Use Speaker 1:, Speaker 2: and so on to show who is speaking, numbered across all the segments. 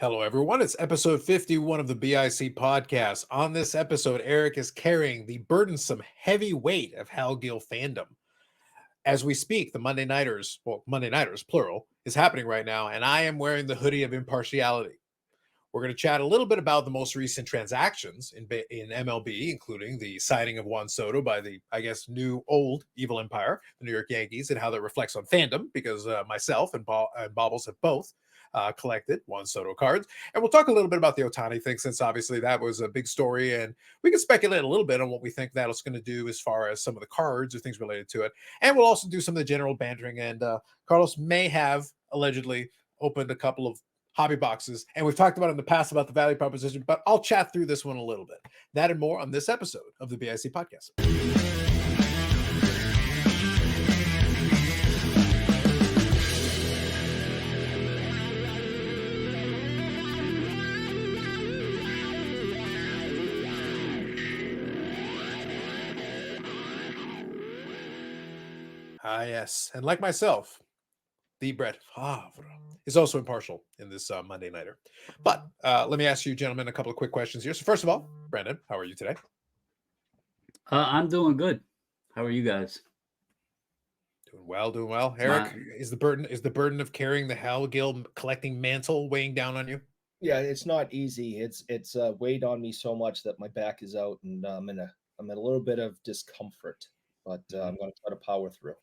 Speaker 1: Hello, everyone. It's episode 51 of the BIC podcast. On this episode, Eric is carrying the burdensome heavy weight of Hal Gill fandom. As we speak, the Monday Nighters, plural, is happening right now, and I am wearing the hoodie of impartiality. We're going to chat a little bit about the most recent transactions in MLB, including the signing of Juan Soto by the, I guess, new old evil empire, the New York Yankees, and how that reflects on fandom, because myself and Bobbles have both collected Juan Soto cards. And we'll talk a little bit about the Ohtani thing, since obviously that was a big story, and we can speculate a little bit on what we think that's going to do as far as some of the cards or things related to it. And we'll also do some of the general bantering, and Carlos may have allegedly opened a couple of hobby boxes, and we've talked about in the past about the value proposition, but I'll chat through this one a little bit. That and more on this episode of the BIC podcast. Yes, and like myself, the Brett Favre is also impartial in this Monday Nighter. But let me ask you, gentlemen, a couple of quick questions here. So first of all, Brandon, how are you today?
Speaker 2: I'm doing good. How are you guys?
Speaker 1: Doing well. Eric, is the burden of carrying the Hal Gill collecting mantle weighing down on you?
Speaker 3: Yeah, it's not easy. It's weighed on me so much that my back is out, and I'm in a little bit of discomfort. But I'm going to try to power through.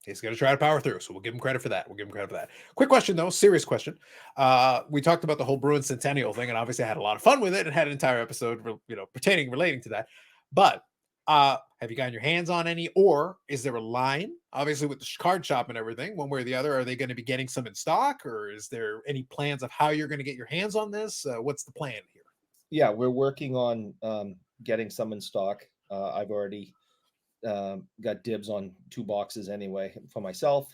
Speaker 1: He's going to try to power through, so we'll give him credit for that. Quick question, though, serious question. We talked about the whole Bruins Centennial thing, and obviously I had a lot of fun with it and had an entire episode, relating to that. But have you gotten your hands on any, or is there a line, obviously with the card shop and everything, one way or the other? Are they going to be getting some in stock, or is there any plans of how you're going to get your hands on this? What's the plan here?
Speaker 3: Yeah, we're working on getting some in stock. I've already got dibs on 2 boxes anyway for myself.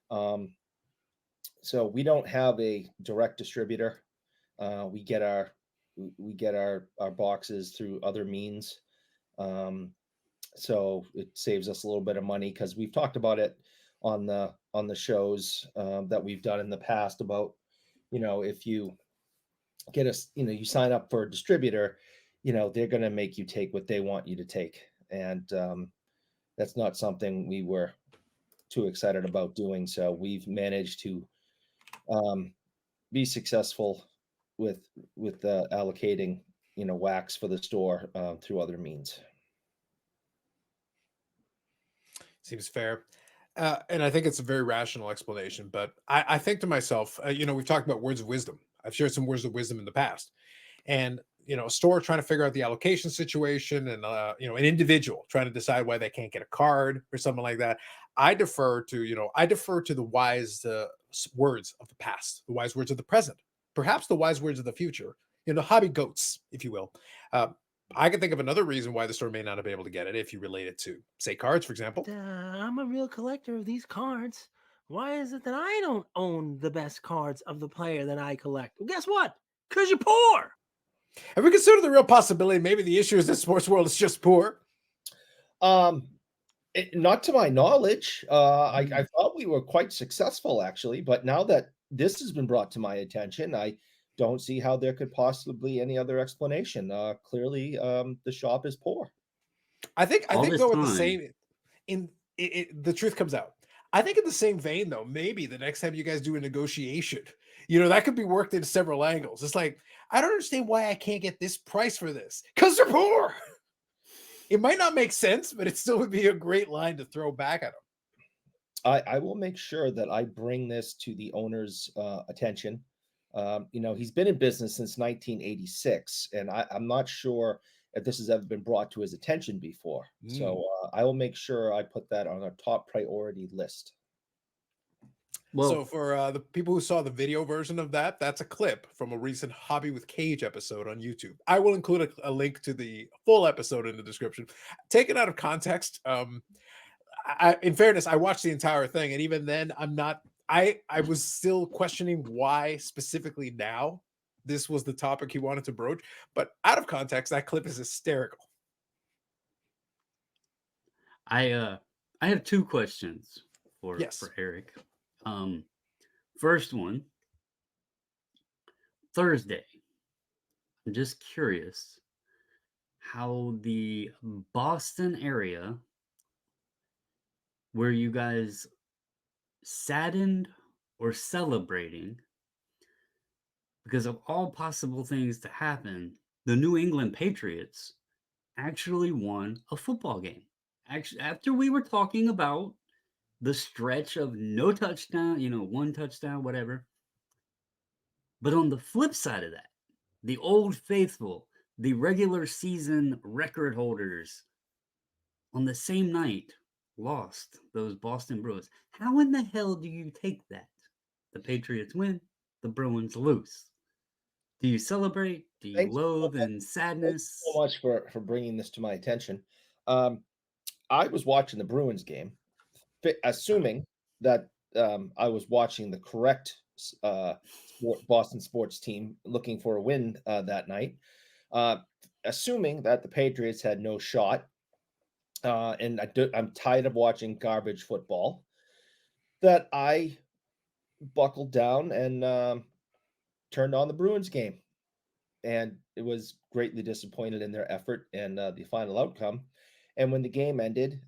Speaker 3: So we don't have a direct distributor. We get our boxes through other means. So it saves us a little bit of money, because we've talked about it on the shows that we've done in the past about, if you get us, you sign up for a distributor, they're going to make you take what they want you to take. And that's not something we were too excited about doing. So we've managed to be successful with allocating, wax for the store through other means.
Speaker 1: Seems fair. And I think it's a very rational explanation. But I think to myself, we've talked about words of wisdom. I've shared some words of wisdom in the past. And, a store trying to figure out the allocation situation, and, an individual trying to decide why they can't get a card or something like that. I defer to the wise words of the past, the wise words of the present, perhaps the wise words of the future, hobby goats, if you will. I can think of another reason why the store may not have been able to get it, if you relate it to, say, cards, for example.
Speaker 4: I'm a real collector of these cards. Why is it that I don't own the best cards of the player that I collect? Well, guess what? Because you're poor.
Speaker 1: Have we considered the real possibility maybe the issue is the sports world is just poor?
Speaker 3: Not to my knowledge. I thought we were quite successful, actually, but now that this has been brought to my attention, I don't see how there could possibly any other explanation. Clearly, the shop is poor.
Speaker 1: I think though, at the same, the truth comes out. I think in the same vein, though, maybe the next time you guys do a negotiation, that could be worked in several angles. It's like, I don't understand why I can't get this price for this, because they're poor. It might not make sense, but it still would be a great line to throw back at them.
Speaker 3: I will make sure that I bring this to the owner's attention. He's been in business since 1986, and I'm not sure if this has ever been brought to his attention before. So I will make sure I put that on our top priority list.
Speaker 1: Well, so for the people who saw the video version of that, that's a clip from a recent Hobby with Cage episode on YouTube. I will include a link to the full episode in the description. Taken out of context, in fairness, I watched the entire thing, and even then, I was still questioning why specifically now this was the topic he wanted to broach. But out of context, that clip is hysterical.
Speaker 2: I have 2 questions for Eric. First one, Thursday. I'm just curious how the Boston area, were you guys saddened or celebrating? Because of all possible things to happen, the New England Patriots actually won a football game. Actually, after we were talking about the stretch of no touchdown, one touchdown, whatever. But on the flip side of that, the old faithful, the regular season record holders, on the same night lost, those Boston Bruins. How in the hell do you take that? The Patriots win, the Bruins lose. Do you celebrate? Do you
Speaker 3: Thanks,
Speaker 2: loathe in
Speaker 3: thanks
Speaker 2: sadness?
Speaker 3: so much for bringing this to my attention. I was watching the Bruins game, assuming that I was watching the correct Boston sports team looking for a win that night, uh, assuming that the Patriots had no shot. And I'm tired of watching garbage football, that I buckled down and turned on the Bruins game. And it was greatly disappointed in their effort and the final outcome. And when the game ended,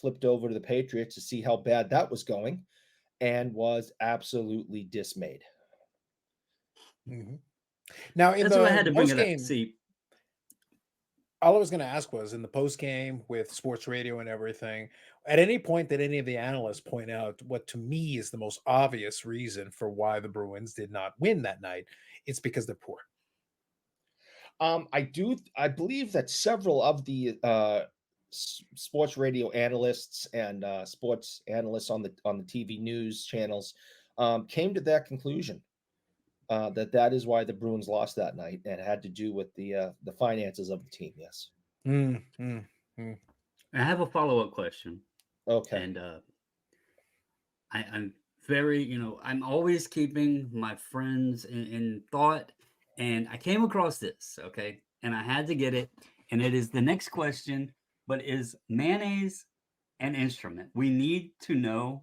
Speaker 3: flipped over to the Patriots to see how bad that was going, and was absolutely dismayed.
Speaker 1: Mhm. Now, in
Speaker 2: That's what I had
Speaker 1: the
Speaker 2: to bring
Speaker 1: post
Speaker 2: it up.
Speaker 1: game,
Speaker 2: See,
Speaker 1: all I was going to ask was in the post game with sports radio and everything, at any point did any of the analysts point out what to me is the most obvious reason for why the Bruins did not win that night? It's because they're poor.
Speaker 3: I believe that several of the sports radio analysts and sports analysts on the TV news channels came to that conclusion, that is why the Bruins lost that night, and it had to do with the finances of the team. Yes.
Speaker 1: Mm, mm, mm.
Speaker 2: I have a follow-up question.
Speaker 3: Okay.
Speaker 2: And I'm very, I'm always keeping my friends in thought. And I came across this, okay? And I had to get it. And it is the next question, but is mayonnaise an instrument? We need to know,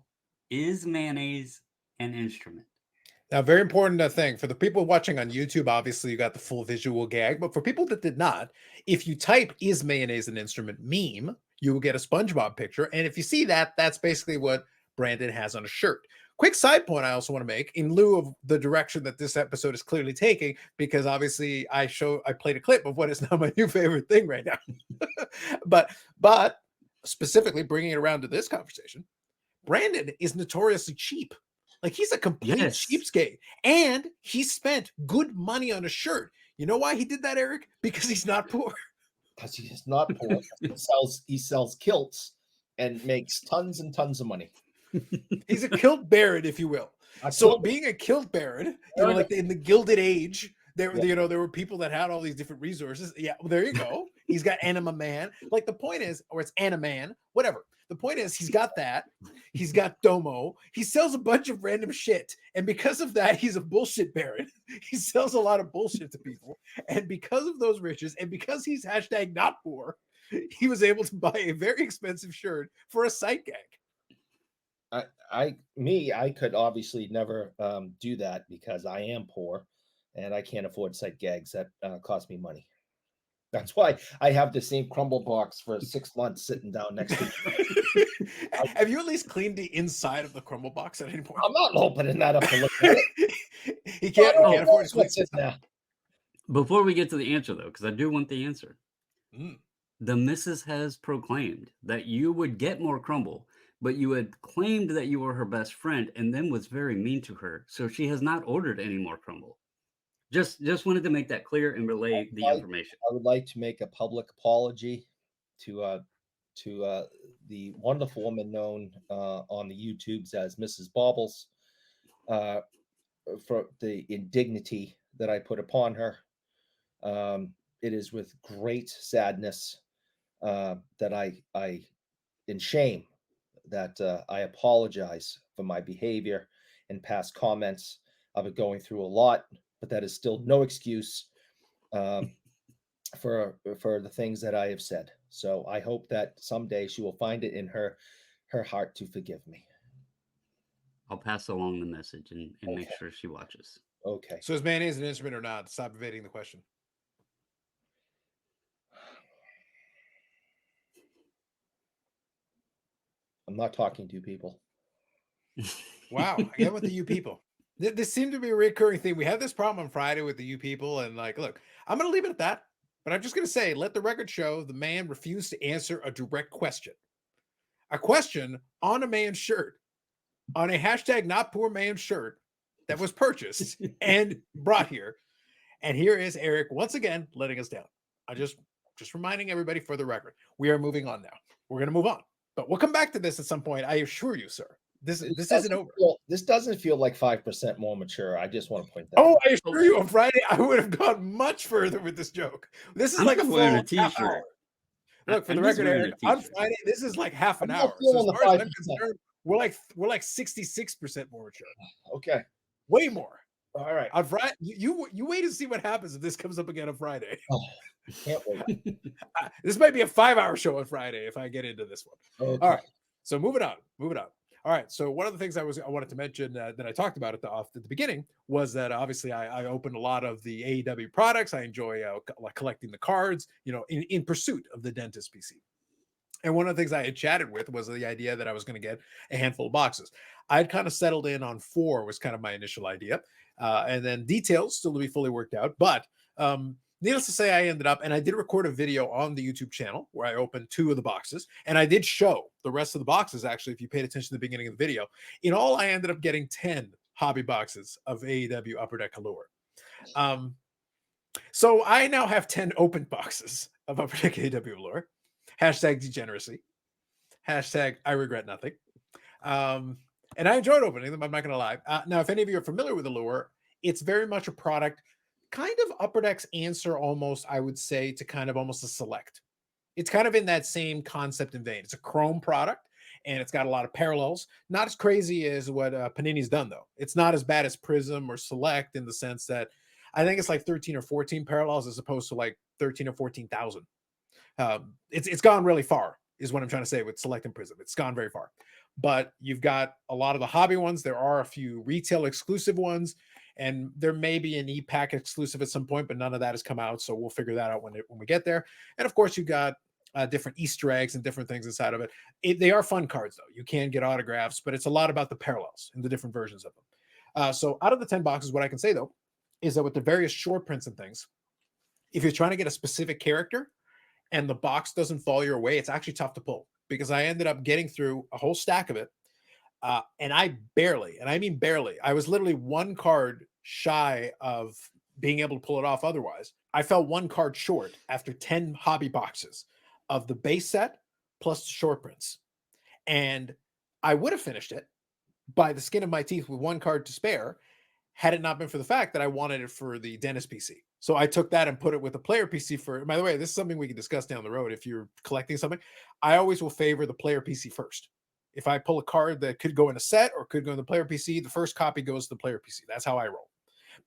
Speaker 2: is mayonnaise an instrument?
Speaker 1: Now, very important thing for the people watching on YouTube, obviously you got the full visual gag, but for people that did not, if you type "is mayonnaise an instrument" meme, you will get a SpongeBob picture. And if you see that, that's basically what Brandon has on a shirt. Quick side point I also want to make, in lieu of the direction that this episode is clearly taking, because obviously I played a clip of what is now my new favorite thing right now. but specifically bringing it around to this conversation, Brandon is notoriously cheap. Like, he's a complete
Speaker 2: Yes.
Speaker 1: cheapskate, and he spent good money on a shirt. You know why he did that, Eric? Because he's not poor.
Speaker 3: Because he is not poor. He sells kilts and makes tons and tons of money.
Speaker 1: He's a kilt baron, if you will. So being a kilt baron, like in the Gilded Age, there were people that had all these different resources. Yeah, well, there you go. He's got Anima Man. Like, the point is, or it's Animan, whatever. The point is, he's got that. He's got Domo. He sells a bunch of random shit. And because of that, he's a bullshit baron. He sells a lot of bullshit to people. And because of those riches, and because he's hashtag not poor, he was able to buy a very expensive shirt for a sight gag.
Speaker 3: I could obviously never do that because I am poor and I can't afford sight gags that cost me money. That's why I have the same crumble box for 6 months sitting down next to me.
Speaker 1: Have you at least cleaned the inside of the crumble box at any point?
Speaker 3: I'm not opening that up to look at it.
Speaker 1: He can't afford to
Speaker 3: what's in there.
Speaker 2: Before we get to the answer, though, because I do want the answer.
Speaker 1: Mm.
Speaker 2: The missus has proclaimed that you would get more crumble, but you had claimed that you were her best friend and then was very mean to her. So she has not ordered any more crumble. Just wanted to make that clear and relay the information.
Speaker 3: I would like to make a public apology to the wonderful woman known on the YouTubes as Mrs. Bobbles for the indignity that I put upon her. It is with great sadness that I in shame that I apologize for my behavior and past comments. I've been going through a lot, but that is still no excuse for the things that I have said. So I hope that someday she will find it in her heart to forgive me.
Speaker 2: I'll pass along the message and make sure she watches.
Speaker 3: Okay.
Speaker 1: So is mayonnaise an instrument or not? Stop evading the question.
Speaker 3: I'm not talking to you people.
Speaker 1: Wow, again with the you people. This seemed to be a recurring thing. We had this problem on Friday with the you people, and like, look, I'm going to leave it at that. But I'm just going to say, let the record show the man refused to answer a direct question. A question on a man's shirt, on a hashtag not poor man's shirt that was purchased and brought here. And here is Eric once again letting us down. I just reminding everybody for the record, we are moving on now. We're going to move on, but we'll come back to this at some point. I assure you, sir. This isn't over.
Speaker 3: This doesn't feel like 5% more mature. I just want to point that
Speaker 1: Oh,
Speaker 3: out.
Speaker 1: I assure you, on Friday I would have gone much further with this joke. This is
Speaker 2: I'm
Speaker 1: like a
Speaker 2: just
Speaker 1: full
Speaker 2: wearing a
Speaker 1: half hour.
Speaker 2: t-shirt.
Speaker 1: Look, for
Speaker 2: I'm
Speaker 1: the
Speaker 2: just
Speaker 1: record,
Speaker 2: wearing
Speaker 1: Eric,
Speaker 2: a
Speaker 1: on
Speaker 2: t-shirt.
Speaker 1: Friday this is like half an
Speaker 3: I'm not
Speaker 1: hour. So as
Speaker 3: feeling the
Speaker 1: far as I'm
Speaker 3: 5%.
Speaker 1: concerned, we're like 66% more mature.
Speaker 3: Okay.
Speaker 1: Way more.
Speaker 3: All right.
Speaker 1: On Friday, you wait and see what happens if this comes up again on Friday.
Speaker 3: Oh, can't wait.
Speaker 1: This might be a 5-hour show on Friday if I get into this one.
Speaker 3: Okay.
Speaker 1: All right. So moving on. All right. So one of the things I wanted to mention that I talked about at the beginning was that obviously I opened a lot of the AEW products. I enjoy like collecting the cards, in pursuit of the dentist PC. And one of the things I had chatted with was the idea that I was going to get a handful of boxes. I'd kind of settled in on 4 was kind of my initial idea. And then details still to be fully worked out. But needless to say, I ended up, and I did record a video on the YouTube channel where I opened 2 of the boxes. And I did show the rest of the boxes, actually, if you paid attention to the beginning of the video. In all, I ended up getting 10 hobby boxes of AEW Upper Deck Allure. So I now have 10 open boxes of Upper Deck AEW Allure. Hashtag degeneracy. Hashtag I regret nothing. And I enjoyed opening them. I'm not going to lie. Now, if any of you are familiar with Allure, it's very much a product, kind of Upper Deck's answer almost, I would say, to kind of almost a Select. It's kind of in that same concept and vein. It's a Chrome product, and it's got a lot of parallels. Not as crazy as what Panini's done, though. It's not as bad as Prism or Select in the sense that I think it's like 13 or 14 parallels as opposed to like 13 or 14,000. It's gone really far, is what I'm trying to say with Select and Prism. It's gone very far. But you've got a lot of the hobby ones. There are a few retail exclusive ones, and there may be an e-pack exclusive at some point, but none of that has come out. So we'll figure that out when we get there. And of course, you've got different Easter eggs and different things inside of it. They are fun cards, though. You can get autographs, but it's a lot about the parallels and the different versions of them. So out of the 10 boxes, what I can say, though, is that with the various short prints and things, if you're trying to get a specific character and the box doesn't fall your way, it's actually tough to pull, because I ended up getting through a whole stack of it. And I barely, and I mean barely, I was literally 1 card shy of being able to pull it off otherwise. I fell 1 card short after 10 hobby boxes of the base set plus the short prints. And I would have finished it by the skin of my teeth with 1 card to spare had it not been for the fact that I wanted it for the dentist PC. So I took that and put it with the player PC for, by the way, this is something we can discuss down the road. If you're collecting something, I always will favor the player PC first. If I pull a card that could go in a set or could go in the player PC, the first copy goes to the player PC. That's how I roll.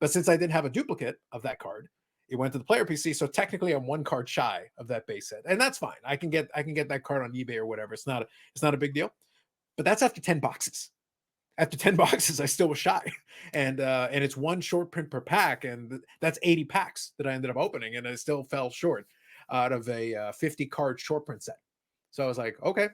Speaker 1: But since I didn't have a duplicate of that card, it went to the player PC. So technically I'm 1 card shy of that base set. And that's fine. I can get that card on eBay or whatever. It's not a big deal. But that's after 10 boxes. After 10 boxes, I still was shy. And it's 1 short print per pack. And that's 80 packs that I ended up opening. And I still fell short out of a 50 card short print set. So I was like, okay,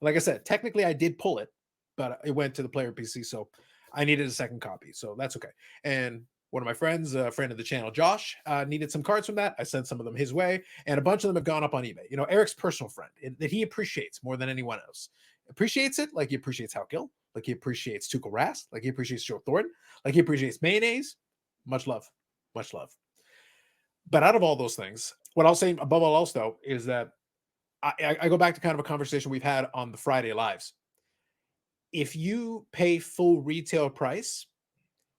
Speaker 1: like I said, technically I did pull it, but it went to the player PC. So I needed a second copy. So that's okay. And one of my friends, a friend of the channel, Josh, needed some cards from that. I sent some of them his way, and a bunch of them have gone up on eBay. Eric's personal friend that he appreciates more than anyone else. Appreciates it like he appreciates Halkill, like he appreciates Tuchel Rask, like he appreciates Joe Thornton, like he appreciates mayonnaise. Much love. Much love. But out of all those things, what I'll say above all else, though, is that I go back to kind of a conversation we've had on the Friday Lives. If you pay full retail price,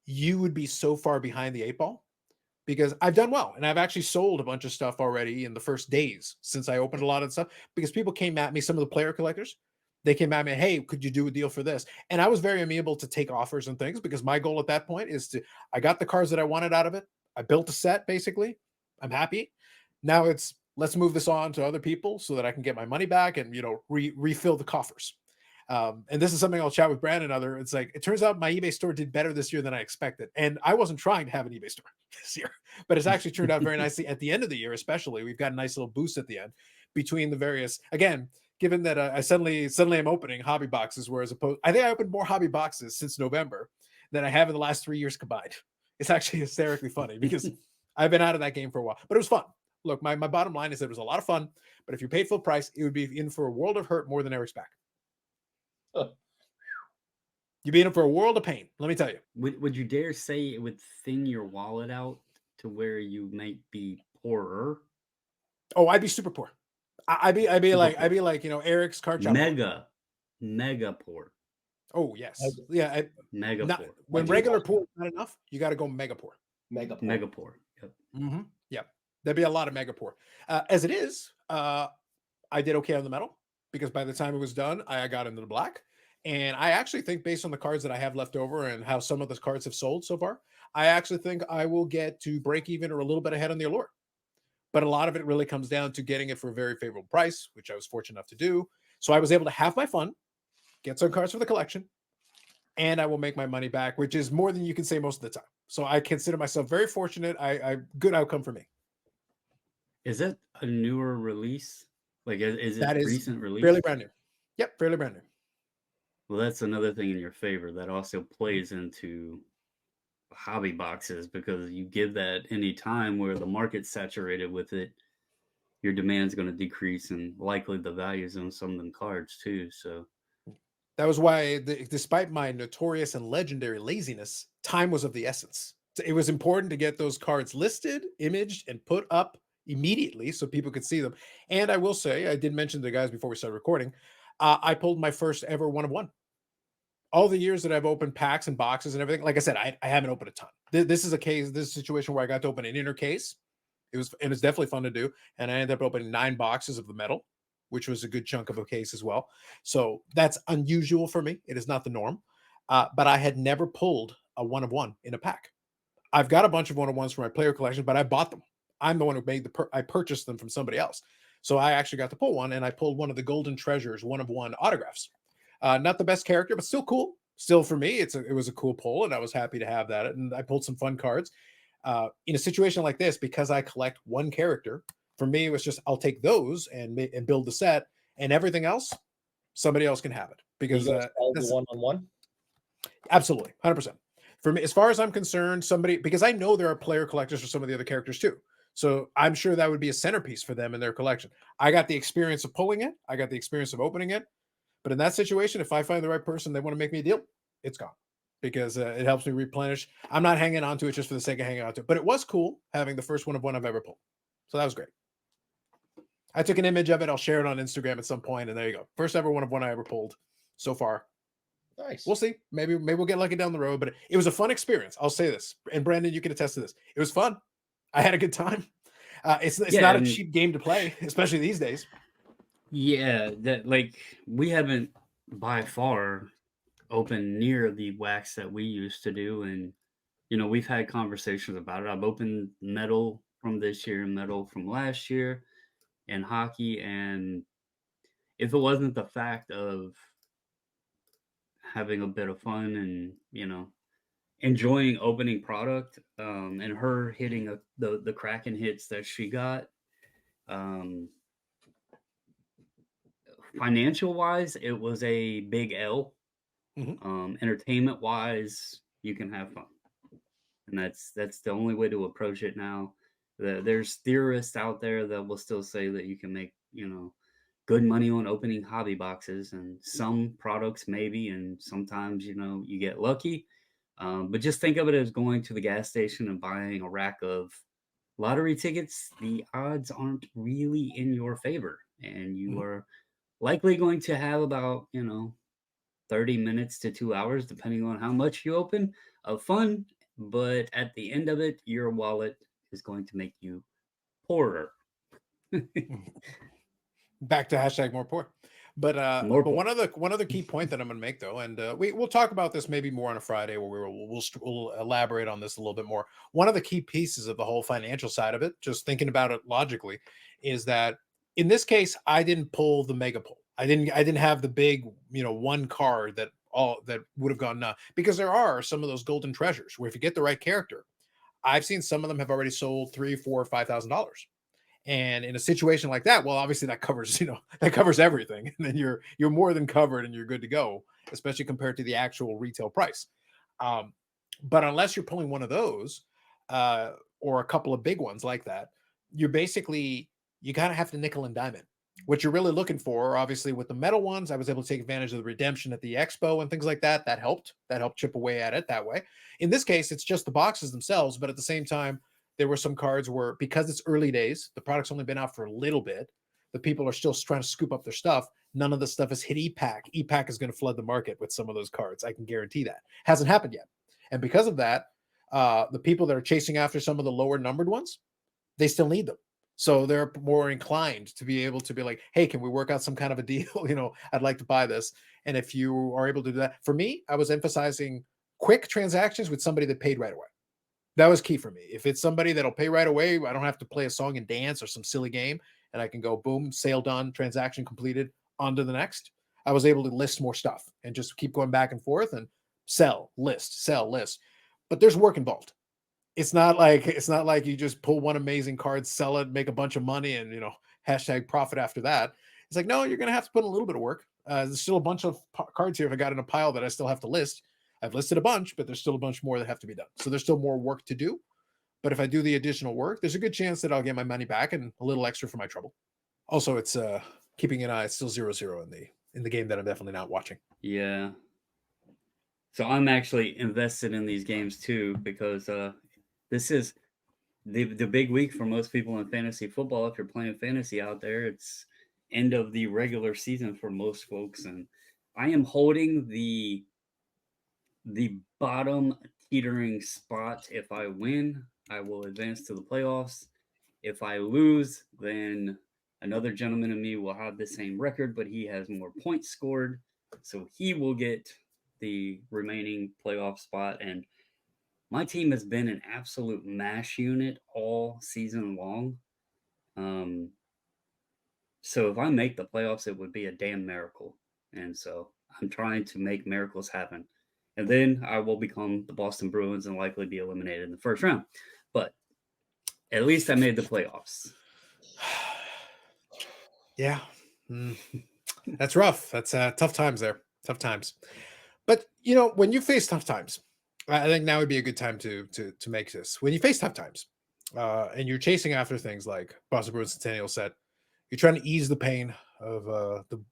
Speaker 1: you would be so far behind the 8 ball, because I've done well. And I've actually sold a bunch of stuff already in the first days since I opened a lot of stuff, because people came at me, some of the player collectors, they came at me, hey, could you do a deal for this? And I was very amenable to take offers and things, because my goal at that point is I got the cards that I wanted out of it. I built a set, basically. I'm happy. Now let's move this on to other people so that I can get my money back and, refill the coffers. And this is something I'll chat with Brandon and other. It's like, it turns out my eBay store did better this year than I expected. And I wasn't trying to have an eBay store this year, but it's actually turned out very nicely at the end of the year, especially. We've got a nice little boost at the end between the various, again, given that I suddenly am opening hobby boxes, whereas I think I opened more hobby boxes since November than I have in the last 3 years combined. It's actually hysterically funny because I've been out of that game for a while, but it was fun. Look, my bottom line is that it was a lot of fun, but if you paid full price, it would be in for a world of hurt more than Eric's back. You'd be in for a world of pain, let me tell you.
Speaker 2: Would you dare say it would thin your wallet out to where you might be poorer?
Speaker 1: Oh, I'd be super poor. I'd be like Eric's card shop.
Speaker 2: Mega poor.
Speaker 1: Oh yes, yeah.
Speaker 2: Mega poor.
Speaker 1: When regular poor is not enough, you got to go mega poor.
Speaker 3: Mega
Speaker 2: poor. Yep.
Speaker 1: Mm-hmm. Yep. There'd be a lot of mega poor. As it is, I did okay on the metal because by the time it was done, I got into the black. And I actually think, based on the cards that I have left over and how some of the cards have sold so far, I actually think I will get to break even or a little bit ahead on the Allure. But a lot of it really comes down to getting it for a very favorable price, which I was fortunate enough to do. So I was able to have my fun, get some cards for the collection, and I will make my money back, which is more than you can say most of the time. So I consider myself very fortunate. I good outcome for me.
Speaker 2: Is it a newer release? Like, is it recent release?
Speaker 1: Fairly brand new. Yep, fairly brand new.
Speaker 2: Well, that's another thing in your favor that also plays into hobby boxes, because you give that any time where the market's saturated with it, your demand's going to decrease and likely the values on some of them cards too. So
Speaker 1: that was why, despite my notorious and legendary laziness, time was of the essence. It was important to get those cards listed, imaged, and put up immediately so people could see them. And I will say, I did mention to the guys before we started recording, I pulled my first ever 1-of-1. All the years that I've opened packs and boxes and everything, like I said, I haven't opened a ton. This is a situation where I got to open an inner case. It's definitely fun to do. And I ended up opening 9 boxes of the metal, which was a good chunk of a case as well. So that's unusual for me. It is not the norm. But I had never pulled a 1-of-1 in a pack. I've got a bunch of 1-of-1s for my player collection, but I bought them. I'm the one who made I purchased them from somebody else. So I actually got to pull one, and I pulled one of the Golden Treasures 1-of-1 autographs. Not the best character, but still cool. Still, for me, it was a cool pull, and I was happy to have that. And I pulled some fun cards. In a situation like this, because I collect one character, for me, it was just, I'll take those and build the set, and everything else, somebody else can have it. Because
Speaker 3: the 1-on-1?
Speaker 1: Absolutely, 100%. For me, as far as I'm concerned, because I know there are player collectors for some of the other characters too. So I'm sure that would be a centerpiece for them in their collection. I got the experience of pulling it. I got the experience of opening it. But in that situation, if I find the right person, they want to make me a deal, it's gone, because it helps me replenish. I'm not hanging on to it just for the sake of hanging on to it. But it was cool having the first 1-of-1 I've ever pulled. So that was great. I took an image of it. I'll share it on Instagram at some point, and there you go. First ever 1-of-1 I ever pulled so far.
Speaker 3: Nice.
Speaker 1: We'll see. Maybe we'll get lucky down the road, but it was a fun experience. I'll say this. And Brandon, you can attest to this. It was fun. I had a good time. It's not a cheap game to play, especially these days.
Speaker 2: Yeah, that, like, we haven't by far opened near the wax that we used to do, and we've had conversations about it. I've opened metal from this year, metal from last year, and hockey, and if it wasn't the fact of having a bit of fun and enjoying opening product, and her hitting the Kraken hits that she got, financial wise, it was a big L. Entertainment wise, you can have fun, and that's the only way to approach it now. There's theorists out there that will still say that you can make good money on opening hobby boxes, and some products maybe, and sometimes you get lucky. But just think of it as going to the gas station and buying a rack of lottery tickets. The odds aren't really in your favor, and you are likely going to have about 30 minutes to 2 hours, depending on how much you open, of fun. But at the end of it, your wallet is going to make you poorer.
Speaker 1: Back to #MorePoor. But
Speaker 2: More
Speaker 1: but one other key point that I'm going to make, though, and we'll talk about this maybe more on a Friday, where we'll elaborate on this a little bit more. One of the key pieces of the whole financial side of it, just thinking about it logically, is that in this case, I didn't pull the mega pull. I didn't have the big, one card that would have gone nuts, because there are some of those golden treasures where if you get the right character, I've seen some of them have already sold $3, $4, $5,000. And in a situation like that, well, obviously that covers, that covers everything. And then you're more than covered and you're good to go, especially compared to the actual retail price. But unless you're pulling one of those, or a couple of big ones like that, you kind of have to nickel and dime it. What you're really looking for, obviously, with the metal ones, I was able to take advantage of the redemption at the expo and things like that. That helped chip away at it that way. In this case, it's just the boxes themselves, but at the same time, there were some cards where, because it's early days, the product's only been out for a little bit, the people are still trying to scoop up their stuff. None of the stuff has hit EPAC. EPAC is going to flood the market with some of those cards. I can guarantee that. Hasn't happened yet. And because of that, the people that are chasing after some of the lower numbered ones, they still need them. So they're more inclined to be able to be like, hey, can we work out some kind of a deal? I'd like to buy this. And if you are able to do that, for me, I was emphasizing quick transactions with somebody that paid right away. That was key for me. If it's somebody that'll pay right away, I don't have to play a song and dance or some silly game, and I can go, boom, sale done, transaction completed, on to the next. I was able to list more stuff and just keep going back and forth and sell, list. But there's work involved. It's not like you just pull one amazing card, sell it, make a bunch of money, and hashtag profit after that. It's like, no, you're going to have to put a little bit of work. There's still a bunch of cards here if I got in a pile that I still have to list. I've listed a bunch, but there's still a bunch more that have to be done. So there's still more work to do. But if I do the additional work, there's a good chance that I'll get my money back and a little extra for my trouble. Also, it's keeping an eye. It's still 0-0 in the game that I'm definitely not watching.
Speaker 2: Yeah. So I'm actually invested in these games too, because this is the big week for most people in fantasy football. If you're playing fantasy out there, it's end of the regular season for most folks, and I am holding the bottom teetering spot. If I win, I will advance to the playoffs. If I lose, then another gentleman and me will have the same record, but he has more points scored, so he will get the remaining playoff spot. And my team has been an absolute mash unit all season long. So if I make the playoffs, it would be a damn miracle. And so I'm trying to make miracles happen. And then I will become the Boston Bruins and likely be eliminated in the first round. But at least I made the playoffs.
Speaker 1: Yeah. That's rough. That's tough times there. Tough times. But, when you face tough times, I think now would be a good time to make this. When you face tough times and you're chasing after things like Boston Bruins Centennial said, you're trying to ease the pain of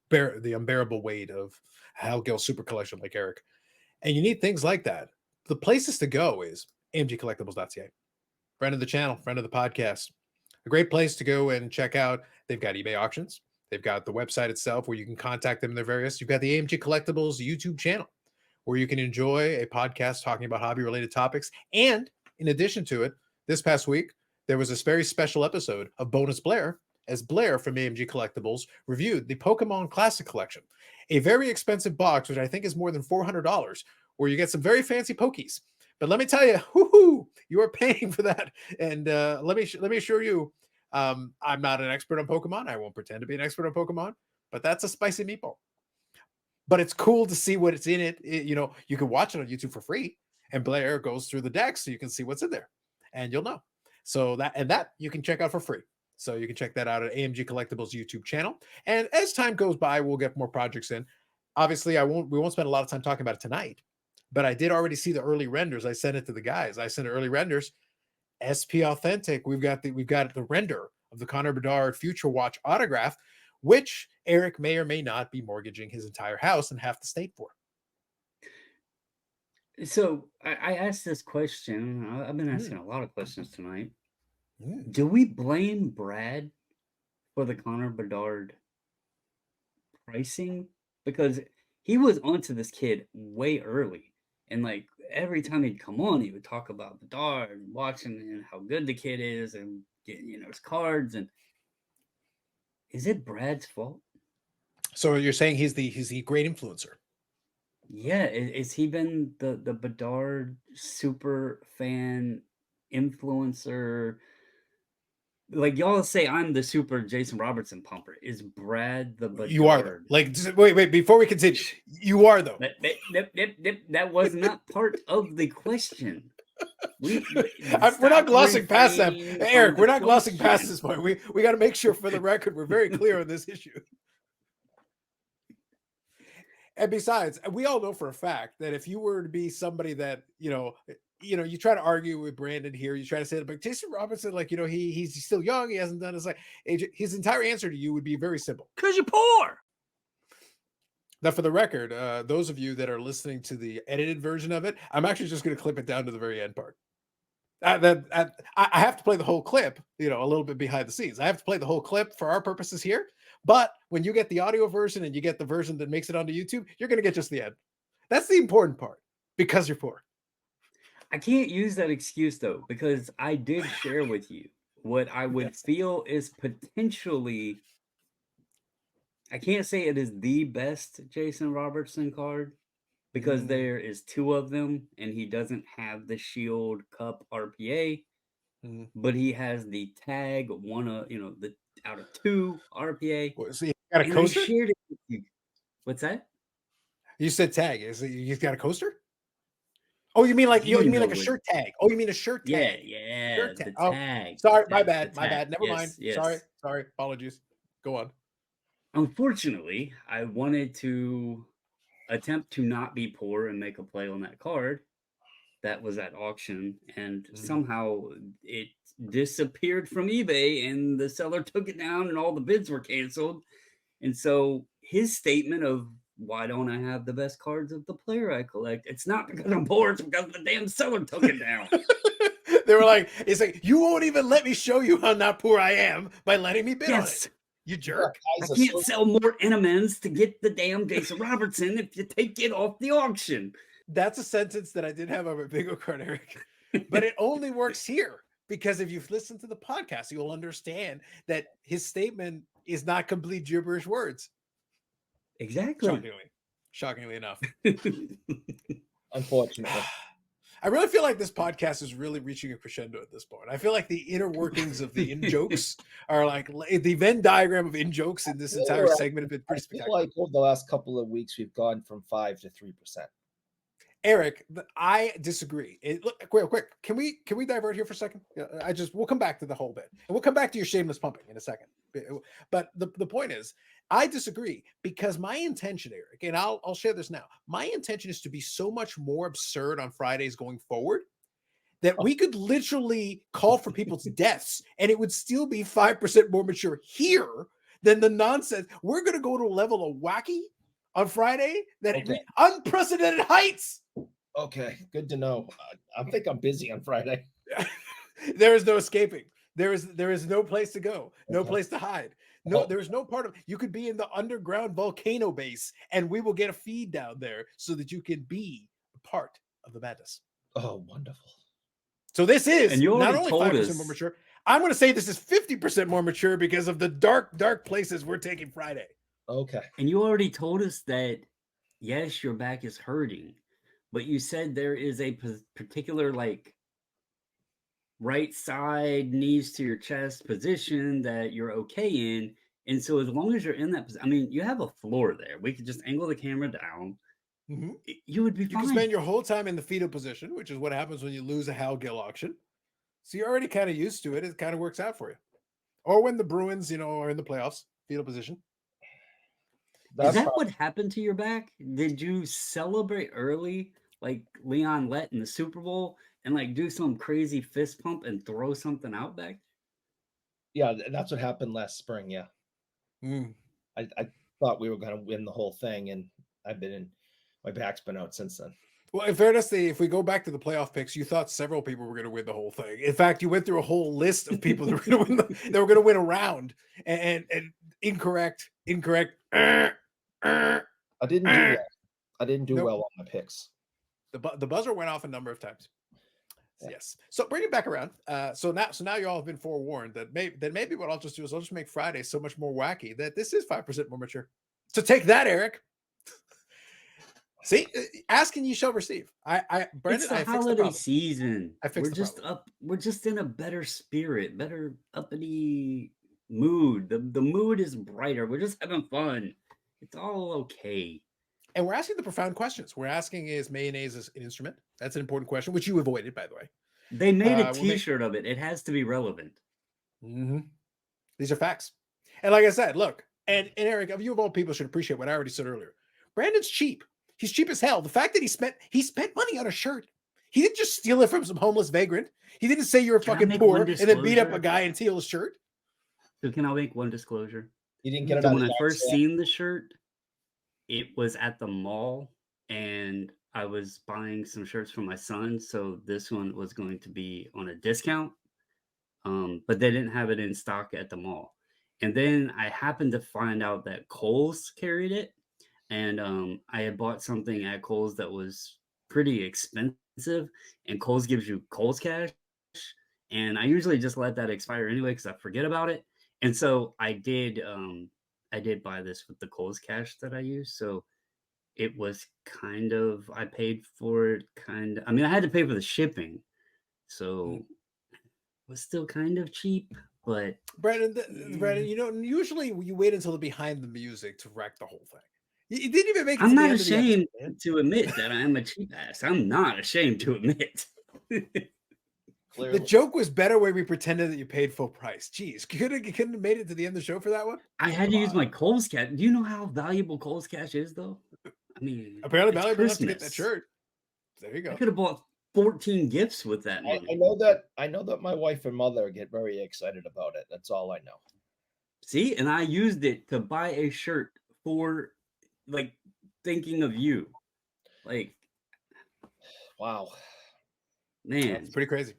Speaker 1: the unbearable weight of Hal Gill Super Collection like Eric. And you need things like that. The places to go is amgcollectibles.ca. Friend of the channel, friend of the podcast. A great place to go and check out. They've got eBay auctions. They've got the website itself where you can contact them in their various. You've got the AMG Collectibles YouTube channel where you can enjoy a podcast talking about hobby-related topics. And in addition to it, this past week, there was this very special episode of Bonus Blair, as Blair from AMG Collectibles reviewed the Pokemon Classic Collection, a very expensive box, which I think is more than $400, where you get some very fancy Pokies. But let me tell you, you are paying for that. And let me assure you, I'm not an expert on Pokemon. I won't pretend to be an expert on Pokemon, but that's a spicy meatball. But it's cool to see what it's in it. You can watch it on YouTube for free, and Blair goes through the deck so you can see what's in there, and you'll know. So that you can check out for free. So you can check that out at AMG Collectibles YouTube channel. And as time goes by, we'll get more projects in. Obviously, we won't spend a lot of time talking about it tonight, but I did already see the early renders. I sent it to the guys. I sent early renders. SP Authentic. We've got the render of the Connor Bedard Future Watch autograph, which Eric may or may not be mortgaging his entire house and half the state for.
Speaker 2: So I asked this question. I've been asking a lot of questions tonight.
Speaker 1: Mm.
Speaker 2: Do we blame Brad for the Connor Bedard pricing? Because he was onto this kid way early. And like every time he'd come on, he would talk about Bedard and watching and how good the kid is and getting, his cards. And is it Brad's fault?
Speaker 1: So you're saying he's the great influencer?
Speaker 2: Yeah, is he been the Bedard super fan influencer like y'all say I'm the super Jason Robertson pumper. Is Brad the Bedard?
Speaker 1: You are though. Like, wait, before we continue, you are though.
Speaker 2: That was not part of the question.
Speaker 1: We're not glossing past that, Eric. We're not glossing past this point. We got to make sure, for the record, we're very clear on this issue. And besides, we all know for a fact that if you were to be somebody that you try to argue with Brandon here, you try to say that, but Jason Robinson, like he's still young, he hasn't done his his entire answer to you would be very simple.
Speaker 4: Because you're poor.
Speaker 1: Now, for the record, those of you that are listening to the edited version of it, I'm actually just going to clip it down to the very end part. I have to play the whole clip, a little bit behind the scenes. I have to play the whole clip for our purposes here. But when you get the audio version and you get the version that makes it onto YouTube, you're going to get just the end. That's the important part, because you're poor.
Speaker 2: I can't use that excuse, though, because I did share with you what I would feel is potentially, I can't say it is the best Jason Robertson card, because there is 2 of them, and he doesn't have the Shield Cup RPA, but he has the tag, the out of 2 RPA.
Speaker 1: So you got a coaster?
Speaker 2: I shared it with you. What's that?
Speaker 1: You said tag. You've got a coaster? Oh, you mean like you mean like a shirt tag? Oh, you mean a shirt tag?
Speaker 2: Yeah,
Speaker 1: shirt tag.
Speaker 2: the tag.
Speaker 1: Sorry,
Speaker 2: The
Speaker 1: my
Speaker 2: tag,
Speaker 1: bad. Never mind.
Speaker 2: Yes.
Speaker 1: Sorry. Apologies. Go on.
Speaker 2: Unfortunately, I wanted to attempt to not be poor and make a play on that card that was at auction, and somehow it disappeared from eBay, and the seller took it down, and all the bids were canceled. And so his statement of, why don't I have the best cards of the player I collect? It's not because I'm poor, it's because the damn seller took it down.
Speaker 1: They were like, it's like, you won't even let me show you how not poor I am by letting me bid on it. You jerk.
Speaker 2: I can't sell more Enemans to get the damn Jason Robertson if you take it off the auction.
Speaker 1: That's a sentence that I did have on my bingo card, Eric. But it only works here, because if you've listened to the podcast, you'll understand that his statement is not complete gibberish words.
Speaker 2: Exactly.
Speaker 1: Shockingly enough.
Speaker 3: Unfortunately.
Speaker 1: I really feel like this podcast is really reaching a crescendo at this point. I feel like the inner workings of the in-jokes are like the Venn diagram of in-jokes in this entire segment have been pretty spectacular.
Speaker 3: I feel like over the last couple of weeks, we've gone from 5 to 3%.
Speaker 1: Eric, I disagree. Look, quick. Can we divert here for a second? We'll come back to the whole bit, and we'll come back to your shameless pumping in a second. But the point is, I disagree, because my intention, Eric, and I'll share this now. My intention is to be so much more absurd on Fridays going forward that we could literally call for people's deaths, and it would still be 5% more mature here than the nonsense. We're going to go to a level of wacky on Friday that unprecedented heights.
Speaker 3: Okay, good to know. I think I'm busy on Friday.
Speaker 1: There is no escaping. There is no place to go, no place to hide. No, there is no part of you could be in the underground volcano base, and we will get a feed down there so that you can be a part of the madness.
Speaker 3: Oh, wonderful.
Speaker 1: So this is
Speaker 2: and you
Speaker 1: not only 5%
Speaker 2: us,
Speaker 1: more mature. I'm going to say this is 50% more mature because of the dark places we're taking Friday.
Speaker 3: Okay.
Speaker 2: And you already told us that, yes, your back is hurting, but you said there is a particular, like, right side, knees to your chest position that you're okay in. And so as long as you're in that position, I mean, you have a floor there. We could just angle the camera down. You would be fine.
Speaker 1: You can spend your whole time in the fetal position, which is what happens when you lose a Hal Gill auction. So you're already kind of used to it. It kind of works out for you. Or when the Bruins, are in the playoffs, fetal position.
Speaker 2: Is that what happened to your back? Did you celebrate early, like Leon Lett in the Super Bowl, and like do some crazy fist pump and throw something out back?
Speaker 3: Yeah, that's what happened last spring. Yeah. I thought we were going to win the whole thing, and my back's been out since then.
Speaker 1: Well, in fairness, if we go back to the playoff picks, you thought several people were going to win the whole thing. In fact, you went through a whole list of people that were going to win. They were going to win a round, and incorrect.
Speaker 3: I didn't do well. I didn't do well on my picks.
Speaker 1: The buzzer went off a number of times. Yes. So bring it back around. So now you all have been forewarned that maybe what I'll just do is I'll just make Friday so much more wacky that this is 5% more mature. So take that, Eric. See, asking you shall receive. Brandon,
Speaker 2: It's the
Speaker 1: I fixed the
Speaker 2: holiday
Speaker 1: problem.
Speaker 2: season.
Speaker 1: I fixed
Speaker 2: We're
Speaker 1: the
Speaker 2: just
Speaker 1: problem.
Speaker 2: up. We're just in a better spirit, better uppity mood. The mood is brighter. We're just having fun. It's all okay.
Speaker 1: And we're asking the profound questions. We're asking, is mayonnaise an instrument? That's an important question, which you avoided, by the way.
Speaker 2: They made a
Speaker 1: we're ma-
Speaker 2: T-shirt of it. It has to be relevant.
Speaker 1: These are facts. And like I said, look, and Eric, you of all people should appreciate what I already said earlier. Brandon's cheap. He's cheap as hell. The fact that he spent money on a shirt. He didn't just steal it from some homeless vagrant. He didn't say you were
Speaker 2: Can I
Speaker 1: fucking
Speaker 2: make
Speaker 1: poor
Speaker 2: one
Speaker 1: and then beat up a
Speaker 2: disclosure?
Speaker 1: guy and steal his shirt.
Speaker 2: So can I make one disclosure?
Speaker 3: You didn't get it
Speaker 2: So
Speaker 3: on
Speaker 2: when
Speaker 3: the
Speaker 2: I first
Speaker 3: accident.
Speaker 2: seen the shirt, it was at the mall, and I was buying some shirts for my son. So this one was going to be on a discount, but they didn't have it in stock at the mall. And then I happened to find out that Kohl's carried it, and I had bought something at Kohl's that was pretty expensive, and Kohl's gives you Kohl's cash, and I usually just let that expire anyway because I forget about it. And so I did buy this with the Kohl's cash that I use. So it was kind of, I paid for it kind of, I mean, I had to pay for the shipping, so it was still kind of cheap, but
Speaker 1: Brandon, usually you wait until the behind the music to wreck the whole thing. You didn't even make it
Speaker 2: I'm
Speaker 1: to the
Speaker 2: not
Speaker 1: end of the episode,
Speaker 2: ashamed
Speaker 1: man.
Speaker 2: to admit that I am a cheap ass. I'm not ashamed to admit.
Speaker 3: Clearly.
Speaker 1: The joke was better when we pretended that you paid full price. Jeez, you couldn't have made it to the end of the show for that one?
Speaker 2: I had to use my Kohl's cash. Do you know how valuable Kohl's cash is, though? I mean,
Speaker 1: Apparently
Speaker 2: it's
Speaker 1: valuable enough to get that
Speaker 2: Christmas.
Speaker 1: shirt. There you
Speaker 2: I
Speaker 1: go.
Speaker 2: could have bought 14 gifts with that money.
Speaker 3: I know that my wife and mother get very excited about it. That's all I know.
Speaker 2: See, and I used it to buy a shirt for, like, thinking of you. Like,
Speaker 3: Wow.
Speaker 2: man,
Speaker 1: It's pretty crazy.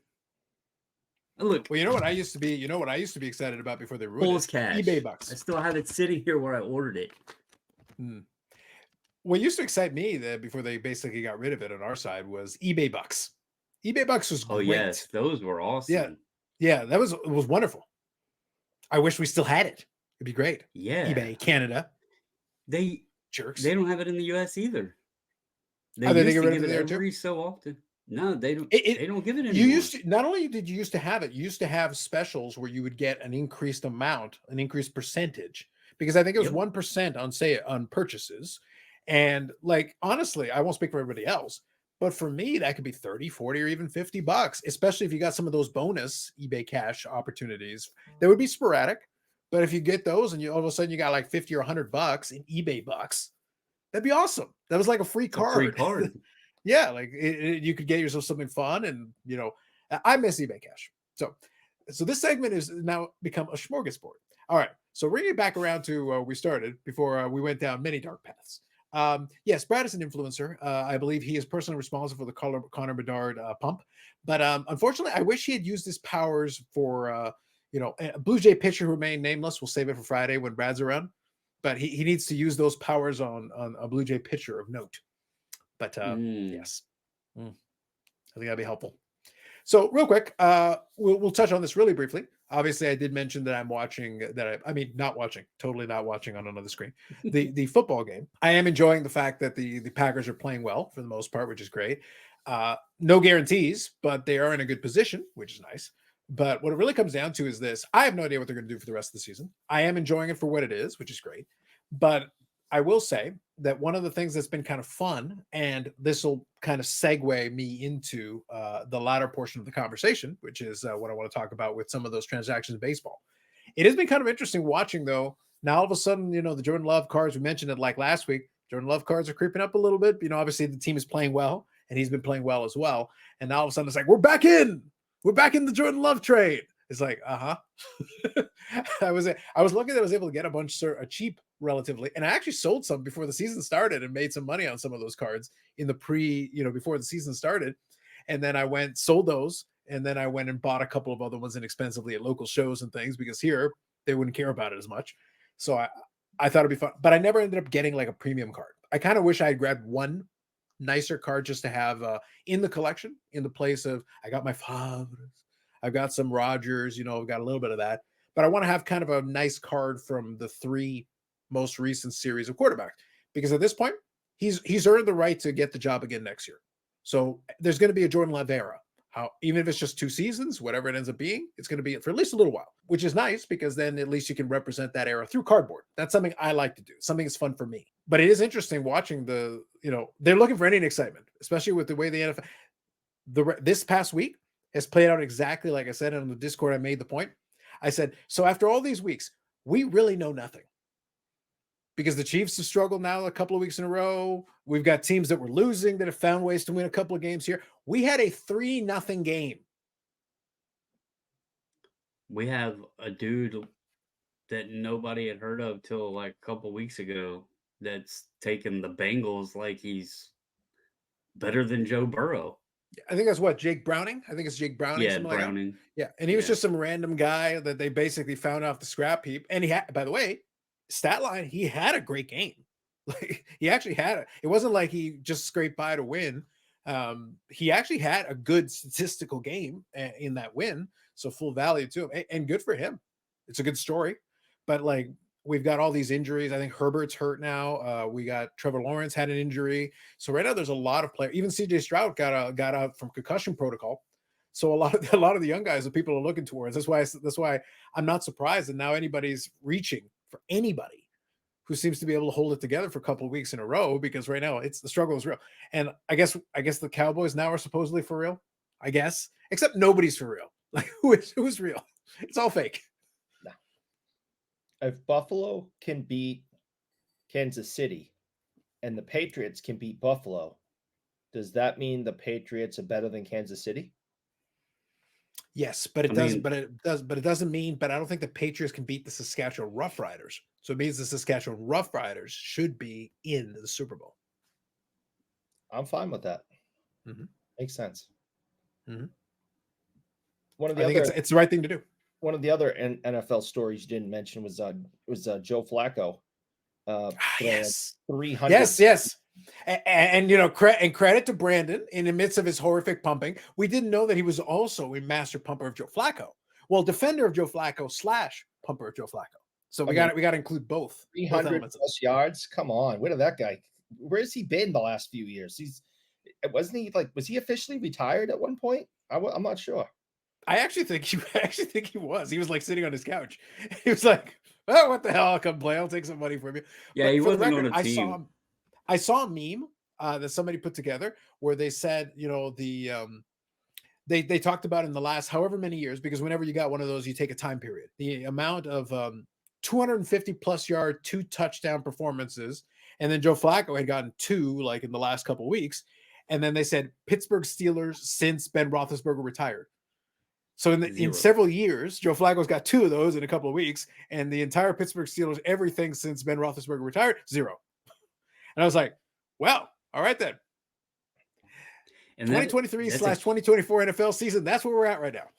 Speaker 2: look,
Speaker 1: Well, you know what I used to be excited about before they ruined
Speaker 2: Kohl's
Speaker 1: it?
Speaker 2: cash.
Speaker 1: eBay bucks.
Speaker 2: I still have it sitting here where I ordered it.
Speaker 1: What used to excite me before they basically got rid of it on our side was eBay bucks. eBay bucks was
Speaker 2: Oh
Speaker 1: great.
Speaker 2: yes, those were awesome.
Speaker 1: Yeah, it was wonderful. I wish we still had it. It'd be great.
Speaker 2: Yeah.
Speaker 1: eBay Canada.
Speaker 2: They
Speaker 1: Jerks.
Speaker 2: don't have it in the US either. They
Speaker 1: Oh, they
Speaker 2: used
Speaker 1: get
Speaker 2: to
Speaker 1: rid of
Speaker 2: give
Speaker 1: it
Speaker 2: it
Speaker 1: there too?
Speaker 2: every so often. No, they don't.
Speaker 1: It-
Speaker 2: They don't give it anymore.
Speaker 1: You used to, not only did you used to have it, you used to have specials where you would get an increased amount, an increased percentage, because I think it was
Speaker 2: Yep.
Speaker 1: 1% on purchases. And like, honestly, I won't speak for everybody else, but for me, that could be 30, 40, or even $50, especially if you got some of those bonus eBay cash opportunities. They would be sporadic, but if you get those and you all of a sudden you got like 50 or $100 in eBay bucks, that'd be awesome. That was like a free
Speaker 2: It's a
Speaker 1: card.
Speaker 2: free card.
Speaker 1: Yeah, like you could get yourself something fun, and I miss eBay cash. So this segment is now become a smorgasbord. All right, so bringing it back around to where we started before we went down many dark paths. Yes, Brad is an influencer. I believe he is personally responsible for the Connor Bedard pump, but unfortunately, I wish he had used his powers for a Blue Jay pitcher who remained nameless. We'll save it for Friday when Brad's around, but he needs to use those powers on a Blue Jay pitcher of note. But yes, I think that'd be helpful. So real quick, we'll touch on this really briefly. Obviously, I did mention that I'm watching totally not watching on another screen, the football game. I am enjoying the fact that the Packers are playing well for the most part, which is great. No guarantees, but they are in a good position, which is nice. But what it really comes down to is this. I have no idea what they're going to do for the rest of the season. I am enjoying it for what it is, which is great. But I will say that one of the things that's been kind of fun, and this will kind of segue me into the latter portion of the conversation, which is what I want to talk about with some of those transactions in baseball. It has been kind of interesting watching, though. Now, all of a sudden, the Jordan Love cards, we mentioned it like last week, Jordan Love cards are creeping up a little bit. Obviously the team is playing well, and he's been playing well as well. And now all of a sudden it's like, we're back in the Jordan Love trade. It's like, I was lucky that I was able to get a bunch cheap relatively, and I actually sold some before the season started and made some money on some of those cards in the before the season started. And then I sold those, and then I went and bought a couple of other ones inexpensively at local shows and things, because here they wouldn't care about it as much. So I thought it'd be fun, but I never ended up getting like a premium card. I kind of wish I had grabbed one nicer card just to have in the collection, in the place of, I got my fathers, I've got some Rogers, I've got a little bit of that, but I want to have kind of a nice card from the 3 most recent series of quarterbacks, because at this point he's earned the right to get the job again next year. So there's going to be a Jordan Love era. Even if it's just 2 seasons, whatever it ends up being, it's going to be for at least a little while, which is nice because then at least you can represent that era through cardboard. That's something I like to do. Something that's fun for me. But it is interesting watching they're looking for any excitement, especially with the way the NFL this past week has played out exactly like I said on the Discord. I made the point. I said, so after all these weeks, we really know nothing. Because the Chiefs have struggled now a couple of weeks in a row. We've got teams that were losing that have found ways to win a couple of games here. We had a 3-0 game.
Speaker 2: We have a dude that nobody had heard of till like a couple weeks ago that's taken the Bengals like he's better than Joe Burrow.
Speaker 1: I think that's what, Jake Browning? I think it's Jake Browning.
Speaker 2: Yeah,
Speaker 1: something
Speaker 2: Browning.
Speaker 1: Like that. Yeah, and he was just some random guy that they basically found off the scrap heap. And he had, by the way, stat line, he had a great game. Like he actually had it wasn't like he just scraped by to win. He actually had a good statistical game in that win, so full value to him, and good for him. It's a good story. But like, we've got all these injuries. I think Herbert's hurt now. We got Trevor Lawrence had an injury, so right now there's a lot of players. Even CJ Stroud got out from concussion protocol. So a lot of the young guys that people are looking towards. That's why I'm not surprised that now anybody's reaching for anybody who seems to be able to hold it together for a couple of weeks in a row, because right now the struggle is real. And I guess the Cowboys now are supposedly for real, I guess, except nobody's for real. Like who's real? It's all fake.
Speaker 3: No. If Buffalo can beat Kansas City and the Patriots can beat Buffalo, does that mean the Patriots are better than Kansas City?
Speaker 1: Yes, but it doesn't mean, but I don't think the Patriots can beat the Saskatchewan Roughriders. So it means the Saskatchewan Roughriders should be in the Super Bowl.
Speaker 3: I'm fine with that.
Speaker 1: Mm-hmm.
Speaker 3: Makes sense.
Speaker 1: Mm-hmm.
Speaker 3: I think
Speaker 1: it's the right thing to do.
Speaker 3: One of the other NFL stories you didn't mention was Joe Flacco.
Speaker 1: Yes,
Speaker 3: 300.
Speaker 1: Yes. And credit to Brandon in the midst of his horrific pumping. We didn't know that he was also a master pumper of Joe Flacco. Well, defender of Joe Flacco / pumper of Joe Flacco. So we got to include both.
Speaker 3: 300 plus yards. Come on, where did that guy? Where has he been the last few years? Was he officially retired at one point? I'm not sure.
Speaker 1: I actually think he was. He was like sitting on his couch. He was like, "Oh, what the hell? I'll come play. I'll take some money from you."
Speaker 2: Yeah, he wasn't on a team.
Speaker 1: I saw a meme that somebody put together where they said, they talked about in the last however many years, because whenever you got one of those, you take a time period. The amount of 250 plus yard, 2 touchdown performances, and then Joe Flacco had gotten 2 like in the last couple of weeks, and then they said Pittsburgh Steelers since Ben Roethlisberger retired. So in several years, Joe Flacco's got 2 of those in a couple of weeks, and the entire Pittsburgh Steelers, everything since Ben Roethlisberger retired, 0. And I was like, well, all right then. And 2023/2024 NFL season, that's where we're at right now.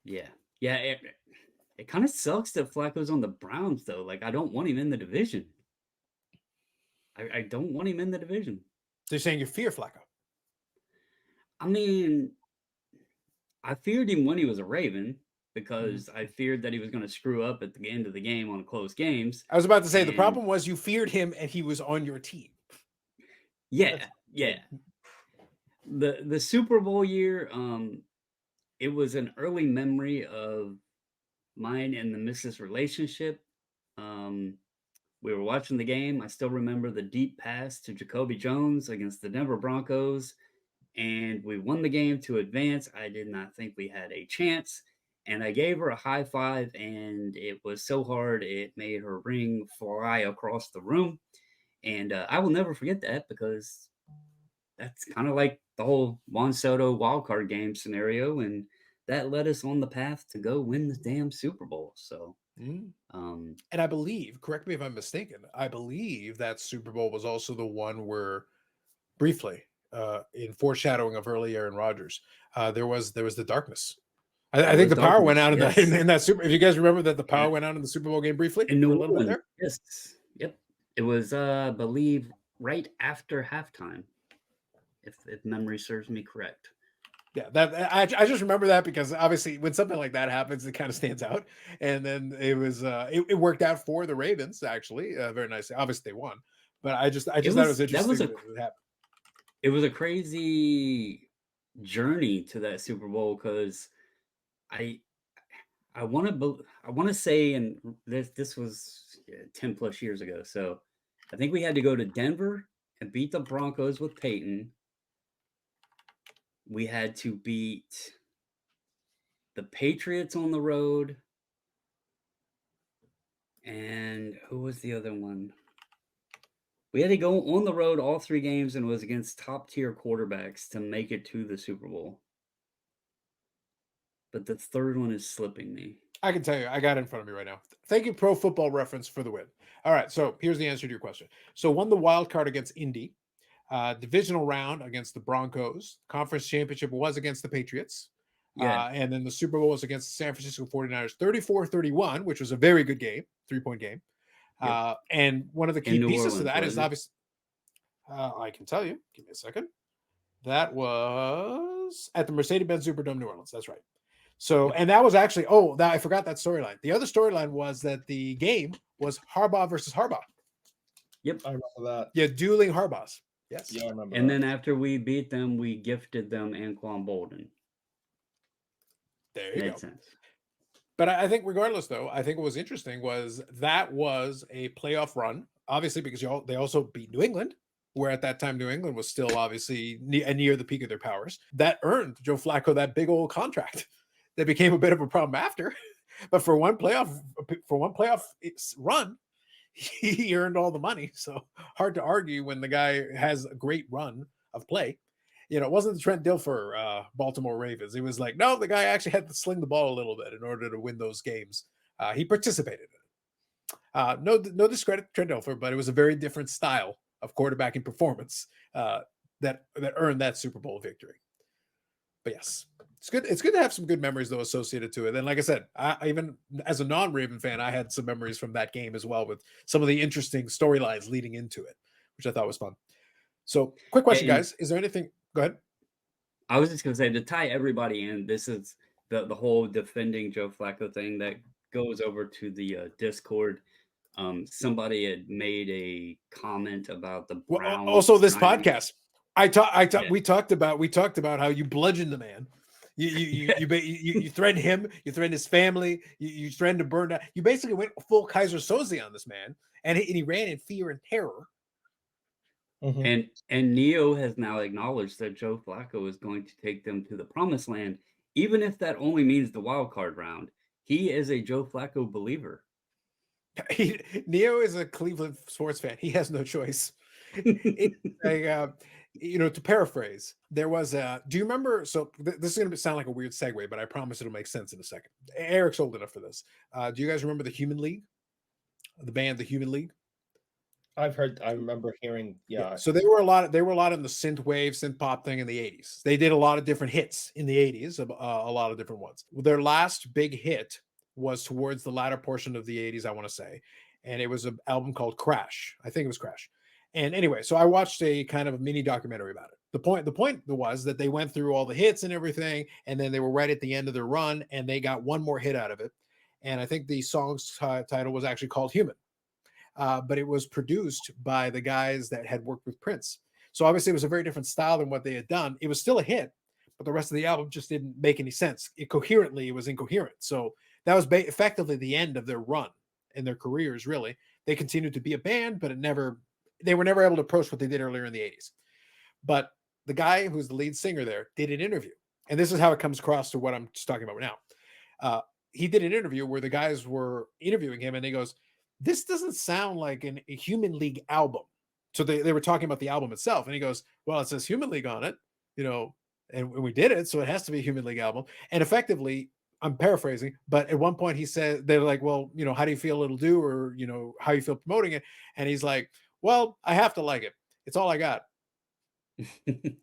Speaker 2: Yeah. Yeah. It kind of sucks that Flacco's on the Browns, though. Like, I don't want him in the division. I don't want him in the division.
Speaker 1: So you're saying you fear Flacco?
Speaker 2: I mean, I feared him when he was a Raven, because I feared that he was going to screw up at the end of the game on close games.
Speaker 1: I was about to say, the problem was you feared him and he was on your team.
Speaker 2: Yeah. The Super Bowl year, it was an early memory of mine and the missus' relationship. We were watching the game. I still remember the deep pass to Jacoby Jones against the Denver Broncos, and we won the game to advance. I did not think we had a chance. And I gave her a high five, and it was so hard it made her ring fly across the room. And I will never forget that, because that's kind of like the whole Juan Soto wildcard game scenario, and that led us on the path to go win the damn Super Bowl. So,
Speaker 1: and I believe, correct me if I'm mistaken, I believe that Super Bowl was also the one where, briefly, in foreshadowing of early Aaron Rodgers, there was the darkness. I think the power went out in that Super. If you guys remember that the power went out in the Super Bowl game briefly
Speaker 2: in New Orleans. Yes, yep. It was, I believe, right after halftime, if memory serves me correct.
Speaker 1: Yeah, I just remember that because obviously when something like that happens, it kind of stands out. And then it was it worked out for the Ravens, actually, very nicely. Obviously they won, But I just thought it was interesting that it happened.
Speaker 2: It was a crazy journey to that Super Bowl because I want to say, and this was 10 plus years ago. So I think we had to go to Denver and beat the Broncos with Peyton. We had to beat the Patriots on the road. And who was the other one? We had to go on the road all 3 games, and it was against top-tier quarterbacks to make it to the Super Bowl. But the third one is slipping me.
Speaker 1: I can tell you, I got it in front of me right now. Thank you, Pro Football Reference, for the win. All right, so here's the answer to your question. So won the wild card against Indy, divisional round against the Broncos, conference championship was against the Patriots, and then the Super Bowl was against the San Francisco 49ers, 34-31, which was a very good game, 3-point game. Yep. And one of the key pieces to that is obviously, I can tell you, give me a second. That was at the Mercedes-Benz Superdome, New Orleans. That's right. So, and that was actually, I forgot that storyline. The other storyline was that the game was Harbaugh versus Harbaugh.
Speaker 3: Yep. I remember that.
Speaker 1: Yeah, dueling Harbaughs. Yes.
Speaker 3: Yeah, I remember
Speaker 2: and
Speaker 3: that.
Speaker 2: then after we beat them, we gifted them Anquan Bolden.
Speaker 1: There you go.
Speaker 2: Sense.
Speaker 1: But I think regardless, though, I think what was interesting was that was a playoff run, obviously, because they also beat New England, where at that time New England was still obviously near the peak of their powers. That earned Joe Flacco that big old contract that became a bit of a problem after. But for one playoff run, he earned all the money. So hard to argue when the guy has a great run of play. You know, it wasn't the Trent Dilfer Baltimore Ravens. It was like, no, the guy actually had to sling the ball a little bit in order to win those games. He participated in it. No discredit to Trent Dilfer, but it was a very different style of quarterbacking performance that earned that Super Bowl victory. But yes, it's good. It's good to have some good memories though associated to it. And like I said, I even as a non-Raven fan, I had some memories from that game as well with some of the interesting storylines leading into it, which I thought was fun. So, quick question, guys: is there anything? Go ahead.
Speaker 2: I was just going to say, to tie everybody in, this is the whole defending Joe Flacco thing that goes over to the Discord. Somebody had made a comment about the Browns.
Speaker 1: Also, this podcast. We talked about how you bludgeoned the man. You threatened him. You threatened his family. You threatened to burn down. You basically went full Kaiser Soze on this man, and he ran in fear and terror.
Speaker 2: Mm-hmm. And Neo has now acknowledged that Joe Flacco is going to take them to the promised land, even if that only means the wild card round. He is a Joe Flacco believer.
Speaker 1: Neo is a Cleveland sports fan. He has no choice. To paraphrase, there was do you remember? So this is going to sound like a weird segue, but I promise it'll make sense in a second. Eric's old enough for this. Do you guys remember the Human League? The band, the Human League?
Speaker 3: I remember hearing, yeah.
Speaker 1: So they were a lot in the synth wave, synth pop thing in the 80s. They did a lot of different hits in the 80s, a lot of different ones. Their last big hit was towards the latter portion of the 80s, I want to say. And it was an album called Crash. I think it was Crash. And anyway, so I watched a kind of a mini documentary about it. The point was that they went through all the hits and everything, and then they were right at the end of their run, and they got one more hit out of it. And I think the song's title was actually called Human. But it was produced by the guys that had worked with Prince. So obviously it was a very different style than what they had done. It was still a hit, but the rest of the album just didn't make any sense. It was incoherent. So that was effectively the end of their run in their careers, really. They continued to be a band, but they were never able to approach what they did earlier in the 80s. But the guy who's the lead singer there did an interview. And this is how it comes across to what I'm just talking about now. He did an interview where the guys were interviewing him, and he goes, this doesn't sound like a Human League album. So they were talking about the album itself. And he goes, well, it says Human League on it, and we did it. So it has to be a Human League album. And effectively, I'm paraphrasing, but at one point he said, they're like, well, how do you feel it'll do? Or, how you feel promoting it? And he's like, well, I have to like it. It's all I got.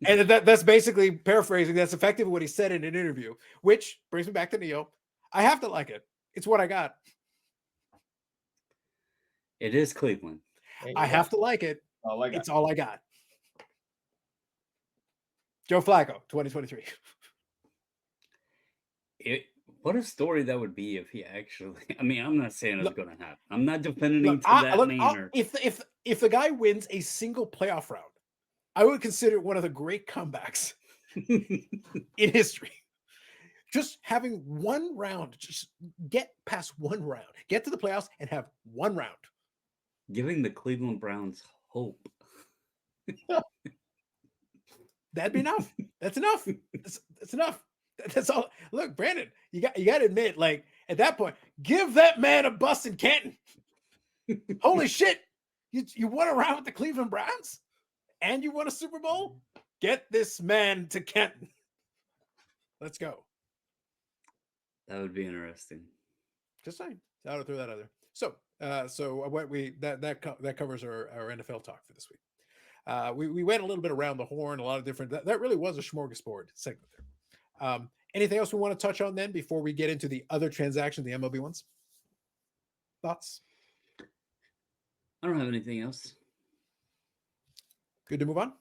Speaker 1: And that's basically paraphrasing. That's effectively what he said in an interview, which brings me back to Neo. I have to like it. It's what I got.
Speaker 2: It is Cleveland.
Speaker 1: I have to like it. It's all I got. Joe Flacco, 2023.
Speaker 2: What a story that would be if he actually. I mean, I'm not saying it's
Speaker 1: Look,
Speaker 2: going to happen. I'm not defending
Speaker 1: look,
Speaker 2: to
Speaker 1: I,
Speaker 2: that
Speaker 1: look
Speaker 2: manner.
Speaker 1: if the guy wins a single playoff round, I would consider it one of the great comebacks in history. Just having one round, just get past one round, get to the playoffs and have one round.
Speaker 2: Giving the Cleveland Browns hope.
Speaker 1: That'd be enough. That's enough. That's enough. That's all. Look, Brandon, you got to admit, like at that point, give that man a bus in Canton. Holy shit! You won a round with the Cleveland Browns, and you won a Super Bowl. Get this man to Canton. Let's go.
Speaker 2: That would be interesting.
Speaker 1: Just saying. I would throw that out there. So what we that covers our NFL talk for this week. We went a little bit around the horn, a lot of different. That really was a smorgasbord segment there. Anything else we want to touch on then before we get into the other transactions, the MLB ones? Thoughts?
Speaker 2: I don't have anything else.
Speaker 1: Good to move on?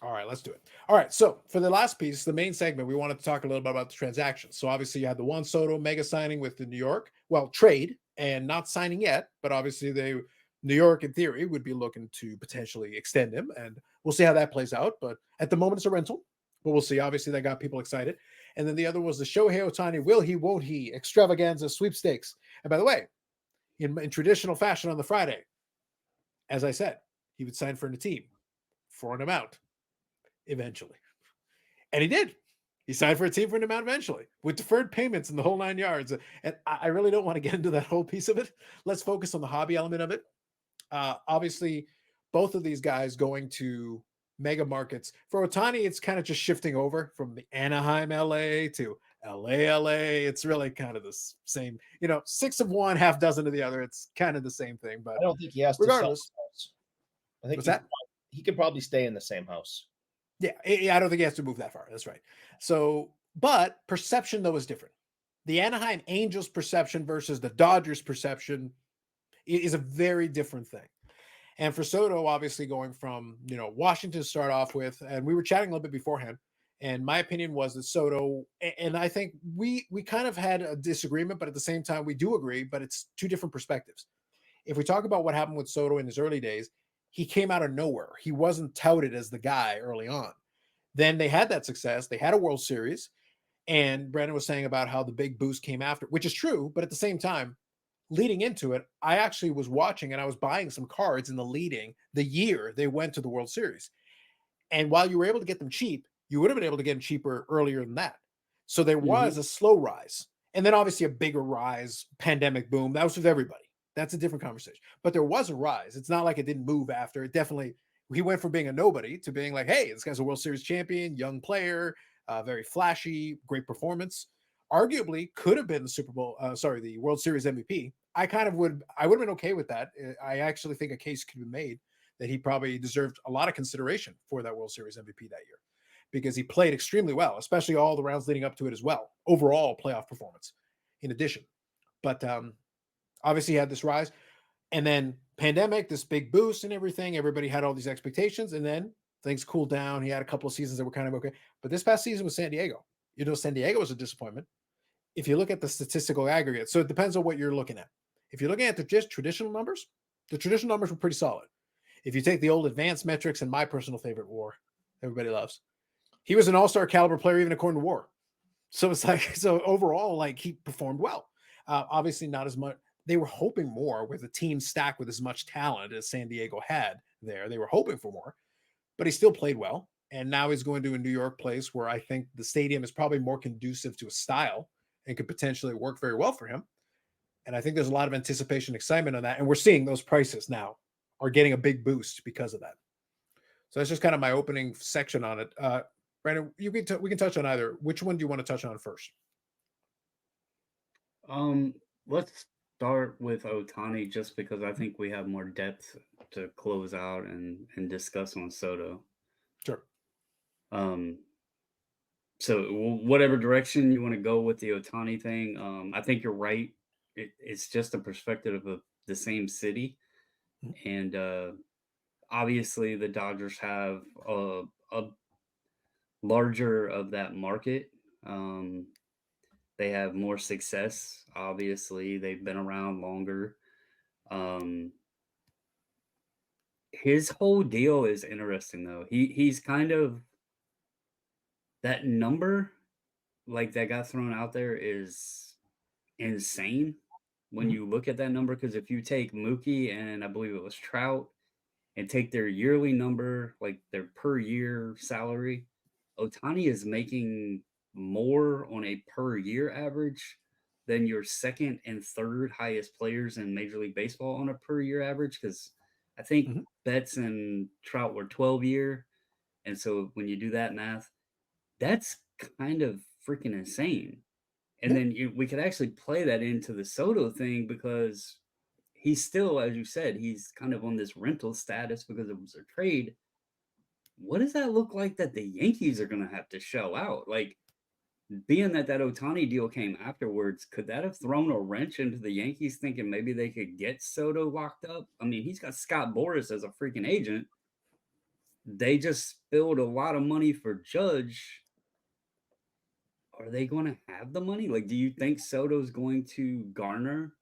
Speaker 1: All right, let's do it. All right, so for the last piece, the main segment, we wanted to talk a little bit about the transactions. So obviously you had the Juan Soto mega signing with the New York, well, trade and not signing yet, but obviously New York in theory would be looking to potentially extend him, and we'll see how that plays out. But at the moment it's a rental, but we'll see. Obviously that got people excited. And then the other was the Shohei Ohtani, will he, won't he, extravaganza sweepstakes. And by the way, in traditional fashion on the Friday, as I said, he would sign for a team for an amount eventually. And he did. He signed for a team for an amount eventually with deferred payments and the whole 9 yards. And I really don't want to get into that whole piece of it. Let's focus on the hobby element of it. Obviously, both of these guys going to mega markets. For Ohtani, it's kind of just shifting over from the Anaheim, LA to LA. It's really kind of the same, 6 of one, half dozen of the other. It's kind of the same thing. But
Speaker 3: I don't think he has
Speaker 1: regardless,
Speaker 3: to sell his house. I think
Speaker 1: what's that?
Speaker 3: He could probably stay in the same house.
Speaker 1: Yeah, I don't think he has to move that far. That's right. So, but perception though is different. The Anaheim Angels perception versus the Dodgers perception is a very different thing. And for Soto, obviously going from Washington to start off with, and we were chatting a little bit beforehand, and my opinion was that Soto, and I think we kind of had a disagreement, but at the same time we do agree, but it's two different perspectives. If we talk about what happened with Soto in his early days, he came out of nowhere. He wasn't touted as the guy early on. Then they had that success. They had a World Series, and Brandon was saying about how the big boost came after, which is true, but at the same time, leading into it, I actually was watching and I was buying some cards in the year they went to the World Series. And while you were able to get them cheap, you would have been able to get them cheaper earlier than that. So there was a slow rise. And then obviously a bigger rise, pandemic boom. That was with everybody. That's a different conversation. But there was a rise. It's not like it didn't move after. It definitely, he went from being a nobody to being like, hey, this guy's a World Series champion, young player, very flashy, great performance. Arguably could have been the World Series MVP. I would have been okay with that. I actually think a case could be made that he probably deserved a lot of consideration for that World Series MVP that year because he played extremely well, especially all the rounds leading up to it as well. Overall playoff performance in addition. But obviously he had this rise and then pandemic, this big boost and everything. Everybody had all these expectations and then things cooled down. He had a couple of seasons that were kind of okay. But this past season was San Diego. San Diego was a disappointment. If you look at the statistical aggregate, so it depends on what you're looking at. If you're looking at the just traditional numbers, the traditional numbers were pretty solid. If you take the old advanced metrics and my personal favorite WAR, everybody loves, he was an all-star caliber player even according to WAR. So it's like, so overall, like he performed well. Obviously not as much. They were hoping more with a team stacked with as much talent as San Diego had there. They were hoping for more, but he still played well. And now he's going to a New York place where I think the stadium is probably more conducive to a style and could potentially work very well for him. And I think there's a lot of anticipation, excitement on that. And we're seeing those prices now are getting a big boost because of that. So that's just kind of my opening section on it. Brandon, we can touch on either. Which one do you want to touch on first?
Speaker 2: Let's start with Ohtani just because I think we have more depth to close out and discuss on Soto.
Speaker 1: Sure.
Speaker 2: So whatever direction you want to go with the Ohtani thing, I think you're right. It's just a perspective of the same city. And obviously the Dodgers have a larger of that market. They have more success, obviously. They've been around longer. Um, his whole deal is interesting though. He's kind of that number like that got thrown out there is insane when
Speaker 1: Mhm.
Speaker 2: you look at that number because if you take Mookie and I believe it was Trout and take their yearly number, like their per year salary, Ohtani is making more on a per year average than your second and third highest players in Major League Baseball on a per year average. Because I think
Speaker 1: Mhm.
Speaker 2: Betts and Trout were 12-year. And so when you do that math, that's kind of freaking insane. And
Speaker 1: Yeah.
Speaker 2: then we could actually play that into the Soto thing because he's still, as you said, he's kind of on this rental status because it was a trade. What does that look like that the Yankees are going to have to shell out? Like, being that that Ohtani deal came afterwards, could that have thrown a wrench into the Yankees thinking maybe they could get Soto locked up? I mean, he's got Scott Boras as a freaking agent. They just spilled a lot of money for Judge. Are they going to have the money? Like, do you think Soto's going to garner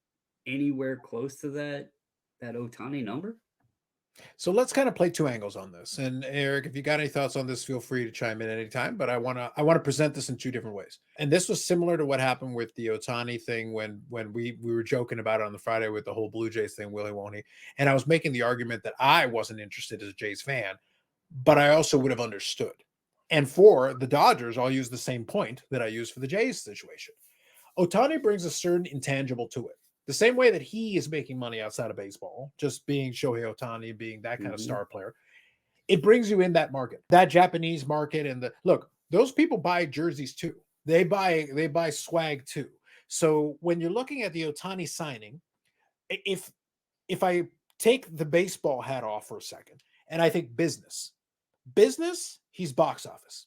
Speaker 2: anywhere close to that Ohtani number?
Speaker 1: So let's kind of play two angles on this. And Eric, if you got any thoughts on this, feel free to chime in anytime. But I want to present this in two different ways. And this was similar to what happened with the Ohtani thing when we were joking about it on the Friday with the whole Blue Jays thing, Willie won't he? And I was making the argument that I wasn't interested as a Jays fan, but I also would have understood. And for the Dodgers, I'll use the same point that I used for the Jays situation. Ohtani brings a certain intangible to it. The same way that he is making money outside of baseball, just being Shohei Ohtani, being that kind of
Speaker 2: Mhm.
Speaker 1: star player, it brings you in that market, that Japanese market. And the look, those people buy jerseys too. They buy swag too. So when you're looking at the Ohtani signing, if I take the baseball hat off for a second and I think business, he's box office.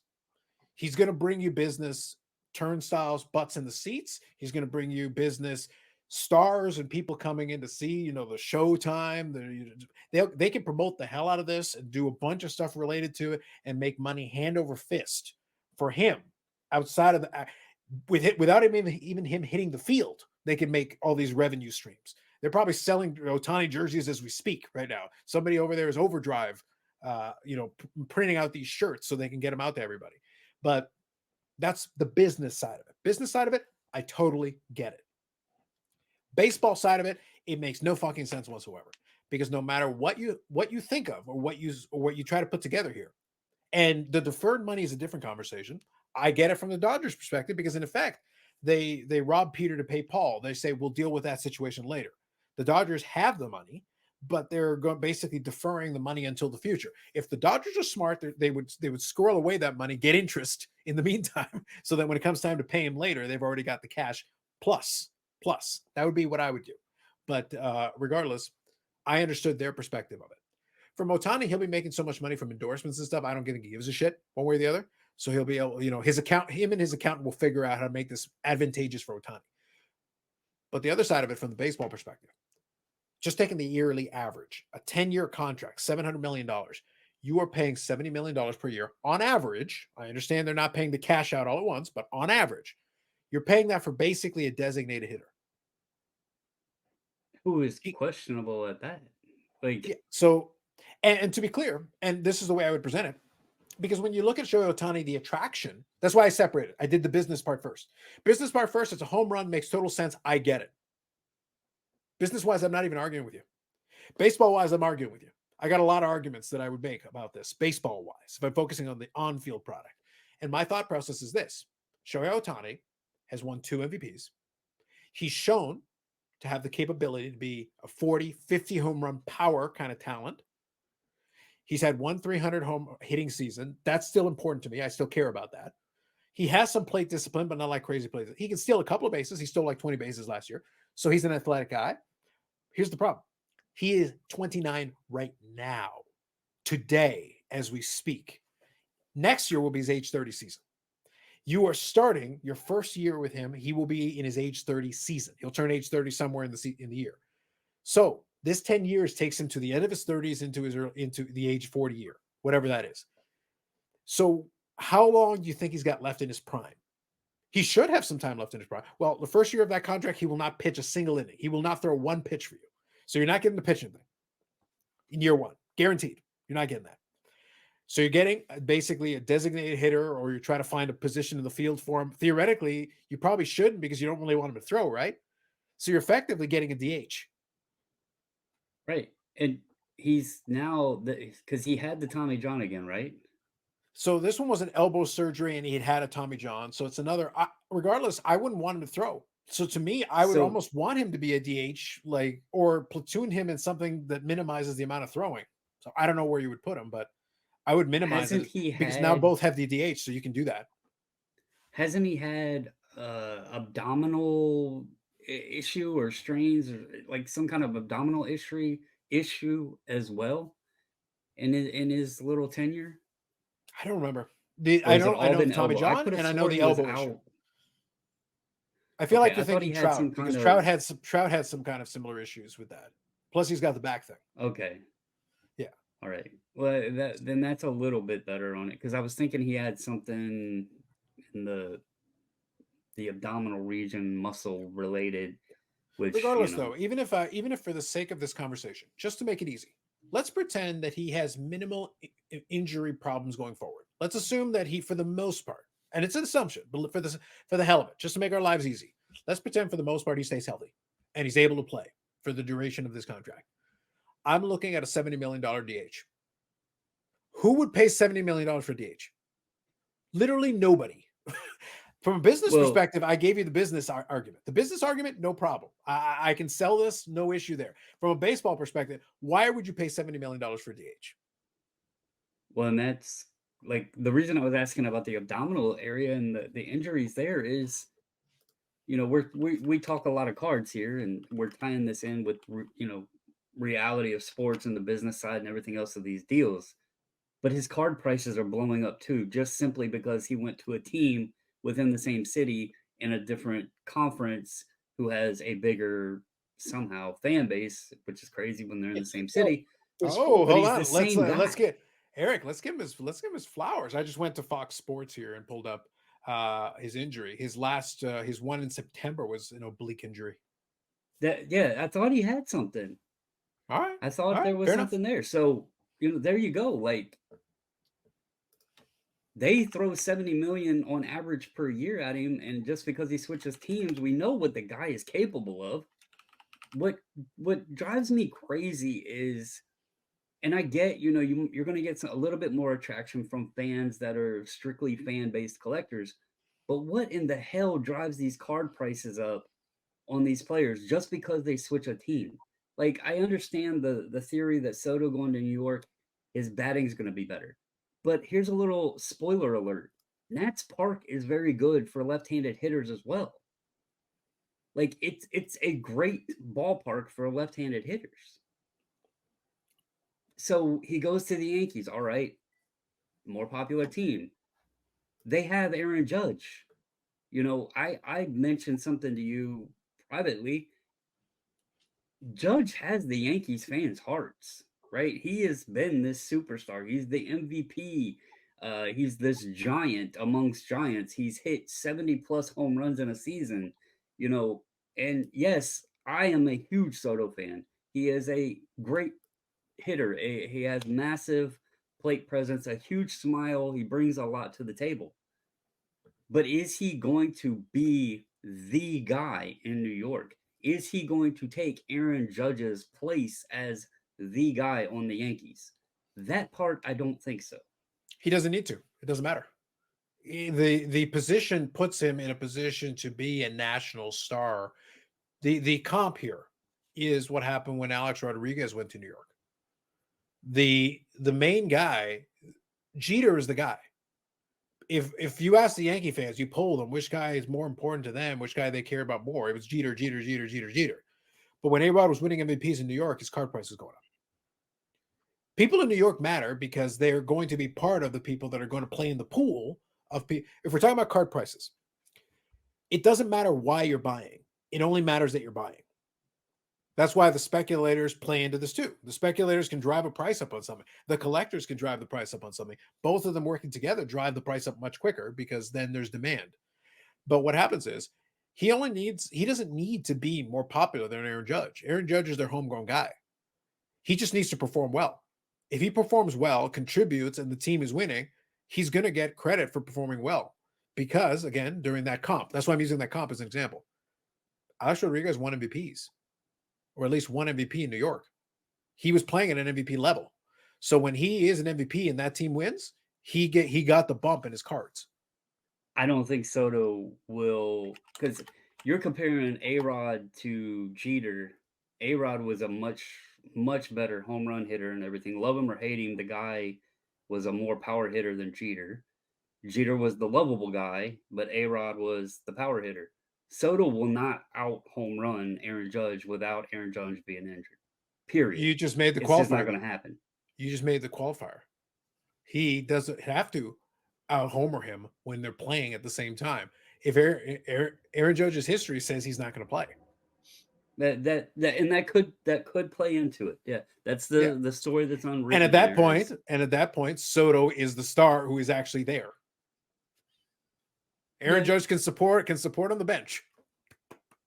Speaker 1: He's going to bring you business turnstiles, butts in the seats. He's going to bring you business stars and people coming in to see, the showtime. They can promote the hell out of this and do a bunch of stuff related to it and make money hand over fist for him outside of the without even him hitting the field. They can make all these revenue streams. They're probably selling Ohtani jerseys as we speak right now. Somebody over there is Overdrive, printing out these shirts so they can get them out to everybody. But that's the business side of it. Business side of it, I totally get it. Baseball side of it, it makes no fucking sense whatsoever. Because no matter what you think of or what you try to put together here, and the deferred money is a different conversation. I get it from the Dodgers' perspective because in effect, they rob Peter to pay Paul. They say we'll deal with that situation later. The Dodgers have the money, but they're basically deferring the money until the future. If the Dodgers are smart, they would squirrel away that money, get interest in the meantime, so that when it comes time to pay him later, they've already got the cash plus. That would be what I would do. But regardless, I understood their perspective of it. From Ohtani, he'll be making so much money from endorsements and stuff. I don't think he gives a shit one way or the other. So he'll be able, him and his accountant will figure out how to make this advantageous for Ohtani. But the other side of it, from the baseball perspective, just taking the yearly average, a 10-year contract, $700 million, you are paying $70 million per year on average. I understand they're not paying the cash out all at once, but on average, you're paying that for basically a designated hitter.
Speaker 2: Who is questionable at that? Like,
Speaker 1: Yeah, so, and to be clear, and this is the way I would present it, because when you look at Shohei Ohtani, the attraction, that's why I separated. I did the business part first. Business part first, it's a home run, makes total sense. I get it. Business wise, I'm not even arguing with you. Baseball wise, I'm arguing with you. I got a lot of arguments that I would make about this, baseball wise, if I'm focusing on the on field product. And my thought process is this: Shohei Ohtani has won 2 MVPs. He's shown to have the capability to be a 40, 50 home run power kind of talent. He's had 300 home hitting season. That's still important to me. I still care about that. He has some plate discipline, but not like crazy plays. He can steal a couple of bases. He stole like 20 bases last year. So he's an athletic guy. Here's the problem. He is 29 right now, today, as we speak. Next year will be his age 30 season. You are starting your first year with him. He will be in his age 30 season. He'll turn age 30 somewhere in the year. So this 10 years takes him to the end of his 30s into the age 40 year, whatever that is. So how long do you think he's got left in his prime? He should have some time left in his prime. Well, the first year of that contract, he will not pitch a single inning. He will not throw one pitch for you. So you're not getting the pitching thing in year one, guaranteed. You're not getting that. So you're getting basically a designated hitter, or you're trying to find a position in the field for him. Theoretically, you probably shouldn't because you don't really want him to throw, right? So you're effectively getting a DH.
Speaker 2: Right. And he's now, because he had the Tommy John again, right?
Speaker 1: So this one was an elbow surgery and he had a Tommy John. So it's another, regardless, I wouldn't want him to throw. So to me, I would almost want him to be a DH, like, or platoon him in something that minimizes the amount of throwing. So I don't know where you would put him, but I would minimize it because now both have the DH, so you can do that.
Speaker 2: Hasn't he had abdominal issue or strains, or like some kind of abdominal issue as well in his little tenure?
Speaker 1: I don't remember. I know the Tommy John, and I know the elbow issue. I feel like you're thinking Trout, because Trout had some kind of similar issues with that. Plus, he's got the back thing.
Speaker 2: Okay.
Speaker 1: Yeah.
Speaker 2: All right. Well, then that's a little bit better on it, because I was thinking he had something in the abdominal region, muscle related. Which,
Speaker 1: regardless, though, even if for the sake of this conversation, just to make it easy, let's pretend that he has minimal injury problems going forward. Let's assume that he, for the most part, and it's an assumption, but for the hell of it, just to make our lives easy, let's pretend for the most part he stays healthy and he's able to play for the duration of this contract. I'm looking at a $70 million DH. Who would pay $70 million for DH? Literally nobody. From a business perspective, I gave you the business argument. The business argument, no problem. I can sell this, no issue there. From a baseball perspective, why would you pay $70 million for DH?
Speaker 2: Well, and that's like the reason I was asking about the abdominal area and the injuries there is, we talk a lot of cards here, and we're tying this in with, reality of sports and the business side and everything else of these deals. But his card prices are blowing up too, just simply because he went to a team within the same city in a different conference who has a bigger somehow fan base, which is crazy when they're in the same city.
Speaker 1: Hold on. Let's get Eric. Let's give him his flowers. I just went to Fox Sports here and pulled up his injury. His one in September was an oblique injury.
Speaker 2: I thought he had something.
Speaker 1: All right.
Speaker 2: I thought there was something there. So, there you go. Like, they throw $70 million on average per year at him, and just because he switches teams, we know what the guy is capable of. What drives me crazy is, and I get, you're going to get a little bit more attraction from fans that are strictly fan-based collectors, but what in the hell drives these card prices up on these players just because they switch a team? Like, I understand the theory that Soto going to New York, his batting is going to be better. But here's a little spoiler alert. Nats Park is very good for left-handed hitters as well. Like, it's a great ballpark for left-handed hitters. So he goes to the Yankees. All right, more popular team. They have Aaron Judge. I mentioned something to you privately. Judge has the Yankees fans' hearts, right? He has been this superstar. He's the MVP. He's this giant amongst giants. He's hit 70+ home runs in a season, and yes, I am a huge Soto fan. He is a great hitter. He has massive plate presence, a huge smile. He brings a lot to the table. But is he going to be the guy in New York? Is he going to take Aaron Judge's place as the guy on the Yankees? That part, I don't think so.
Speaker 1: He doesn't need to. It doesn't matter. The position puts him in a position to be a national star. The comp here is what happened when Alex Rodriguez went to New York. The main guy, Jeter, is the guy. If you ask the Yankee fans, you poll them, which guy is more important to them, which guy they care about more, it was Jeter. But when A-Rod was winning MVPs in New York, his card price was going up. People in New York matter because they're going to be part of the people that are going to play in the pool of people. If we're talking about card prices, it doesn't matter why you're buying. It only matters that you're buying. That's why the speculators play into this too. The speculators can drive a price up on something. The collectors can drive the price up on something. Both of them working together drive the price up much quicker because then there's demand. But what happens is he doesn't need to be more popular than Aaron Judge. Aaron Judge is their homegrown guy. He just needs to perform well. If he performs well, contributes, and the team is winning, he's going to get credit for performing well. Because, again, during that comp, that's why I'm using that comp as an example. Alex Rodriguez won MVPs, or at least one MVP in New York. He was playing at an MVP level. So when he is an MVP and that team wins, he got the bump in his cards.
Speaker 2: I don't think Soto will, because you're comparing A-Rod to Jeter. A-Rod was a much better home run hitter and everything. Love him or hate him, the guy was a more power hitter than Jeter. Jeter was the lovable guy, but A-Rod was the power hitter. Soto will not out home run Aaron Judge without Aaron Judge being injured. Period.
Speaker 1: You just made the
Speaker 2: It's
Speaker 1: qualifier.
Speaker 2: just not going to happen.
Speaker 1: You just made the qualifier. He doesn't have to out homer him when they're playing at the same time. If Aaron Judge's history says he's not going to play,
Speaker 2: that could play into it. Yeah, that's the story that's unwritten.
Speaker 1: And at that point, Soto is the star who is actually there. Aaron Judge can support on the bench.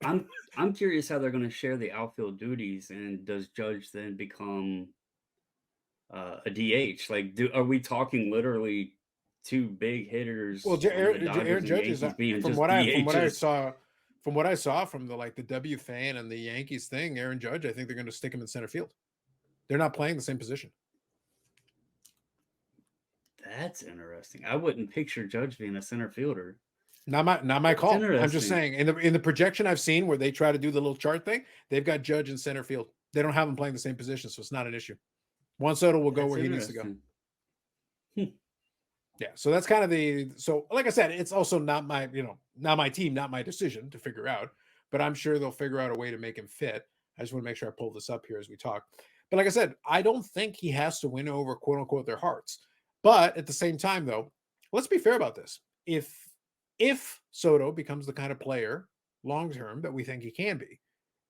Speaker 2: I'm curious how they're going to share the outfield duties, and does Judge then become a DH? Like, are we talking literally two big hitters?
Speaker 1: Well, Aaron Judge is from what I saw from the W fan and the Yankees thing. Aaron Judge, I think they're going to stick him in center field. They're not playing the same position.
Speaker 2: That's interesting. I wouldn't picture Judge being a center fielder.
Speaker 1: Not my call. I'm just saying in the projection I've seen where they try to do the little chart thing, they've got Judge in center field. They don't have him playing the same position, so it's not an issue. Juan Soto will go where he needs to go. Yeah, so that's kind of so like I said, it's also not my team, not my decision to figure out, but I'm sure they'll figure out a way to make him fit. I just want to make sure I pull this up here as we talk. But like I said, I don't think he has to win over quote unquote their hearts. But at the same time, though, let's be fair about this. If Soto becomes the kind of player long term that we think he can be,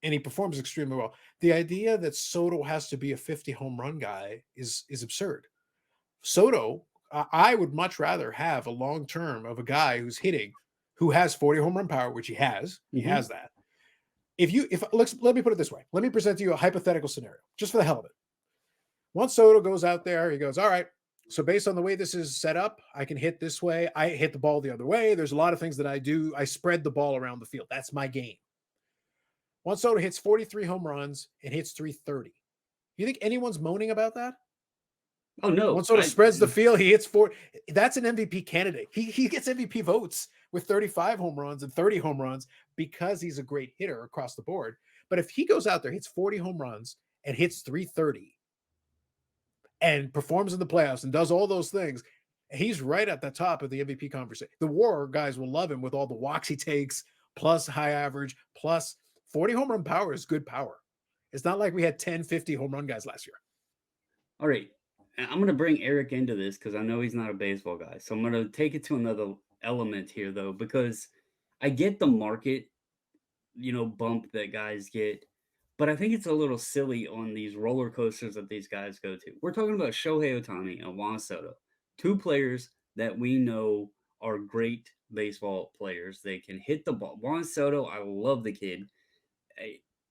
Speaker 1: and he performs extremely well, the idea that Soto has to be a 50 home run guy is absurd. Soto, I would much rather have a long term of a guy who has 40 home run power, which he has. He has that. Let me put it this way. Let me present to you a hypothetical scenario, just for the hell of it. Once Soto goes out there, he goes, all right, so based on the way this is set up, I can hit this way. I hit the ball the other way. There's a lot of things that I do. I spread the ball around the field. That's my game. Once Soto hits 43 home runs and hits 330. You think anyone's moaning about that?
Speaker 2: Oh, no.
Speaker 1: Once Soto spreads the field, he hits 4. That's an MVP candidate. He gets MVP votes with 35 home runs and 30 home runs because he's a great hitter across the board. But if he goes out there, hits 40 home runs and hits 330 and performs in the playoffs and does all those things, he's right at the top of the MVP conversation. The WAR guys will love him with all the walks he takes, plus high average, plus 40 home run power is good power. It's not like we had 10, 50 home run guys last year.
Speaker 2: All right. I'm going to bring Eric into this because I know he's not a baseball guy. So I'm going to take it to another element here, though, because I get the market, bump that guys get. But I think it's a little silly on these roller coasters that these guys go to. We're talking about Shohei Ohtani and Juan Soto, two players that we know are great baseball players. They can hit the ball. Juan Soto, I love the kid.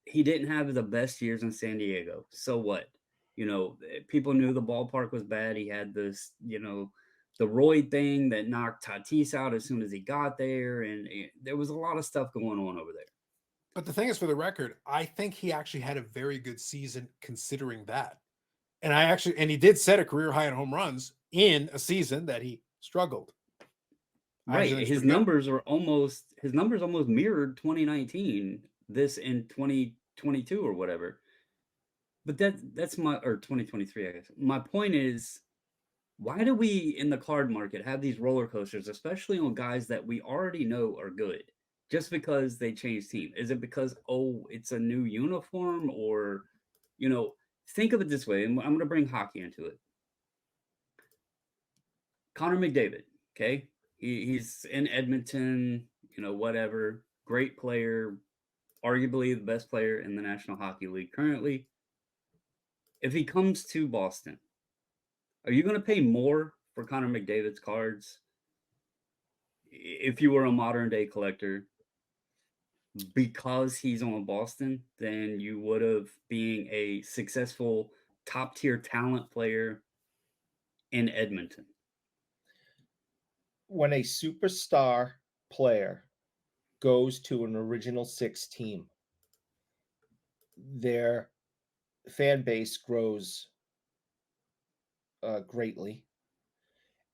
Speaker 2: He didn't have the best years in San Diego. So what? People knew the ballpark was bad. He had this, the roid thing that knocked Tatis out as soon as he got there. And there was a lot of stuff going on over there.
Speaker 1: But the thing is, for the record, I think he actually had a very good season considering that. And he did set a career high in home runs in a season that he struggled.
Speaker 2: Right. His numbers almost mirrored 2019, this in 2022 or whatever. But that's or 2023, I guess. My point is, why do we in the card market have these roller coasters, especially on guys that we already know are good? Just because they change team? Is it because, it's a new uniform? Or, think of it this way, and I'm going to bring hockey into it. Connor McDavid, okay? He's in Edmonton, whatever. Great player, arguably the best player in the National Hockey League currently. If he comes to Boston, are you going to pay more for Connor McDavid's cards? if you were a modern day collector, because he's on Boston, then you would have being a successful top tier talent player in Edmonton.
Speaker 3: When a superstar player goes to an original six team, their fan base grows greatly,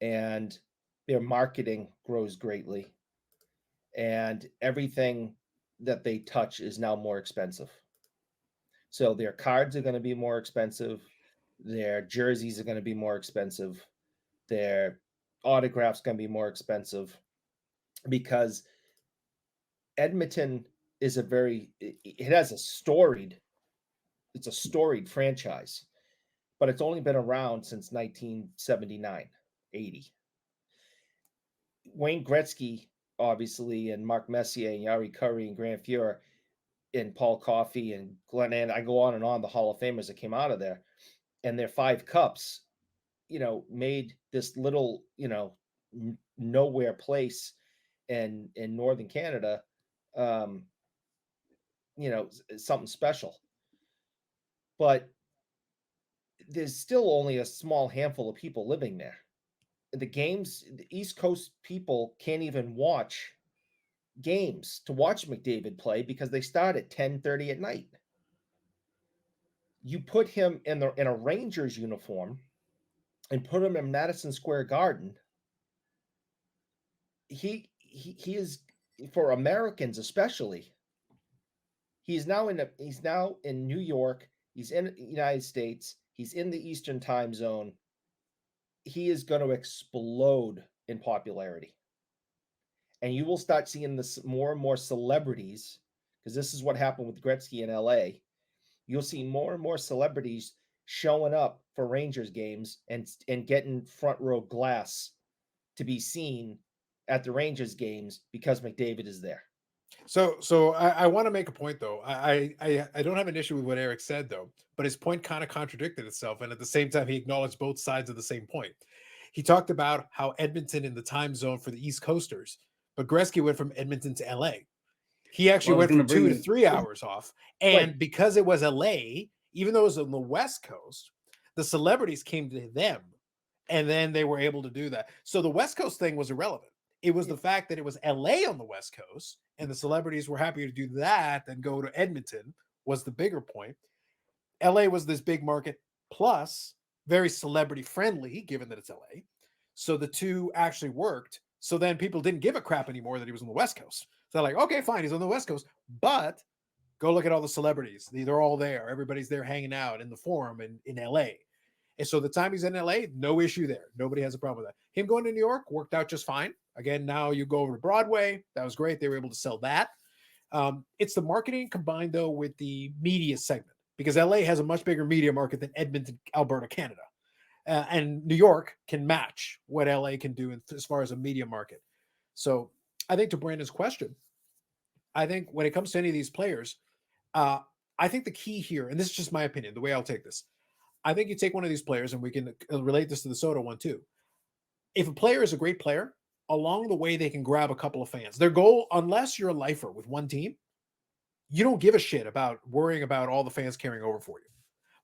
Speaker 3: and their marketing grows greatly, and everything that they touch is now more expensive. So their cards are going to be more expensive, their jerseys are going to be more expensive, their autographs going to be more expensive, because Edmonton is it has a storied franchise, but it's only been around since 1979, 80. Wayne Gretzky, obviously, and Mark Messier and Yari Curry and Grant Fuhr and Paul Coffey and Glenn, and I go on and on, the Hall of Famers that came out of there, and their 5 cups, made this little, nowhere place in northern Canada, something special. But there's still only a small handful of people living there. The East Coast people can't even watch games to watch McDavid play because they start at 10:30 at night. You put him in a Rangers uniform and put him in Madison Square Garden. He is, for Americans especially. He's now in New York. He's in the United States. He's in the Eastern time zone. He is going to explode in popularity. And you will start seeing this more and more celebrities, because this is what happened with Gretzky in LA. You'll see more and more celebrities showing up for Rangers games and getting front row glass to be seen at the Rangers games because McDavid is there.
Speaker 1: So I want to make a point, though. I don't have an issue with what Eric said, though, but his point kind of contradicted itself, and at the same time he acknowledged both sides of the same point. He talked about how Edmonton in the time zone for the East Coasters, but Gretzky went from Edmonton to LA. He actually went from 2 to 3 hours off, and
Speaker 3: Right.
Speaker 1: because it was LA, even though it was on the West Coast, the celebrities came to them, and then they were able to do that. So the West Coast thing was irrelevant. It was the fact that it was LA on the West Coast, and the celebrities were happy to do that than go to Edmonton was the bigger point. LA was this big market, plus very celebrity friendly, given that it's LA. So the two actually worked. So then people didn't give a crap anymore that he was on the West Coast. So they're like, okay, fine, he's on the West Coast, but go look at all the celebrities. They're all there. Everybody's there hanging out in the Forum in LA. And so the time he's in LA, no issue there. Nobody has a problem with that. Him going to New York worked out just fine. Again, now you go over to Broadway. That was great. They were able to sell that. It's the marketing combined, though, with the media segment, because LA has a much bigger media market than Edmonton, Alberta, Canada. And New York can match what LA can do as far as a media market. So I think to Brandon's question, I think when it comes to any of these players, I think the key here, and this is just my opinion, the way I'll take this, I think you take one of these players, and we can relate this to the Soto one too. If a player is a great player, along the way, they can grab a couple of fans. Their goal, unless you're a lifer with one team, you don't give a shit about worrying about all the fans carrying over for you.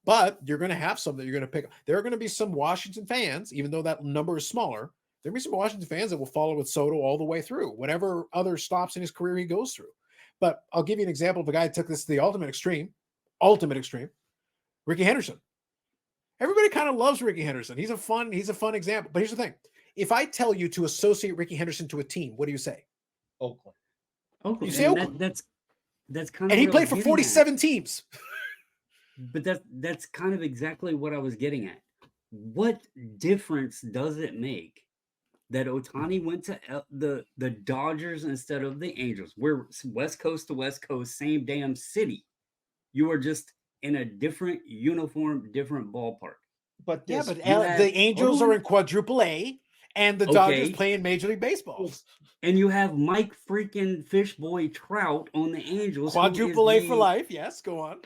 Speaker 1: But you're going to have some that you're going to pick. There are going to be some Washington fans, even though that number is smaller. There'll be some Washington fans that will follow with Soto all the way through, whatever other stops in his career he goes through. But I'll give you an example of a guy who took this to the ultimate extreme. Ricky Henderson. Everybody kind of loves Ricky Henderson. He's a fun example. But here's the thing. If I tell you to associate Ricky Henderson to a team, what do you say?
Speaker 3: Oakland.
Speaker 2: Oakland.
Speaker 1: You say Oakland.
Speaker 2: That's kind of.
Speaker 1: And he played for 47 teams.
Speaker 2: But that's kind of exactly what I was getting at. What difference does it make that Ohtani went to the Dodgers instead of the Angels? We're West Coast to West Coast, same damn city. You are just in a different uniform, different ballpark.
Speaker 3: But
Speaker 1: the Angels are in quadruple A, and the Dodgers play in Major League Baseball.
Speaker 2: And you have Mike freaking Fishboy Trout on the Angels.
Speaker 1: Quadruple A for life. Yes, go on.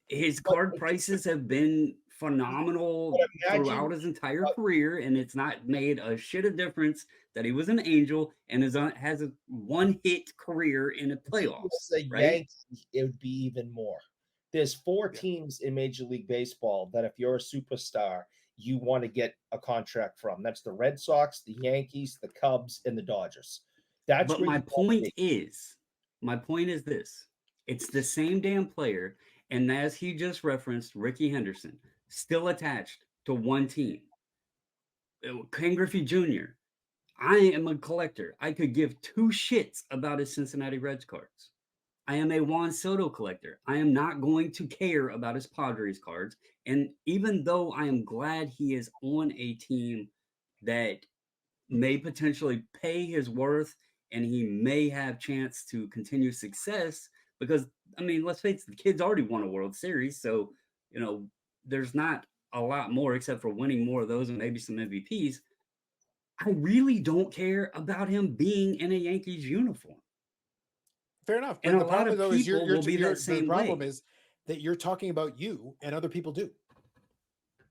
Speaker 2: His card prices have been phenomenal
Speaker 3: But imagine
Speaker 2: throughout his entire career, and it's not made a shit of difference that he was an Angel and has a one-hit career in the
Speaker 3: if he
Speaker 2: playoffs,
Speaker 3: was a
Speaker 2: right?
Speaker 3: Yankee, it would be even more. There's 4 teams in Major League Baseball that if you're a superstar, you want to get a contract from. That's the Red Sox, the Yankees, the Cubs, and the Dodgers. That's
Speaker 2: But
Speaker 3: where
Speaker 2: my
Speaker 3: you want to
Speaker 2: point
Speaker 3: be.
Speaker 2: is this: it's the same damn player, and as he just referenced, Ricky Henderson, still attached to one team. Ken Griffey Jr. I am a collector. I could give 2 shits about his Cincinnati Reds cards. I am a Juan Soto collector. I am not going to care about his Padres cards. And even though I am glad he is on a team that may potentially pay his worth and he may have chance to continue success, because I mean, let's face it, the kid's already won a World Series, so there's not a lot more except for winning more of those and maybe some MVPs. I really don't care about him being in a Yankees uniform.
Speaker 1: Fair enough.
Speaker 2: And
Speaker 1: But
Speaker 2: a
Speaker 1: the
Speaker 2: lot
Speaker 1: problem
Speaker 2: of
Speaker 1: though is
Speaker 2: people will be that
Speaker 1: the
Speaker 2: same
Speaker 1: problem
Speaker 2: way.
Speaker 1: is that you're talking about you and other people do.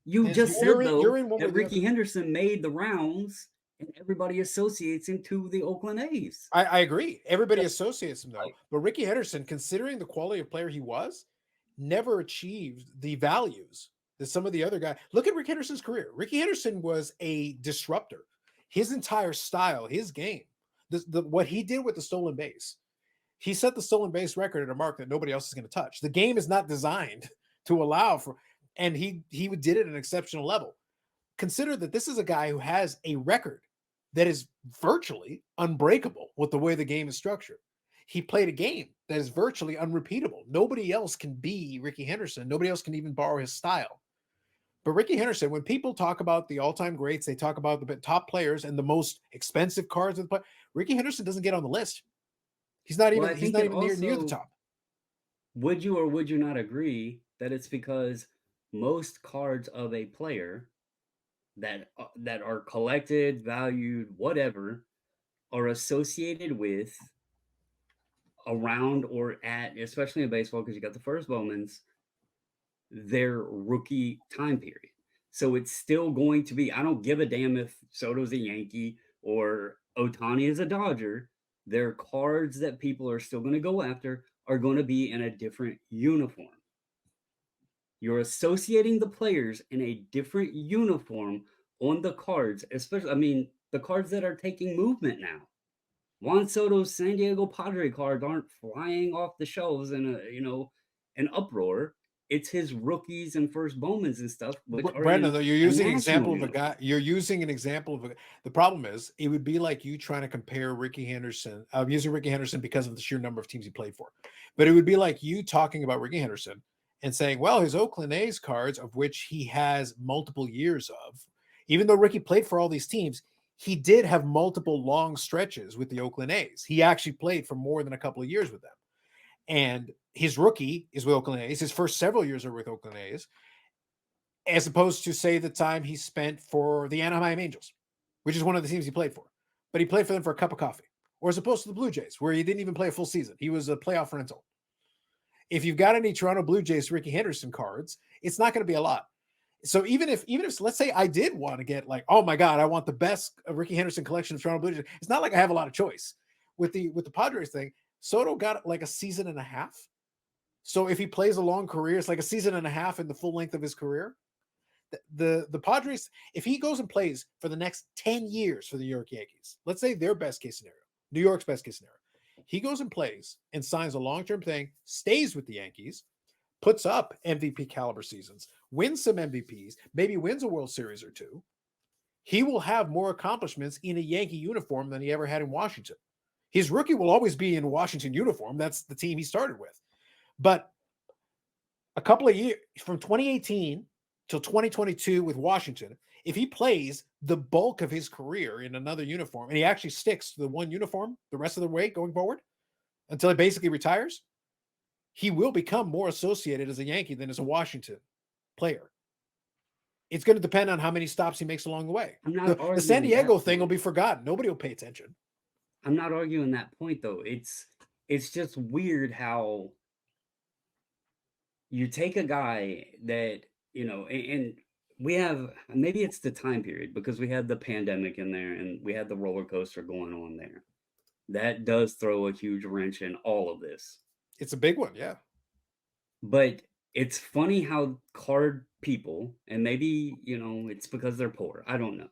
Speaker 2: You
Speaker 1: Is
Speaker 2: just
Speaker 1: you're
Speaker 2: said,
Speaker 1: in-
Speaker 2: though,
Speaker 1: you're in one
Speaker 2: that
Speaker 1: with the
Speaker 2: Ricky Henderson made the rounds and everybody associates him to the Oakland A's.
Speaker 1: I agree. Everybody associates him though.
Speaker 3: Right.
Speaker 1: But Ricky Henderson, considering the quality of player he was, never achieved the values that some of the other guys. Look at Rick Henderson's career. Ricky Henderson was a disruptor. His entire style, his game, what he did with the stolen base, he set the stolen base record at a mark that nobody else is going to touch. The game is not designed to allow for, and he did it at an exceptional level. Consider that this is a guy who has a record that is virtually unbreakable with the way the game is structured. He played a game that is virtually unrepeatable. Nobody else can be Ricky Henderson. Nobody else can even borrow his style. But Ricky Henderson, when people talk about the all-time greats, they talk about the top players and the most expensive cards of the play. Ricky Henderson doesn't get on the list. He's not
Speaker 2: Well, I
Speaker 1: even
Speaker 2: think it
Speaker 1: near the
Speaker 2: also,
Speaker 1: top.
Speaker 2: would you or would you not agree that it's because most cards of a player that are collected, valued, whatever, are associated with around or at, especially in baseball, because you got the first Bowmans, their rookie time period. So it's still going to be, I don't give a damn if Soto's a Yankee or Ohtani is a Dodger. Their cards that people are still going to go after are going to be in a different uniform. You're associating the players in a different uniform on the cards, especially, I mean, the cards that are taking movement now. Juan Soto's San Diego Padre cards aren't flying off the shelves in an uproar. It's his rookies and first Bowmans and stuff, which are
Speaker 1: Brandon,
Speaker 2: in
Speaker 1: though, you're
Speaker 2: a
Speaker 1: using an
Speaker 2: national
Speaker 1: example of a
Speaker 2: uniform.
Speaker 1: guy. You're using an example of the problem is it would be like you trying to compare Ricky Henderson. I'm using Ricky Henderson because of the sheer number of teams he played for, but it would be like you talking about Ricky Henderson and saying, well, his Oakland A's cards, of which he has multiple years of, even though Ricky played for all these teams, he did have multiple long stretches with the Oakland A's. He actually played for more than a couple of years with them. And his rookie is with Oakland A's. His first several years are with Oakland A's, as opposed to, say, the time he spent for the Anaheim Angels, which is one of the teams he played for. But he played for them for a cup of coffee, or as opposed to the Blue Jays, where he didn't even play a full season. He was a playoff rental. If you've got any Toronto Blue Jays Ricky Henderson cards, it's not going to be a lot. So even if let's say I did want to get like, oh my God, I want the best Ricky Henderson collection of Toronto Blue Jays. It's not like I have a lot of choice with the Padres thing. Soto got like a season and a half. So if he plays a long career, it's like a season and a half in the full length of his career. The Padres, if he goes and plays for the next 10 years for the New York Yankees, let's say their best case scenario, New York's best case scenario, he goes and plays and signs a long-term thing, stays with the Yankees, puts up MVP caliber seasons, wins some MVPs, maybe wins a World Series or two, he will have more accomplishments in a Yankee uniform than he ever had in Washington. His rookie will always be in Washington uniform. That's the team he started with. But a couple of years from 2018 till 2022 with Washington, if he plays the bulk of his career in another uniform and he actually sticks to the one uniform the rest of the way going forward until he basically retires, he will become more associated as a Yankee than as a Washington player. It's going to depend on how many stops he makes along the way. The San Diego thing will be forgotten. Nobody will pay attention.
Speaker 2: I'm not arguing that point, though. It's just weird how you take a guy that and we have, maybe it's the time period because we had the pandemic in there and we had the roller coaster going on there. That does throw a huge wrench in all of this.
Speaker 1: It's a big one, yeah.
Speaker 2: But it's funny how card people, and maybe, it's because they're poor. I don't know.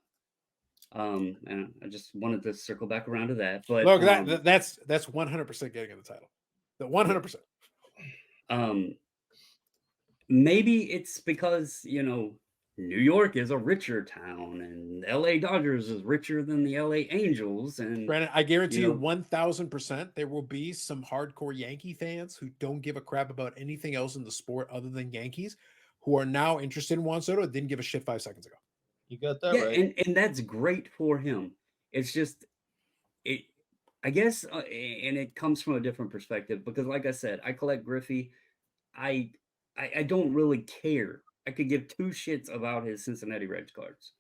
Speaker 2: And I just wanted to circle back around to that. But
Speaker 1: Look, that's 100% getting in the title. The 100%.
Speaker 2: Maybe it's because, New York is a richer town and LA Dodgers is richer than the LA Angels. And
Speaker 1: Brandon, I guarantee you 1,000% there will be some hardcore Yankee fans who don't give a crap about anything else in the sport other than Yankees, who are now interested in Juan Soto, didn't give a shit 5 seconds ago.
Speaker 3: You got that right.
Speaker 2: And that's great for him. It's just, I guess, and it comes from a different perspective because, like I said, I collect Griffey. I don't really care. I could give two shits about his Cincinnati Reds cards.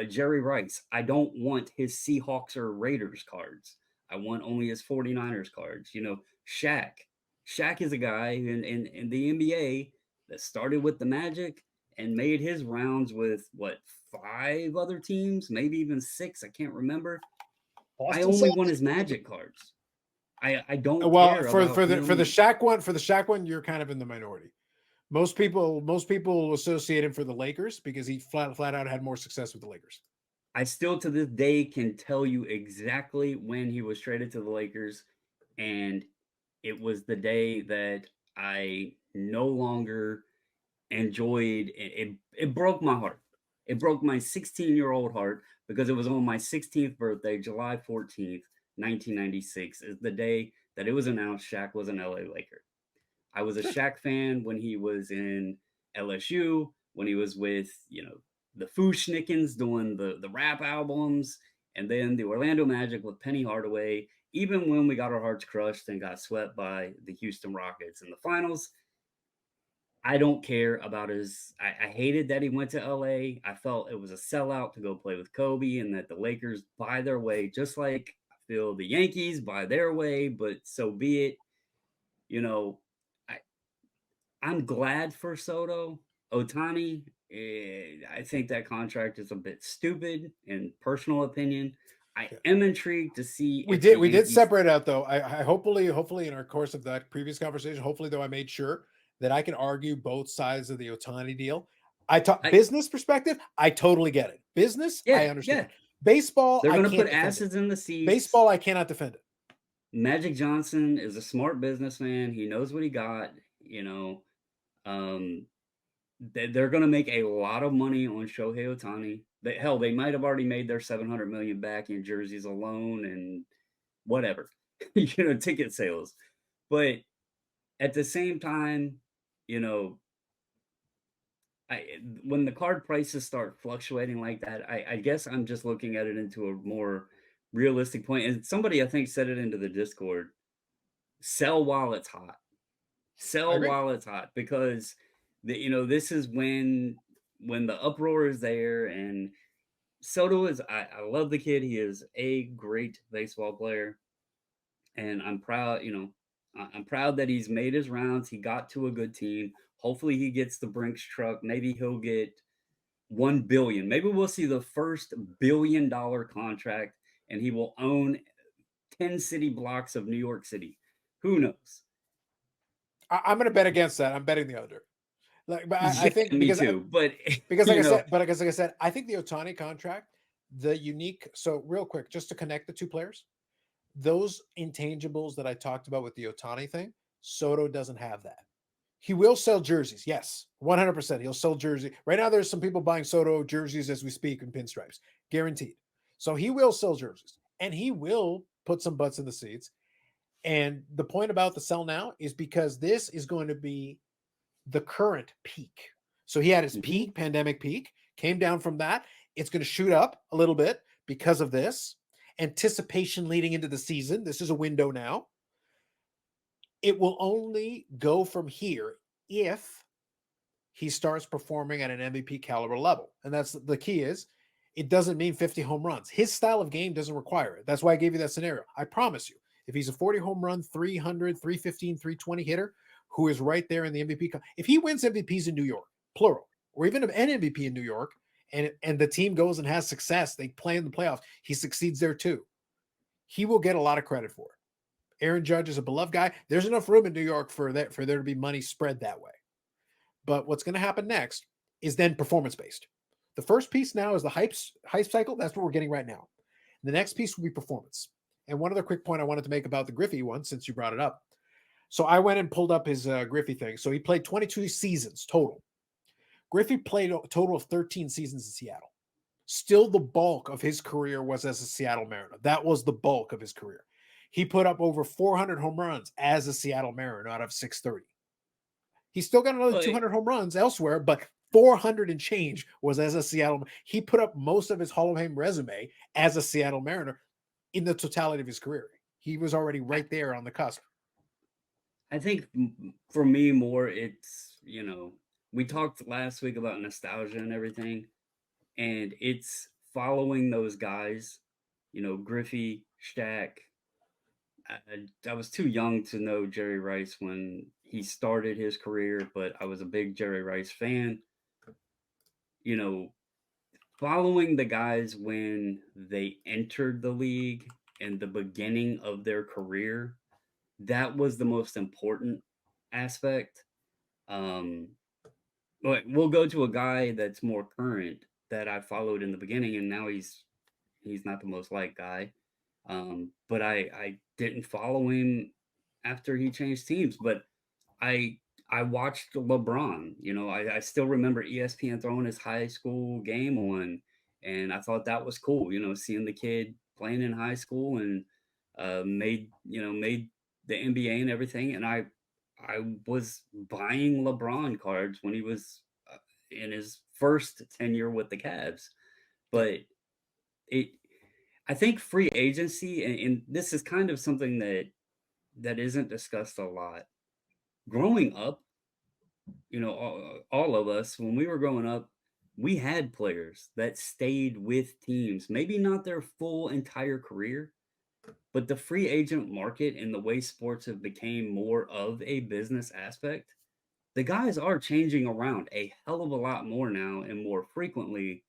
Speaker 2: Jerry Rice, I don't want his Seahawks or Raiders cards. I want only his 49ers cards. Shaq. Shaq is a guy in the NBA that started with the Magic and made his rounds with, 5 other teams, maybe even 6. I can't remember. I only want his Magic cards. I don't care
Speaker 1: for the Shaq one, you're kind of in the minority. Most people associate him for the Lakers because he flat out had more success with the Lakers.
Speaker 2: I still to this day can tell you exactly when he was traded to the Lakers, and it was the day that I no longer enjoyed it. It broke my heart. It broke my 16-year-old heart because it was on my 16th birthday, July 14th, 1996, is the day that it was announced Shaq was an LA Laker. I was a Shaq fan when he was in LSU, when he was with, the Fu-Schnickens doing the rap albums, and then the Orlando Magic with Penny Hardaway, even when we got our hearts crushed and got swept by the Houston Rockets in the finals. I don't care about I hated that he went to LA. I felt it was a sellout to go play with Kobe and that the Lakers buy their way, just like I feel the Yankees buy their way, but so be it. I'm glad for Soto. Ohtani, I think that contract is a bit stupid in personal opinion. I am intrigued to see.
Speaker 1: We did separate out though. I hopefully in our course of that previous conversation, hopefully though I made sure that I can argue both sides of the Ohtani deal. Business perspective, I totally get it. Business, I understand. Yeah. Baseball,
Speaker 2: they're going to put acids in the seats.
Speaker 1: Baseball, I cannot defend it.
Speaker 2: Magic Johnson is a smart businessman. He knows what he got. They're going to make a lot of money on Shohei Ohtani. They might have already made their $700 million back in jerseys alone and whatever, ticket sales. But at the same time, when the card prices start fluctuating like that, I guess I'm just looking at it into a more realistic point. And somebody, I think, said it into the Discord: sell while it's hot. Sell while it's hot, because this is when the uproar is there. And Soto is, I love the kid. He is a great baseball player, and I'm proud. I'm proud that he's made his rounds. He got to a good team. Hopefully he gets the Brinks truck. Maybe he'll get $1 billion. Maybe we'll see the first $1 billion contract, and he will own 10 city blocks of New York City. Who knows?
Speaker 1: I'm going to bet against that. I'm betting the under. But I think
Speaker 2: me too. Like
Speaker 1: I said, I think the Ohtani contract, the unique. So real quick, just to connect the two players, those intangibles that I talked about with the Ohtani thing, Soto doesn't have that. He will sell jerseys. Yes, 100%. He'll sell jersey. Right now, there's some people buying Soto jerseys as we speak in pinstripes, guaranteed. So he will sell jerseys, and he will put some butts in the seats. And the point about the sell now is because this is going to be the current peak. So he had his peak, pandemic peak, came down from that. It's going to shoot up a little bit because of this anticipation leading into the season. This is a window now. It will only go from here if he starts performing at an MVP caliber level. And that's the key is it doesn't mean 50 home runs. His style of game doesn't require it. That's why I gave you that scenario. I promise you, if he's a 40 home run, 300, 315, 320 hitter who is right there in the MVP, if he wins MVPs in New York, plural, or even an MVP in New York, and the team goes and has success, they play in the playoffs, he succeeds there too, he will get a lot of credit for it. Aaron Judge is a beloved guy. There's enough room in New York for there to be money spread that way. But what's going to happen next is then performance based. The first piece now is the hype cycle. That's what we're getting right now. The next piece will be performance. And one other quick point I wanted to make about the Griffey one, since you brought it up. So I went and pulled up his Griffey thing. So he played 22 seasons total. Griffey played a total of 13 seasons in Seattle. Still, the bulk of his career was as a Seattle Mariner. That was the bulk of his career. He put up over 400 home runs as a Seattle Mariner out of 630. He's still got another 200 home runs elsewhere, but 400 and change was as a Seattle. He put up most of his Hall of Fame resume as a Seattle Mariner in the totality of his career. He was already right there on the cusp.
Speaker 2: I think for me more, it's, we talked last week about nostalgia and everything, and it's following those guys, Griffey, Shaq. I was too young to know Jerry Rice when he started his career, but I was a big Jerry Rice fan. Following the guys when they entered the league and the beginning of their career, that was the most important aspect. But we'll go to a guy that's more current that I followed in the beginning, and now he's not the most liked guy. But I didn't follow him after he changed teams, but I watched LeBron. I still remember ESPN throwing his high school game on, and I thought that was cool. Seeing the kid playing in high school and made the NBA and everything, and I was buying LeBron cards when he was in his first tenure with the Cavs, but I think free agency, and this is kind of something that isn't discussed a lot. Growing up, all of us, when we were growing up, we had players that stayed with teams, maybe not their full entire career, but the free agent market and the way sports have become more of a business aspect, the guys are changing around a hell of a lot more now and more frequently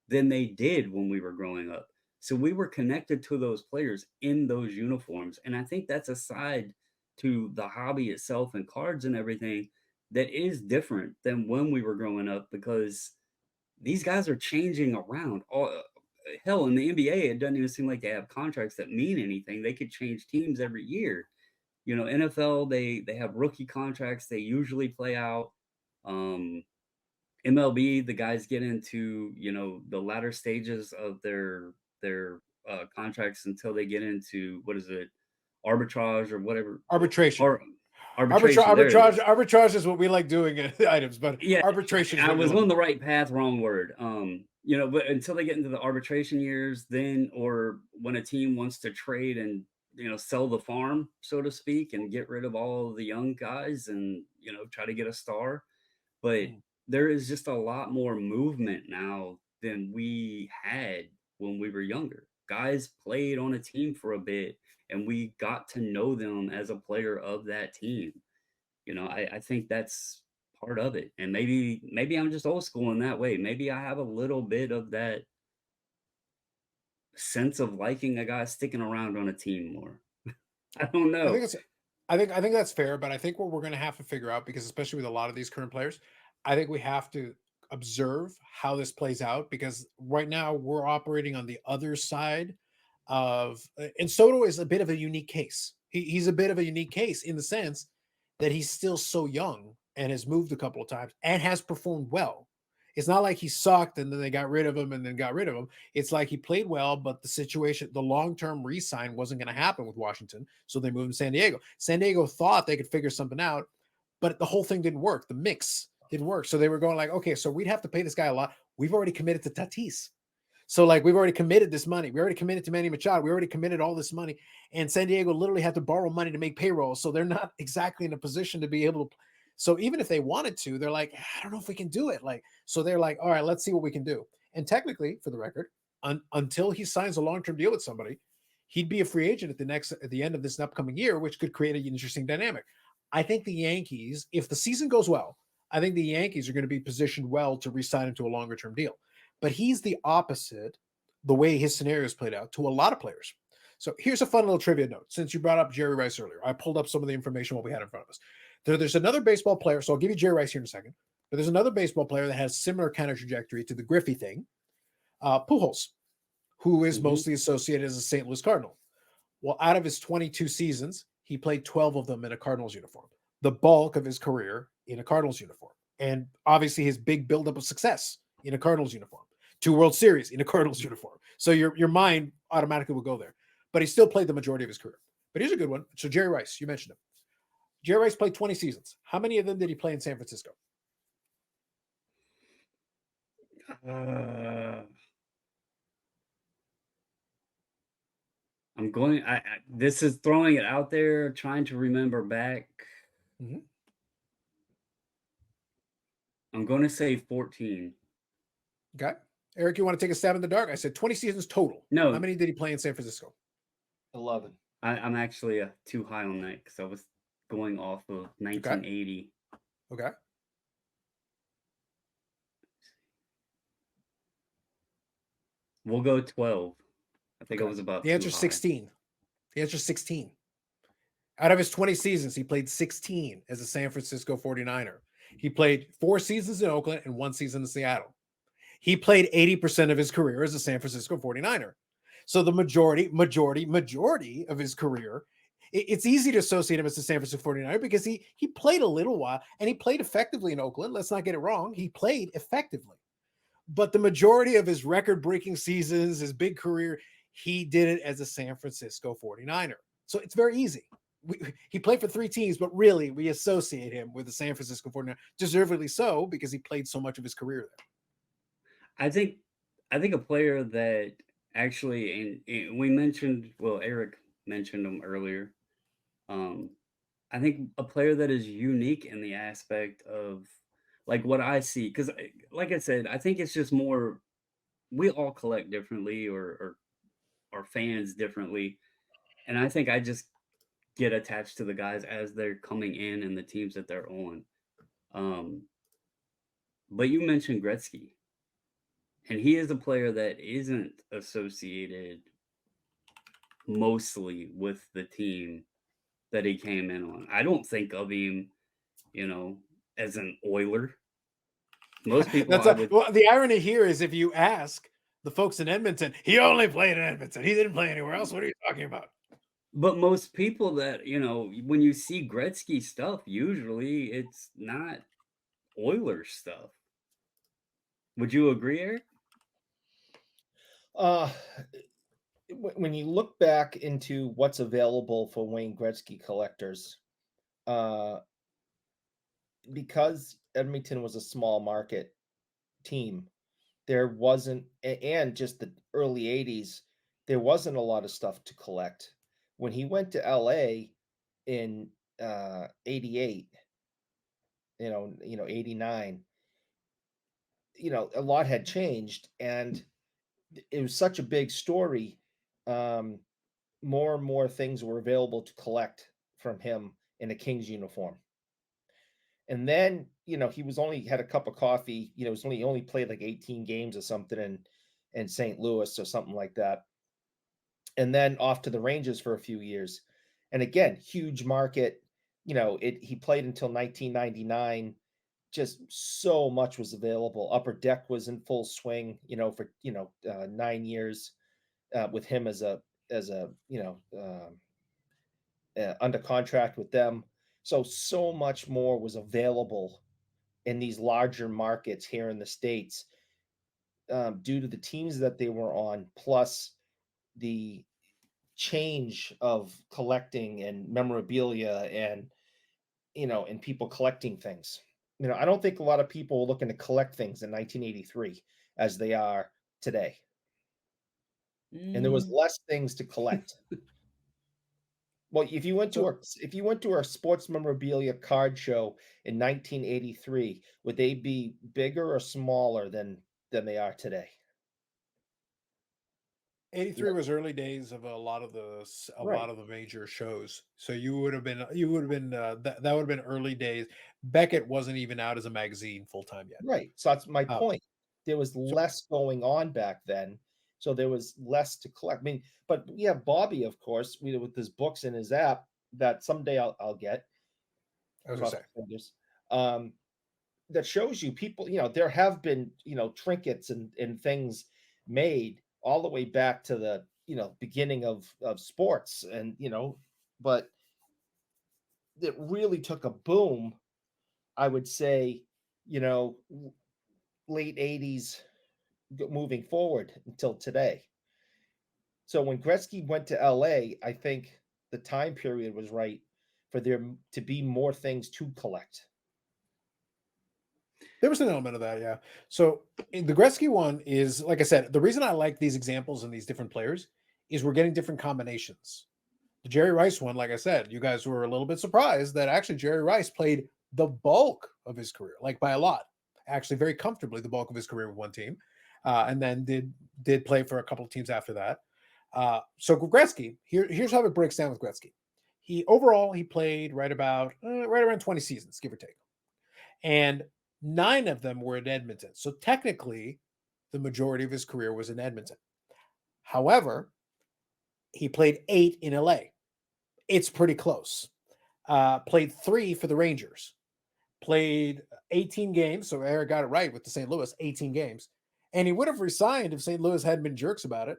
Speaker 2: than they did when we were growing up. So we were connected to those players in those uniforms. And I think that's a side to the hobby itself and cards and everything that is different than when we were growing up, because these guys are changing around. Hell, in the NBA, it doesn't even seem like they have contracts that mean anything. They could change teams every year. NFL, they have rookie contracts. They usually play out. MLB, the guys get into, the latter stages of their contracts until they get into, what is it, arbitrage or whatever.
Speaker 1: Arbitration.
Speaker 2: Arbitration.
Speaker 1: Arbitrage is what we like doing in items, but
Speaker 2: yeah,
Speaker 1: arbitration.
Speaker 2: I was on the right path, wrong word. But until they get into the arbitration years, then, or when a team wants to trade and, sell the farm, so to speak, and get rid of all of the young guys and, try to get a star. But there is just a lot more movement now than we had when we were younger. Guys played on a team for a bit, and we got to know them as a player of that team. I think that's part of it. And maybe I'm just old school in that way. Maybe I have a little bit of that sense of liking a guy sticking around on a team more. I don't know.
Speaker 1: I think that's fair, but I think what we're going to have to figure out, because especially with a lot of these current players, I think we have to observe how this plays out, because right now we're operating on the other side of, and Soto is a bit of a unique case. He's a bit of a unique case in the sense that he's still so young and has moved a couple of times and has performed well. It's not like he sucked and then they got rid of him and then got rid of him. It's like he played well, but the situation, the long-term re-sign wasn't going to happen with Washington. So they moved to San Diego. San Diego thought they could figure something out, but the whole thing didn't work. The mix didn't work. So they were going like, okay, so we'd have to pay this guy a lot. We've already committed to Tatis. So like, we've already committed this money. We already committed to Manny Machado. We already committed all this money. And San Diego literally had to borrow money to make payroll. So they're not exactly in a position to be able to. So even if they wanted to, they're like, I don't know if we can do it. Like, so they're like, all right, let's see what we can do. And technically, for the record, until he signs a long-term deal with somebody, he'd be a free agent at the end of this upcoming year, which could create an interesting dynamic. I think the Yankees, if the season goes well, I think the Yankees are going to be positioned well to re-sign him to a longer-term deal. But he's the opposite, the way his scenario is played out, to a lot of players. So here's a fun little trivia note. Since you brought up Jerry Rice earlier, I pulled up some of the information what we had in front of us. There's another baseball player, so I'll give you Jerry Rice here in a second. But there's another baseball player that has similar kind of trajectory to the Griffey thing, Pujols, who is mostly associated as a St. Louis Cardinal. Well, out of his 22 seasons, he played 12 of them in a Cardinals uniform. The bulk of his career in a Cardinals uniform. And obviously his big buildup of success in a Cardinals uniform. 2 World Series in a Cardinals uniform. So your mind automatically will go there. But he still played the majority of his career. But here's a good one. So Jerry Rice, you mentioned him. Jerry Rice played 20 seasons. How many of them did he play in San Francisco?
Speaker 2: I'm going. This is throwing it out there, trying to remember back.
Speaker 1: Mhm.
Speaker 2: I'm going to say 14.
Speaker 1: Okay. Eric, you want to take a stab in the dark? I said 20 seasons total.
Speaker 2: No.
Speaker 1: How many did he play in San Francisco?
Speaker 3: 11.
Speaker 2: I'm actually too high on that because I was going off of 1980.
Speaker 1: Okay.
Speaker 2: We'll go 12. I think it was about
Speaker 1: the answer is 16. The answer is 16. Out of his 20 seasons, he played 16 as a San Francisco 49er. He played 4 seasons in Oakland and 1 season in Seattle. He played 80% of his career as a San Francisco 49er. So the majority of his career, it's easy to associate him as a San Francisco 49er because he played a little while and he played effectively in Oakland. Let's not get it wrong. He played effectively. But the majority of his record-breaking seasons, his big career, he did it as a San Francisco 49er. So it's very easy. He played for 3 teams, but really we associate him with the San Francisco 49er, deservedly so, because he played so much of his career there.
Speaker 2: I think a player that actually, and we mentioned, well, Eric mentioned him earlier. I think a player that is unique in the aspect of like what I see, because like I said, I think it's just more we all collect differently or are fans differently, and I think I just get attached to the guys as they're coming in and the teams that they're on. But you mentioned Gretzky. And he is a player that isn't associated mostly with the team that he came in on. I don't think of him, as an Oiler. Most people
Speaker 1: well, the irony here is if you ask the folks in Edmonton, he only played in Edmonton. He didn't play anywhere else. What are you talking about?
Speaker 2: But most people that, when you see Gretzky stuff, usually it's not Oiler stuff. Would you agree, Eric?
Speaker 3: When you look back into what's available for Wayne Gretzky collectors, because Edmonton was a small market team, there wasn't, and just the early 80s, there wasn't a lot of stuff to collect. When he went to LA in 88, 89, a lot had changed, and it was such a big story. More and more things were available to collect from him in a Kings uniform. And then, he was only had a cup of coffee, he only played like 18 games or something in St. Louis or something like that. And then off to the Rangers for a few years. And again, huge market, he played until 1999. Just so much was available. Upper Deck was in full swing, for 9 years with him as a under contract with them. So much more was available in these larger markets here in the States due to the teams that they were on, plus the change of collecting and memorabilia and people collecting things. I don't think a lot of people were looking to collect things in 1983 as they are today. And there was less things to collect. Well, if you went to our sports memorabilia card show in 1983, would they be bigger or smaller than they are today?
Speaker 1: 83 was early days of a lot of the major shows. So you would have been that would have been early days. Beckett wasn't even out as a magazine full time yet.
Speaker 3: Right. So that's my
Speaker 1: Oh.
Speaker 3: point. There was less going on back then. So there was less to collect. I mean, but we have Bobby, of course, with his books and his app that someday I'll get.
Speaker 1: I was gonna say.
Speaker 3: Fingers. That shows you people, there have been, trinkets and things made all the way back to the, beginning of sports. And, but it really took a boom, I would say, late 80s moving forward until today. So when Gretzky went to LA, I think the time period was right for there to be more things to collect.
Speaker 1: There was an element of that, yeah. So the Gretzky one is, like I said, the reason I like these examples and these different players is we're getting different combinations. The Jerry Rice one, like I said, you guys were a little bit surprised that actually Jerry Rice played the bulk of his career, like by a lot, actually very comfortably the bulk of his career with one team, and then did play for a couple of teams after that. So Gretzky, here's how it breaks down with Gretzky. He played right around 20 seasons, give or take, and 9 of them were in Edmonton. So technically, the majority of his career was in Edmonton. However, he played 8 in LA. It's pretty close. Played 3 for the Rangers. Played 18 games. So Eric got it right with the St. Louis, 18 games. And he would have resigned if St. Louis hadn't been jerks about it.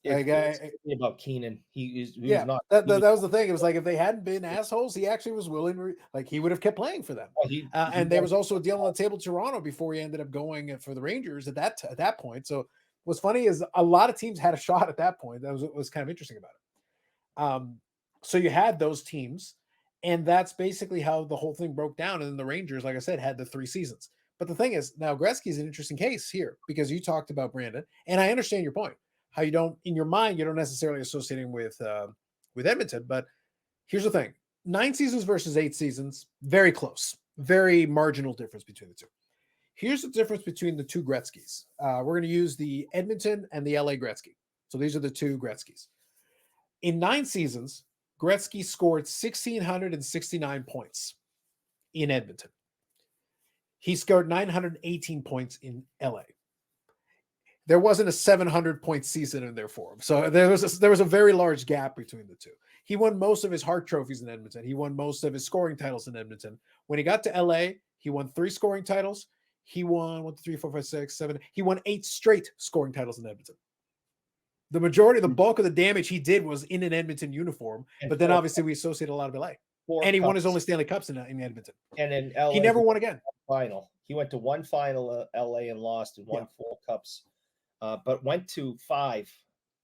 Speaker 3: About Keenan, he was not.
Speaker 1: That was the thing. It was like if they hadn't been assholes, he actually was willing. He would have kept playing for them. And there was also a deal on the table, Toronto, before he ended up going for the Rangers at that point. So what's funny is a lot of teams had a shot at that point. That was kind of interesting about it. So you had those teams, and that's basically how the whole thing broke down. And then the Rangers, like I said, had the 3 seasons. But the thing is, now Gretzky is an interesting case here because you talked about Brandon, and I understand your point. How you don't, in your mind, you don't necessarily associate him with Edmonton. But here's the thing: 9 seasons versus 8 seasons, very close, very marginal difference between the two. Here's the difference between the 2 Gretzkys. We're going to use the Edmonton and the LA Gretzky. So these are the 2 Gretzkys. In 9 seasons, Gretzky scored 1,669 points in Edmonton. He scored 918 points in LA. There wasn't a 700-point season in there for him. So there was a very large gap between the two. He won most of his Hart trophies in Edmonton. He won most of his scoring titles in Edmonton. When he got to LA, he won 3 scoring titles. He won 1, 2, 3, 4, 5, 6, 7. He won 8 straight scoring titles in Edmonton. The majority, the bulk of the damage he did was in an Edmonton uniform. But then obviously we associate a lot of LA. And he won his only Stanley Cups in Edmonton.
Speaker 3: And in LA,
Speaker 1: he never won again.
Speaker 3: Final. He went to 1 final LA and lost and won 4 cups. But went to 5.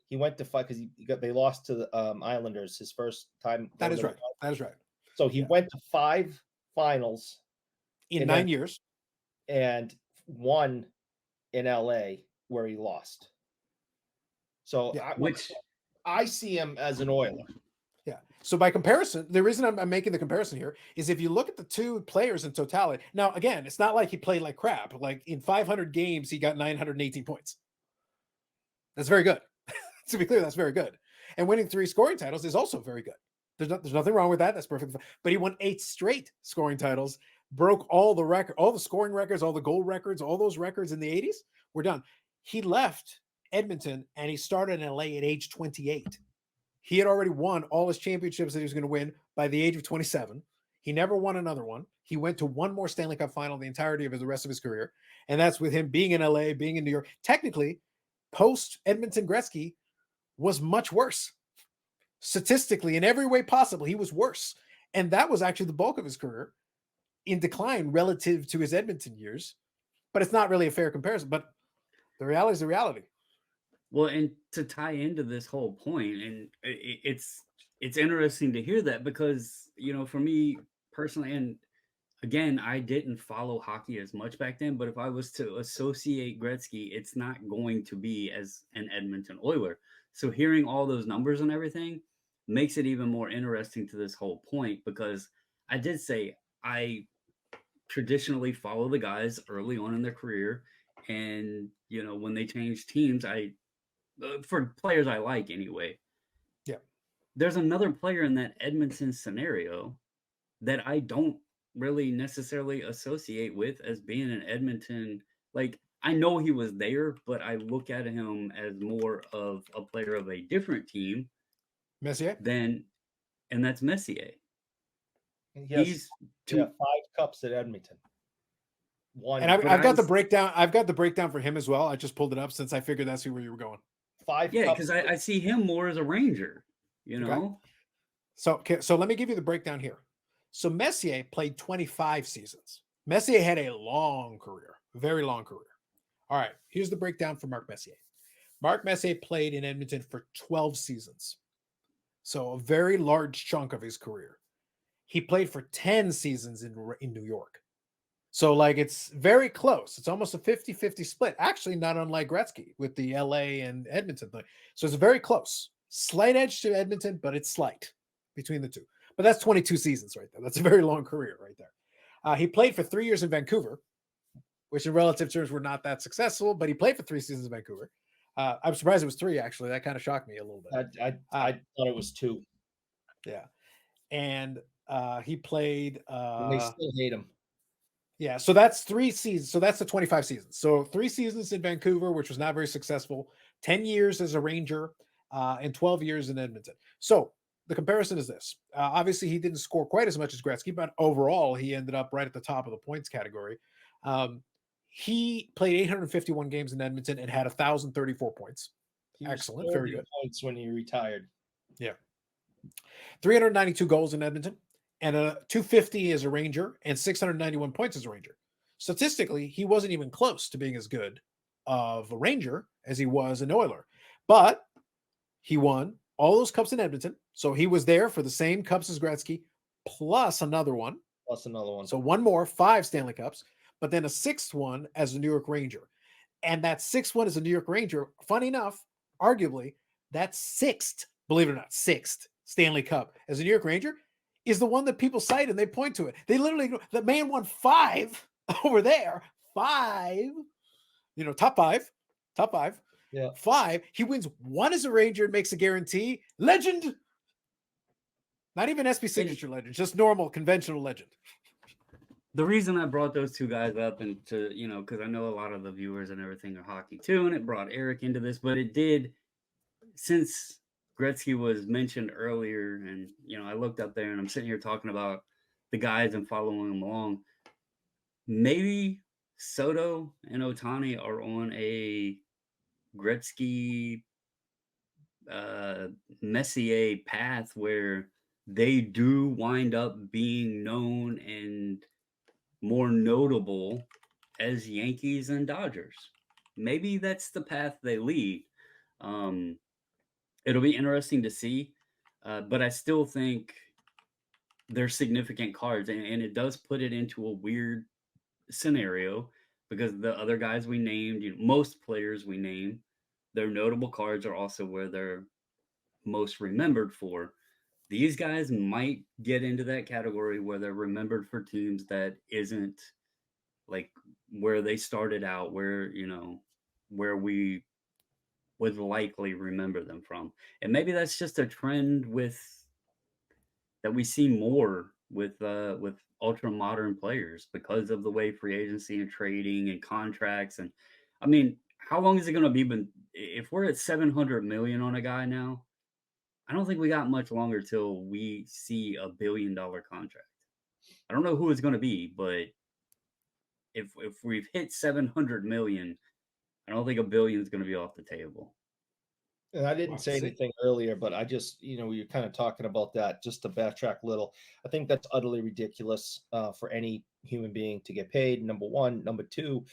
Speaker 3: He went to 5 because they lost to the Islanders his first time.
Speaker 1: That is right. That is right.
Speaker 3: So he went to 5 finals
Speaker 1: in 9 years,
Speaker 3: and 1 in LA where he lost. So I see him as an Oiler.
Speaker 1: Yeah. So by comparison, the reason I'm making the comparison here is if you look at the 2 players in totality. Now, again, it's not like he played like crap. Like in 500 games, he got 918 points. That's very good. To be clear, that's very good. And winning 3 scoring titles is also very good. There's nothing wrong with that. That's perfect. But he won 8 straight scoring titles, broke all the scoring records, all the goal records, all those records in the 80s were done. He left Edmonton and he started in LA at age 28. He had already won all his championships that he was going to win by the age of 27. He never won another one. He went to 1 more Stanley Cup final the entirety of the rest of his career. And that's with him being in LA, being in New York. Technically, post Edmonton Gretzky was much worse. Statistically, in every way possible, he was worse. And that was actually the bulk of his career in decline relative to his Edmonton years. But it's not really a fair comparison. But the reality is the reality.
Speaker 2: Well, and to tie into this whole point, and it's interesting to hear that because, for me personally, and again, I didn't follow hockey as much back then, but if I was to associate Gretzky, it's not going to be as an Edmonton Oiler. So hearing all those numbers and everything makes it even more interesting to this whole point because I did say I traditionally follow the guys early on in their career. And, when they change teams, for players I like anyway.
Speaker 1: Yeah.
Speaker 2: There's another player in that Edmonton scenario that I don't really necessarily associate with as being an Edmonton. Like, I know he was there, but I look at him as more of a player of a different team
Speaker 1: Messier?
Speaker 2: than, and that's Messier.
Speaker 3: He has
Speaker 2: He's
Speaker 3: yeah,
Speaker 2: too,
Speaker 3: 5 cups at Edmonton. One,
Speaker 1: And I've,
Speaker 2: but
Speaker 1: I've got the
Speaker 2: I-
Speaker 1: breakdown. I've got the breakdown for him as well. I just pulled it up since I figured that's where you were going.
Speaker 3: 5
Speaker 2: yeah,
Speaker 3: cups.
Speaker 2: because I see him more as a Ranger, you
Speaker 1: Okay.
Speaker 2: know?
Speaker 1: So let me give you the breakdown here. So Messier played 25 seasons. Messier had a long career, very long career. All right, here's the breakdown for Mark Messier. Mark Messier played in Edmonton for 12 seasons. So a very large chunk of his career. He played for 10 seasons in New York. So, like, it's very close. It's almost a 50-50 split. Actually, not unlike Gretzky with the LA and Edmonton thing. So it's very close. Slight edge to Edmonton, but it's slight between the two. But that's 22 seasons right there. That's a very long career right there. He played for 3 years in Vancouver, which in relative terms were not that successful, but he played for 3 seasons in Vancouver. I'm surprised it was 3, actually. That kind of shocked me a little bit.
Speaker 3: I thought it was 2.
Speaker 1: Yeah. And he played
Speaker 3: And they still hate him.
Speaker 1: yeah, so that's 3 seasons. So that's the 25 seasons. So 3 seasons in Vancouver, which was not very successful, 10 years as a Ranger, and 12 years in Edmonton. So the comparison is this. Obviously, he didn't score quite as much as Gretzky, but overall, he ended up right at the top of the points category. He played 851 games in Edmonton and had 1,034 points.
Speaker 3: He was
Speaker 1: Excellent,
Speaker 3: third
Speaker 1: very
Speaker 3: in
Speaker 1: good.
Speaker 3: points when he retired.
Speaker 1: Yeah. 392 goals in Edmonton and a 250 as a Ranger and 691 points as a Ranger. Statistically, he wasn't even close to being as good of a Ranger as he was an Oiler. But he won all those cups in Edmonton. So he was there for the same cups as Gretzky, plus another one.
Speaker 3: Plus another one.
Speaker 1: So one more, 5 Stanley Cups, but then a 6th one as a New York Ranger. And that 6th one as a New York Ranger, funny enough, arguably, that 6th, believe it or not, 6th Stanley Cup as a New York Ranger is the one that people cite and they point to it. They literally go, the man won 5 over there. 5, top 5.
Speaker 3: Yeah.
Speaker 1: 5. He wins 1 as a Ranger and makes a guarantee. Legend. Not even SB signature legend, just normal, conventional legend.
Speaker 2: The reason I brought those two guys up and to, because I know a lot of the viewers and everything are hockey too, and it brought Eric into this, but it did, since Gretzky was mentioned earlier, and, I looked up there and I'm sitting here talking about the guys and following them along. Maybe Soto and Ohtani are on a Gretzky Messier path where they do wind up being known and more notable as Yankees and Dodgers. Maybe that's the path they lead. It'll be interesting to see, but I still think they're significant cards, and it does put it into a weird scenario because the other guys we named, most players we name, their notable cards are also where they're most remembered for. These guys might get into that category where they're remembered for teams that isn't like where they started out, where where we would likely remember them from. And maybe that's just a trend that we see more with ultra modern players because of the way free agency and trading and contracts. And I mean, how long is it going to be? If we're at 700 million on a guy now, I don't think we got much longer till we see $1 billion contract. I don't know who it's going to be, but if we've hit 700 million, I don't think $1 billion is going to be off the table.
Speaker 3: And I didn't say anything earlier, but I just, we were kind of talking about that, just to backtrack a little. I think that's utterly ridiculous for any human being to get paid, number one. Number two,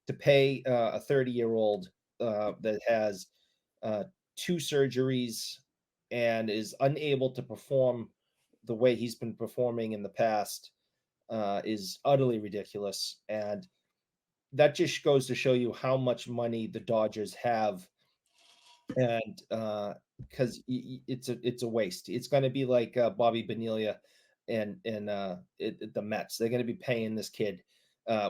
Speaker 3: to pay a 30-year-old that has 2 surgeries and is unable to perform the way he's been performing in the past is utterly ridiculous. And that just goes to show you how much money the Dodgers have. And because it's a waste. It's going to be like Bobby Bonilla and the Mets. They're going to be paying this kid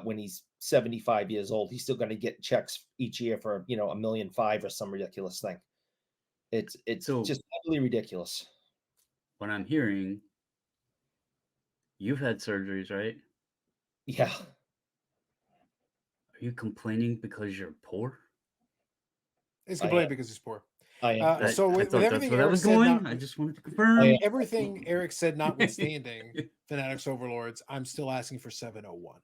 Speaker 3: when he's 75 years old. He's still going to get checks each year for $1.5 million or some ridiculous thing. It's just utterly ridiculous.
Speaker 2: What I'm hearing, you've had surgeries, right?
Speaker 3: Yeah.
Speaker 2: Are you complaining because you're poor?
Speaker 1: He's
Speaker 3: I
Speaker 1: complaining
Speaker 3: am.
Speaker 1: because he's poor.
Speaker 3: I am.
Speaker 2: I,
Speaker 1: So
Speaker 2: I
Speaker 1: with
Speaker 2: thought that's
Speaker 1: everything
Speaker 2: where that
Speaker 1: Eric
Speaker 2: was
Speaker 1: said,
Speaker 2: going.
Speaker 1: not
Speaker 2: I just wanted to
Speaker 3: I
Speaker 2: confirm.
Speaker 3: am.
Speaker 1: everything Eric said notwithstanding, Fanatics Overlords, I'm still asking for 701.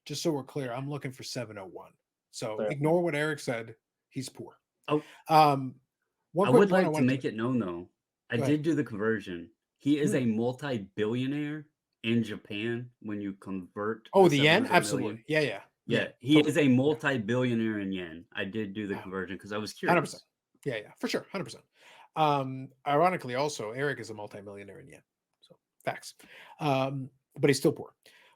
Speaker 1: Just so we're clear, I'm looking for 701. So
Speaker 3: Fair.
Speaker 1: ignore what Eric said. He's poor.
Speaker 2: Oh,
Speaker 1: One
Speaker 2: I
Speaker 1: quick
Speaker 2: would
Speaker 1: point I
Speaker 2: like to
Speaker 1: wanted
Speaker 2: make it known, though. I
Speaker 1: Go ahead.
Speaker 2: did do the conversion. He is
Speaker 1: Hmm.
Speaker 2: a multi-billionaire in Japan when you convert
Speaker 1: Oh,
Speaker 2: the
Speaker 1: the yen?
Speaker 2: 700
Speaker 1: Absolutely.
Speaker 2: million.
Speaker 1: Yeah.
Speaker 2: Yeah, he
Speaker 1: totally.
Speaker 2: is a multi-billionaire in yen. I did do the conversion because I was
Speaker 1: 100%.
Speaker 2: curious.
Speaker 1: Yeah, for sure. 100%. Ironically, also, Eric is a multimillionaire in yen. So facts. But he's still poor.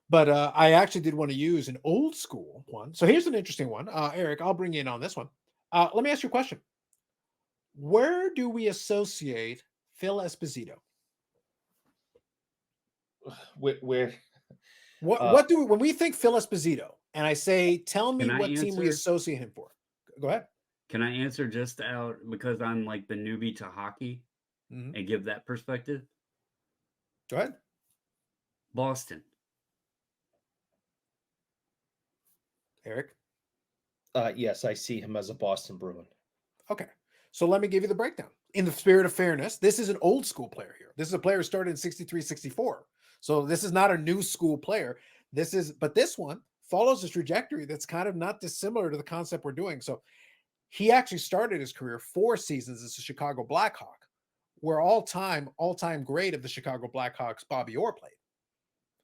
Speaker 1: But I actually did want to use an old school one. So here's an interesting one. Eric, I'll bring you in on this one. Let me ask you a question. Where do we associate Phil Esposito?
Speaker 3: Where
Speaker 1: What do we, when we think Phil Esposito, and I say, tell me
Speaker 2: Can I
Speaker 1: what team we
Speaker 2: answer?
Speaker 1: associate him for? Go ahead.
Speaker 2: Can I answer just out because I'm like the newbie to hockey
Speaker 1: Mhm.
Speaker 2: and give that perspective?
Speaker 1: Go ahead.
Speaker 2: Boston.
Speaker 1: Eric.
Speaker 3: yes, I see him as a Boston Bruin.
Speaker 1: Okay. So let me give you the breakdown. In the spirit of fairness, this is an old school player here. This is a player who started in 63, 64. So this is not a new school player. But this one follows a trajectory that's kind of not dissimilar to the concept we're doing. So he actually started his career 4 seasons as a Chicago Blackhawk, where all-time great of the Chicago Blackhawks, Bobby Orr, played.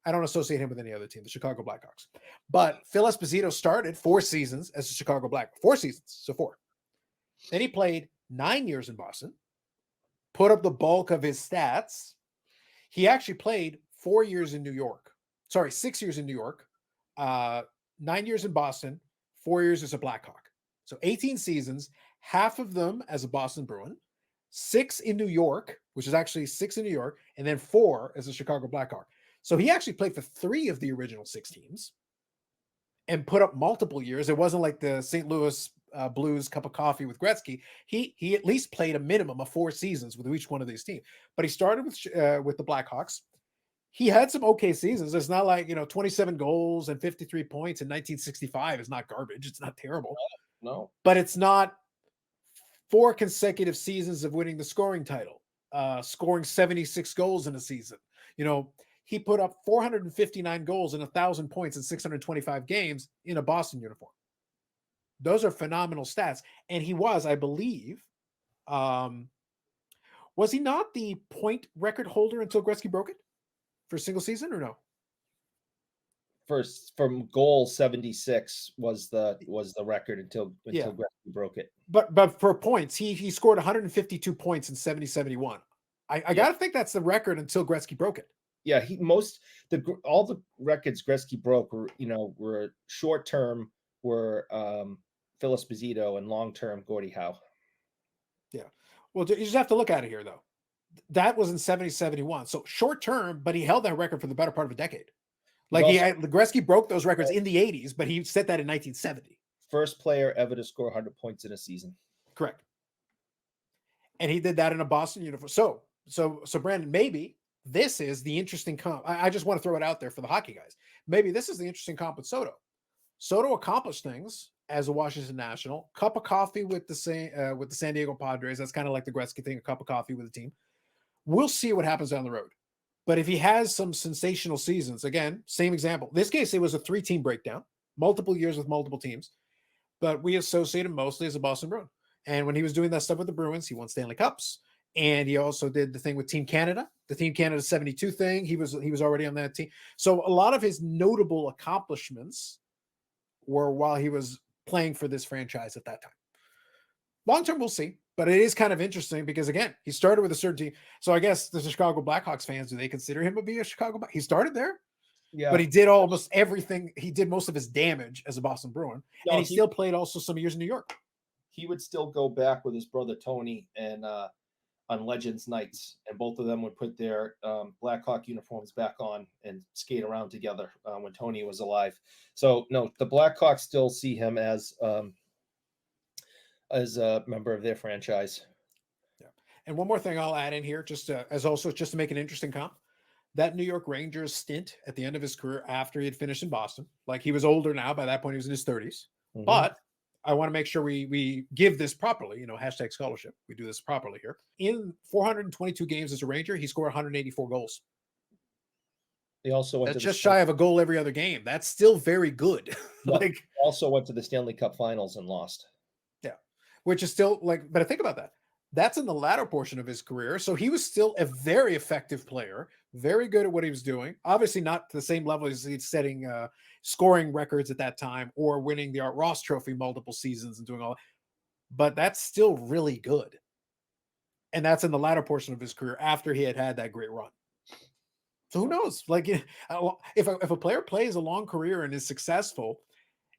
Speaker 1: I don't associate him with any other team, the Chicago Blackhawks. But Phil Esposito started 4 seasons as a Chicago Blackhawk. 4 seasons, so 4. Then he played 9 years in Boston, put up the bulk of his stats. He actually played 4 years in New York. Sorry, 6 years in New York, 9 years in Boston, 4 years as a Blackhawk. So 18 seasons, half of them as a Boston Bruin, 6 in New York, which is actually 6 in New York, and then 4 as a Chicago Blackhawk. So he actually played for 3 of the original 6 teams and put up multiple years. It wasn't like the St. Louis Blues cup of coffee with Gretzky. He at least played a minimum of 4 seasons with each one of these teams. But he started with the Blackhawks. He had some okay seasons. It's not like 27 goals and 53 points in 1965 is not garbage. It's not terrible.
Speaker 3: No,
Speaker 1: but it's not 4 consecutive seasons of winning the scoring title, scoring 76 goals in a season. He put up 459 goals and 1,000 points in 625 games in a Boston uniform. Those are phenomenal stats. And he was, I believe, was he not the point record holder until Gretzky broke it for a single season or no?
Speaker 3: First from goal 76 was the record until
Speaker 1: Yeah.
Speaker 3: Gretzky broke it.
Speaker 1: But for points, he scored 152 points in 70-71. I got to think that's the record until Gretzky broke it.
Speaker 3: Yeah, all the records Gretzky broke were short term were Phil Esposito and long term Gordie Howe.
Speaker 1: Yeah. Well, you just have to look at it here though. That was in 70-71. So short term, but he held that record for the better part of a decade. Like Gretzky broke those records in the 80s, but he set that in 1970.
Speaker 3: First player ever to score 100 points in a season.
Speaker 1: Correct. And he did that in a Boston uniform. So Brandon, maybe this is the interesting comp. I just want to throw it out there for the hockey guys. Maybe this is the interesting comp with Soto. Soto accomplished things as a Washington National. Cup of coffee with the San Diego Padres. That's kind of like the Gretzky thing, a cup of coffee with the team. We'll see what happens down the road. But if he has some sensational seasons, again, same example. In this case, it was a 3-team breakdown, multiple years with multiple teams. But we associate him mostly as a Boston Bruin. And when he was doing that stuff with the Bruins, he won Stanley Cups. And he also did the thing with Team Canada, the Team Canada 72 thing. He was already on that team. So a lot of his notable accomplishments were while he was playing for this franchise at that time. Long term, we'll see. But it is kind of interesting because, again, he started with a certain team. So I guess the Chicago Blackhawks fans, do they consider him to be a Chicago Black? He started there. Yeah. But he did almost everything. He did most of his damage as a Boston Bruin. And he still played also some years in New York.
Speaker 3: He would still go back with his brother Tony and on Legends nights, and both of them would put their Blackhawk uniforms back on and skate around together when Tony was alive. So no, the Blackhawks still see him as a member of their franchise.
Speaker 1: Yeah. And one more thing I'll add in here, just to make an interesting comp. that New York Rangers stint at the end of his career after he had finished in Boston. Like, he was older now. By that point, he was in his 30s.
Speaker 3: Mhm.
Speaker 1: But I want to make sure we give this properly, hashtag scholarship. We do this properly here. In 422 games as a Ranger, he scored 184 goals.
Speaker 3: He also went
Speaker 1: That's
Speaker 3: to the
Speaker 1: just shy of a goal every other game. That's still very good.
Speaker 3: Yeah.
Speaker 1: Like,
Speaker 3: also went to the Stanley Cup Finals and lost.
Speaker 1: yeah, which is still like, but I think about that. That's in the latter portion of his career. So he was still a very effective player, very good at what he was doing. Obviously, not to the same level as he's setting scoring records at that time or winning the Art Ross Trophy multiple seasons and doing all that. But that's still really good. And that's in the latter portion of his career after he had that great run. So who knows? Like, if a player plays a long career and is successful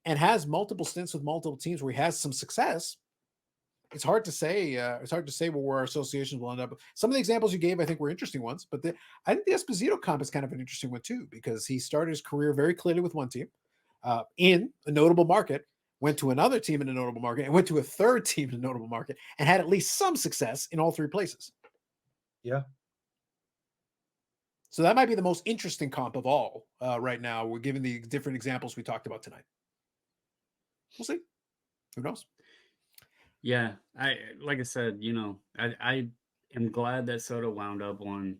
Speaker 1: and has multiple stints with multiple teams where he has some success, it's hard to say. It's hard to say where our associations will end up. Some of the examples you gave, I think, were interesting ones. But I think the Esposito comp is kind of an interesting one too, because he started his career very clearly with one team in a notable market, went to another team in a notable market, and went to a third team in a notable market, and had at least some success in all three places.
Speaker 3: Yeah.
Speaker 1: So that might be the most interesting comp of all right now. We're given the different examples we talked about tonight. We'll see. Who knows?
Speaker 2: Yeah, like I said, I am glad that Soto wound up on.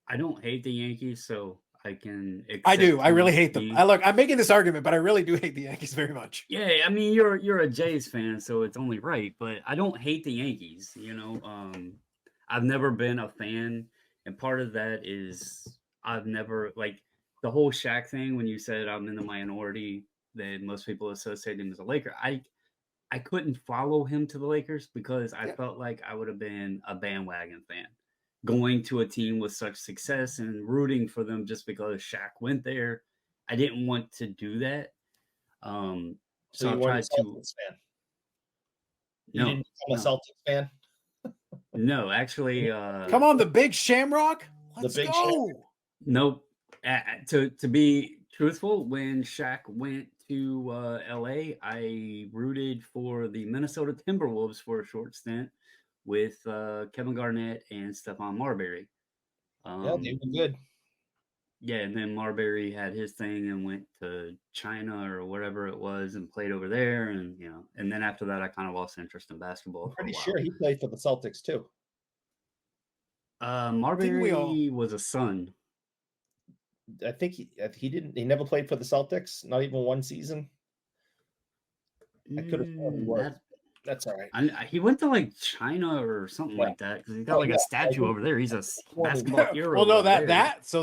Speaker 2: I don't hate the Yankees, so I can.
Speaker 1: I do.
Speaker 2: accept
Speaker 1: I really
Speaker 2: him
Speaker 1: hate them.
Speaker 2: being-
Speaker 1: I'm making this argument, but I really do hate the Yankees very much.
Speaker 2: Yeah, I mean you're a Jays fan, so it's only right. But I don't hate the Yankees. I've never been a fan, and part of that is I've never like the whole Shaq thing. When you said I'm in the minority, that most people associate him as a Laker. I couldn't follow him to the Lakers because I felt like I would have been a bandwagon fan. Going to a team with such success and rooting for them just because Shaq went there. I didn't want to do that.
Speaker 3: So
Speaker 2: So
Speaker 3: you
Speaker 2: I
Speaker 3: weren't
Speaker 2: tried
Speaker 3: a
Speaker 2: to.
Speaker 3: Celtics fan. You
Speaker 2: No,
Speaker 3: didn't become a
Speaker 2: no,
Speaker 3: Celtics fan.
Speaker 2: no, actually,
Speaker 1: Come on, the big Shamrock. Let's
Speaker 3: big
Speaker 1: go.
Speaker 2: nope. To be truthful, when Shaq went to LA, I rooted for the Minnesota Timberwolves for a short stint with Kevin Garnett and Stephon Marbury.
Speaker 3: Yeah, they were good.
Speaker 2: Yeah, and then Marbury had his thing and went to China or whatever it was and played over there, and and then after that, I kind of lost interest in basketball.
Speaker 3: I'm
Speaker 2: For
Speaker 3: pretty
Speaker 2: a while.
Speaker 3: sure he played for the Celtics too.
Speaker 2: Marbury was a son.
Speaker 3: I think he didn't. He never played for the Celtics. Not even one season. I could have sworn he was. That's all right.
Speaker 2: He went to like China or something like that because he's got like a statue over there. He's a basketball hero.
Speaker 1: Well, no,
Speaker 2: over there.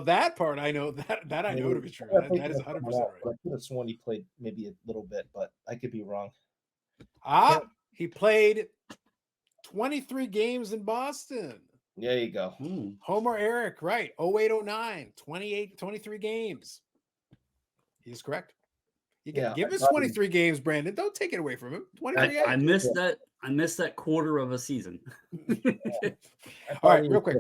Speaker 1: that part I know that I know to be true. That is 100% right.
Speaker 3: I could have sworn he played maybe a little bit, but I could be wrong.
Speaker 1: He played 23 games in Boston.
Speaker 3: There you go.
Speaker 1: Homer Eric, right. 08-09, 23 games. He's correct. You can give us 23 games, Brandon. Don't take it away from him. 23 games.
Speaker 2: I missed that. I missed that quarter of a season.
Speaker 1: All right, real quick.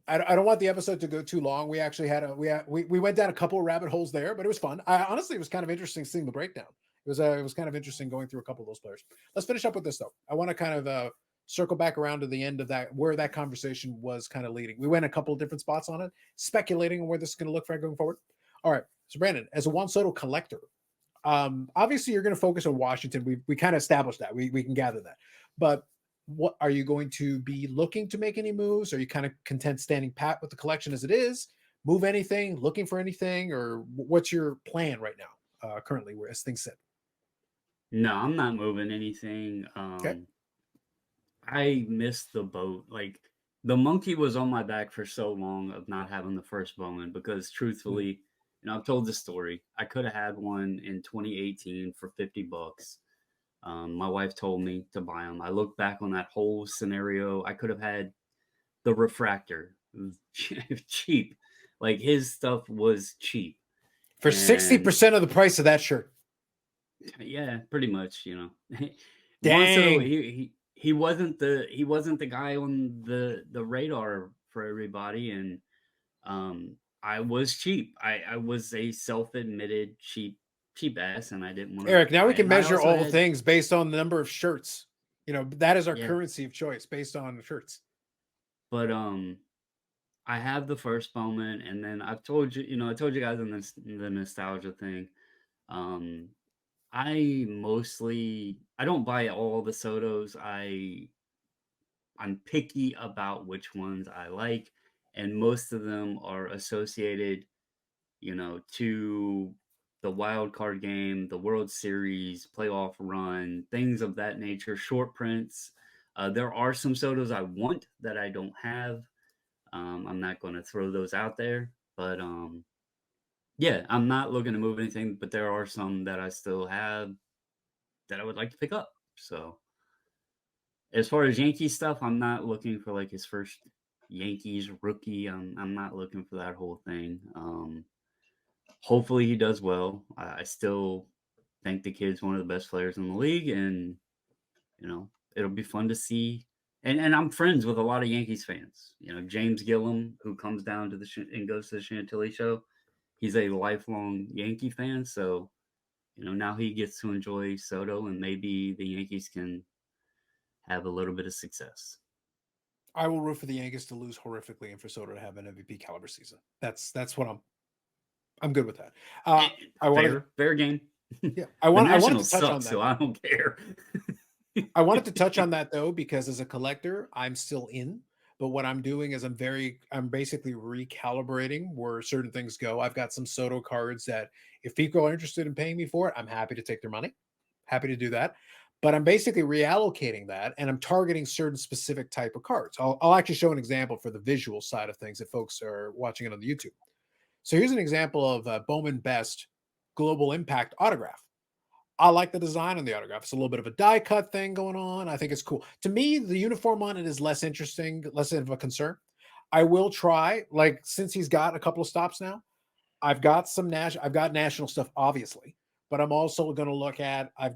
Speaker 1: I don't want the episode to go too long. We actually had we went down a couple of rabbit holes there, but it was fun. Honestly, it was kind of interesting seeing the breakdown. It was kind of interesting going through a couple of those players. Let's finish up with this though. I want to kind of circle back around to the end of that, where that conversation was kind of leading. We went a couple of different spots on it, speculating on where this is going to look for going forward. All right, so Brandon, as a Juan Soto collector, obviously you're going to focus on Washington. We kind of established that. We can gather that. But what are you going to be looking to make any moves? Are you kind of content standing pat with the collection as it is? Move anything? Looking for anything? Or what's your plan right now, currently, where as things sit?
Speaker 2: No, I'm not moving anything.
Speaker 1: Okay.
Speaker 2: I missed the boat. Like the monkey was on my back for so long of not having the first Bowman because truthfully, I've told this story. I could have had one in 2018 for $50. My wife told me to buy them. I look back on that whole scenario. I could have had the refractor cheap. Like his stuff was cheap.
Speaker 1: For 60% of the price of that shirt.
Speaker 2: Yeah, pretty much,
Speaker 1: Dang.
Speaker 2: He wasn't the guy on the radar for everybody, and I was cheap. I was a self-admitted cheap ass, and I didn't want to.
Speaker 1: Eric, now we can measure all things based on the number of shirts. That is our currency of choice based on shirts.
Speaker 2: But I have the first moment, and then I've told you, I told you guys in the nostalgia thing. Um, I don't buy all the Sotos. I'm picky about which ones I like, and most of them are associated, to the wild card game, the World Series, playoff run, things of that nature, short prints. There are some Sotos I want that I don't have. I'm not going to throw those out there, but yeah, I'm not looking to move anything, but there are some that I still have that I would like to pick up. So as far as Yankee stuff, I'm not looking for like his first Yankees rookie. I'm not looking for that whole thing. Hopefully he does well. I still think the kid's one of the best players in the league, and it'll be fun to see. And I'm friends with a lot of Yankees fans. James Gillum, who comes down to and goes to the Chantilly show, he's a lifelong Yankee fan. So now he gets to enjoy Soto, and maybe the Yankees can have a little bit of success.
Speaker 1: I will root for the Yankees to lose horrifically and for Soto to have an MVP caliber season. That's what I'm good with that. I wanted
Speaker 2: fair game.
Speaker 1: Yeah, I wanted to touch on that.
Speaker 2: So I don't care.
Speaker 1: I wanted to touch on that though, because as a collector, I'm still in. But what I'm doing is I'm basically recalibrating where certain things go. I've got some Soto cards that if people are interested in paying me for it, I'm happy to take their money. Happy to do that. But I'm basically reallocating that, and I'm targeting certain specific type of cards. I'll actually show an example for the visual side of things if folks are watching it on the YouTube. So here's an example of Bowman Best Global Impact autograph. I like the design on the autograph. It's a little bit of a die cut thing going on. I think it's cool. To me, the uniform on it is less interesting, less of a concern. I will try, like, since he's got a couple of stops now, I've got national stuff, obviously, but I'm also going to look at, I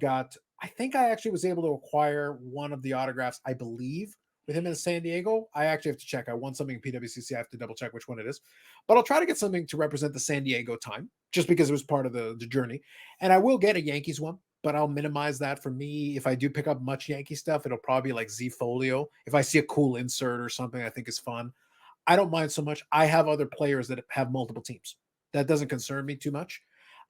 Speaker 1: think I actually was able to acquire one of the autographs, I believe, with him in San Diego. I actually have to check. I won something in PWCC. I have to double check which one it is, but I'll try to get something to represent the San Diego time, just because it was part of the journey. And I will get a Yankees one, but I'll minimize that for me. If I do pick up much Yankee stuff, it'll probably be like Z Folio. If I see a cool insert or something I think is fun, I don't mind so much. I have other players that have multiple teams. That doesn't concern me too much.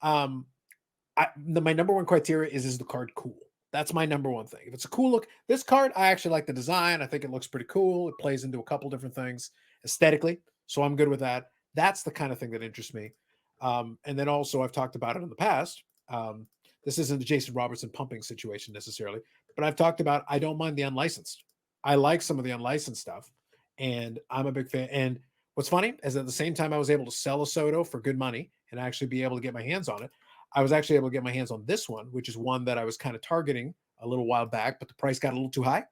Speaker 1: My number one criteria is the card cool? That's my number one thing. If it's a cool look, this card, I actually like the design. I think it looks pretty cool. It plays into a couple different things aesthetically. So I'm good with that. That's the kind of thing that interests me. And then also I've talked about it in the past. This isn't the Jason Robertson pumping situation necessarily, but I've talked about, I don't mind the unlicensed. I like some of the unlicensed stuff, and I'm a big fan. And what's funny is at the same time I was able to sell a Soto for good money and actually be able to get my hands on it, I was actually able to get my hands on this one, which is one that I was kind of targeting a little while back, but the price got a little too high.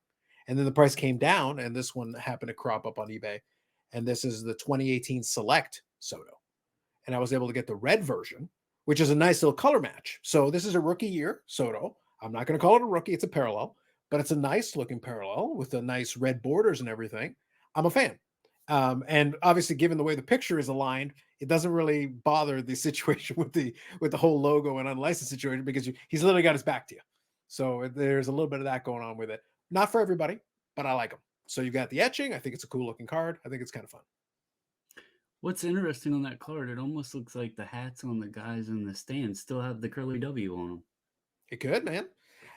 Speaker 1: And then the price came down, and this one happened to crop up on eBay. And this is the 2018 Select Soto. And I was able to get the red version, which is a nice little color match. So this is a rookie year Soto. I'm not going to call it a rookie. It's a parallel, but it's a nice looking parallel with the nice red borders and everything. I'm a fan. And obviously, given the way the picture is aligned, it doesn't really bother the situation with the whole logo and unlicensed situation, because he's literally got his back to you. So there's a little bit of that going on with it. Not for everybody, but I like them. So you've got the etching. I think it's a cool looking card. I think it's kind of fun.
Speaker 2: What's interesting on that card, it almost looks like the hats on the guys in the stands still have the curly W on them.
Speaker 1: It could, man.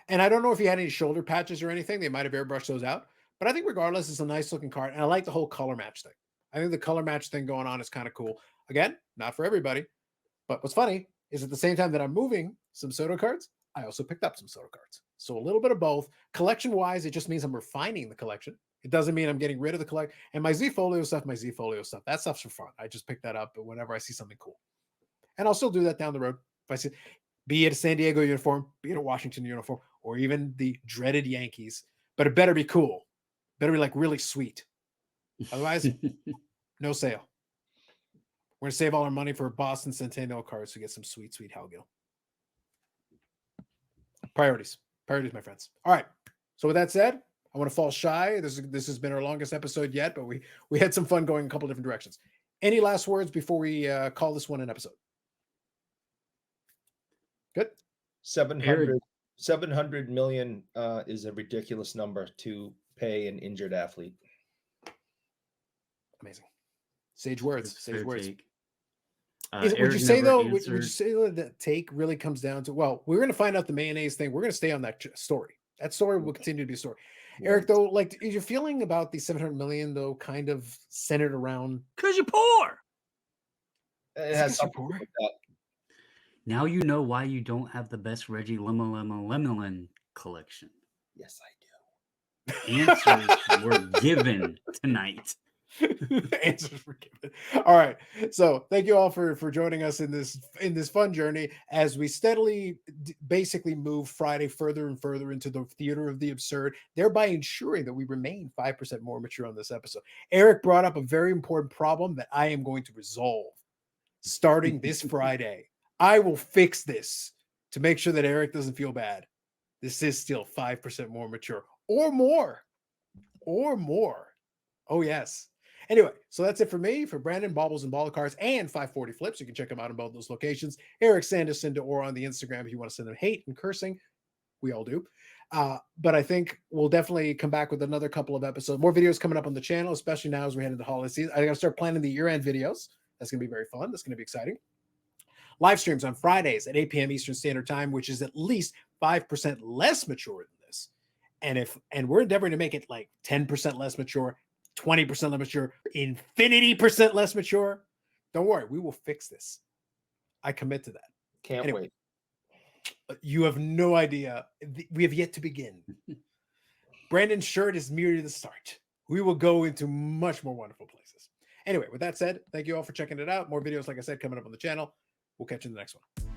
Speaker 1: And I don't know if he had any shoulder patches or anything. They might have airbrushed those out. But I think regardless, it's a nice looking card. And I like the whole color match thing. I think the color match thing going on is kind of cool. Again, not for everybody. But what's funny is at the same time that I'm moving some Soto cards, I also picked up some Soto cards. So a little bit of both. Collection-wise, it just means I'm refining the collection. It doesn't mean I'm getting rid of the collection. And my Z Folio stuff, that stuff's for fun. I just pick that up whenever I see something cool. And I'll still do that down the road. If I see, be it a San Diego uniform, be it a Washington uniform, or even the dreaded Yankees. But it better be cool. Better be like really sweet. Otherwise, no sale. We're going to save all our money for Boston Centennial cards to get some sweet, sweet Hellgill. Priorities, my friends. All right. So with that said, I want to fall shy. This has been our longest episode yet, but we had some fun going a couple different directions. Any last words before we call this one an episode? Good.
Speaker 3: 700 million is a ridiculous number to pay an injured athlete.
Speaker 1: Amazing. Sage words.
Speaker 2: That's
Speaker 1: Sage
Speaker 2: fair
Speaker 1: words.
Speaker 2: take.
Speaker 1: Would you
Speaker 2: Eric
Speaker 1: say
Speaker 2: never
Speaker 1: though? Would you
Speaker 2: answered.
Speaker 1: say that take really comes down to? Well, we're going to find out the mayonnaise thing. We're going to stay on that story. That story will continue to be a story. Eric, though, like, is your feeling about the 700 million though kind of centered around?
Speaker 4: Because you're poor.
Speaker 3: It has something to do with that.
Speaker 2: Now you know why you don't have the best Reggie Lemon collection.
Speaker 3: Yes, I do.
Speaker 2: Answers were given tonight.
Speaker 1: Answers were given. All right. So thank you all for joining us in this fun journey as we steadily basically move Friday further and further into the theater of the absurd, thereby ensuring that we remain 5% more mature on this episode. Eric brought up a very important problem that I am going to resolve starting this Friday. I will fix this to make sure that Eric doesn't feel bad. This is still 5% more mature or more. Oh, yes. Anyway, so that's it for me, for Brandon, Bobbles, and Baller Cards, and 540 Flips. You can check them out in both those locations. Eric Sanderson or on the Instagram if you want to send them hate and cursing. We all do. But I think we'll definitely come back with another couple of episodes. More videos coming up on the channel, especially now as we head into holiday season. I got to start planning the year-end videos. That's going to be very fun. That's going to be exciting. Live streams on Fridays at 8 p.m. Eastern Standard Time, which is at least 5% less mature than this. And we're endeavoring to make it like 10% less mature, 20% less mature, infinity% less mature. Don't worry, we will fix this. I commit to that.
Speaker 3: Can't
Speaker 1: Anyway,
Speaker 3: wait.
Speaker 1: you have no idea. We have yet to begin. Brandon's shirt is merely the start. We will go into much more wonderful places. Anyway, with that said, thank you all for checking it out. More videos, like I said, coming up on the channel. We'll catch you in the next one.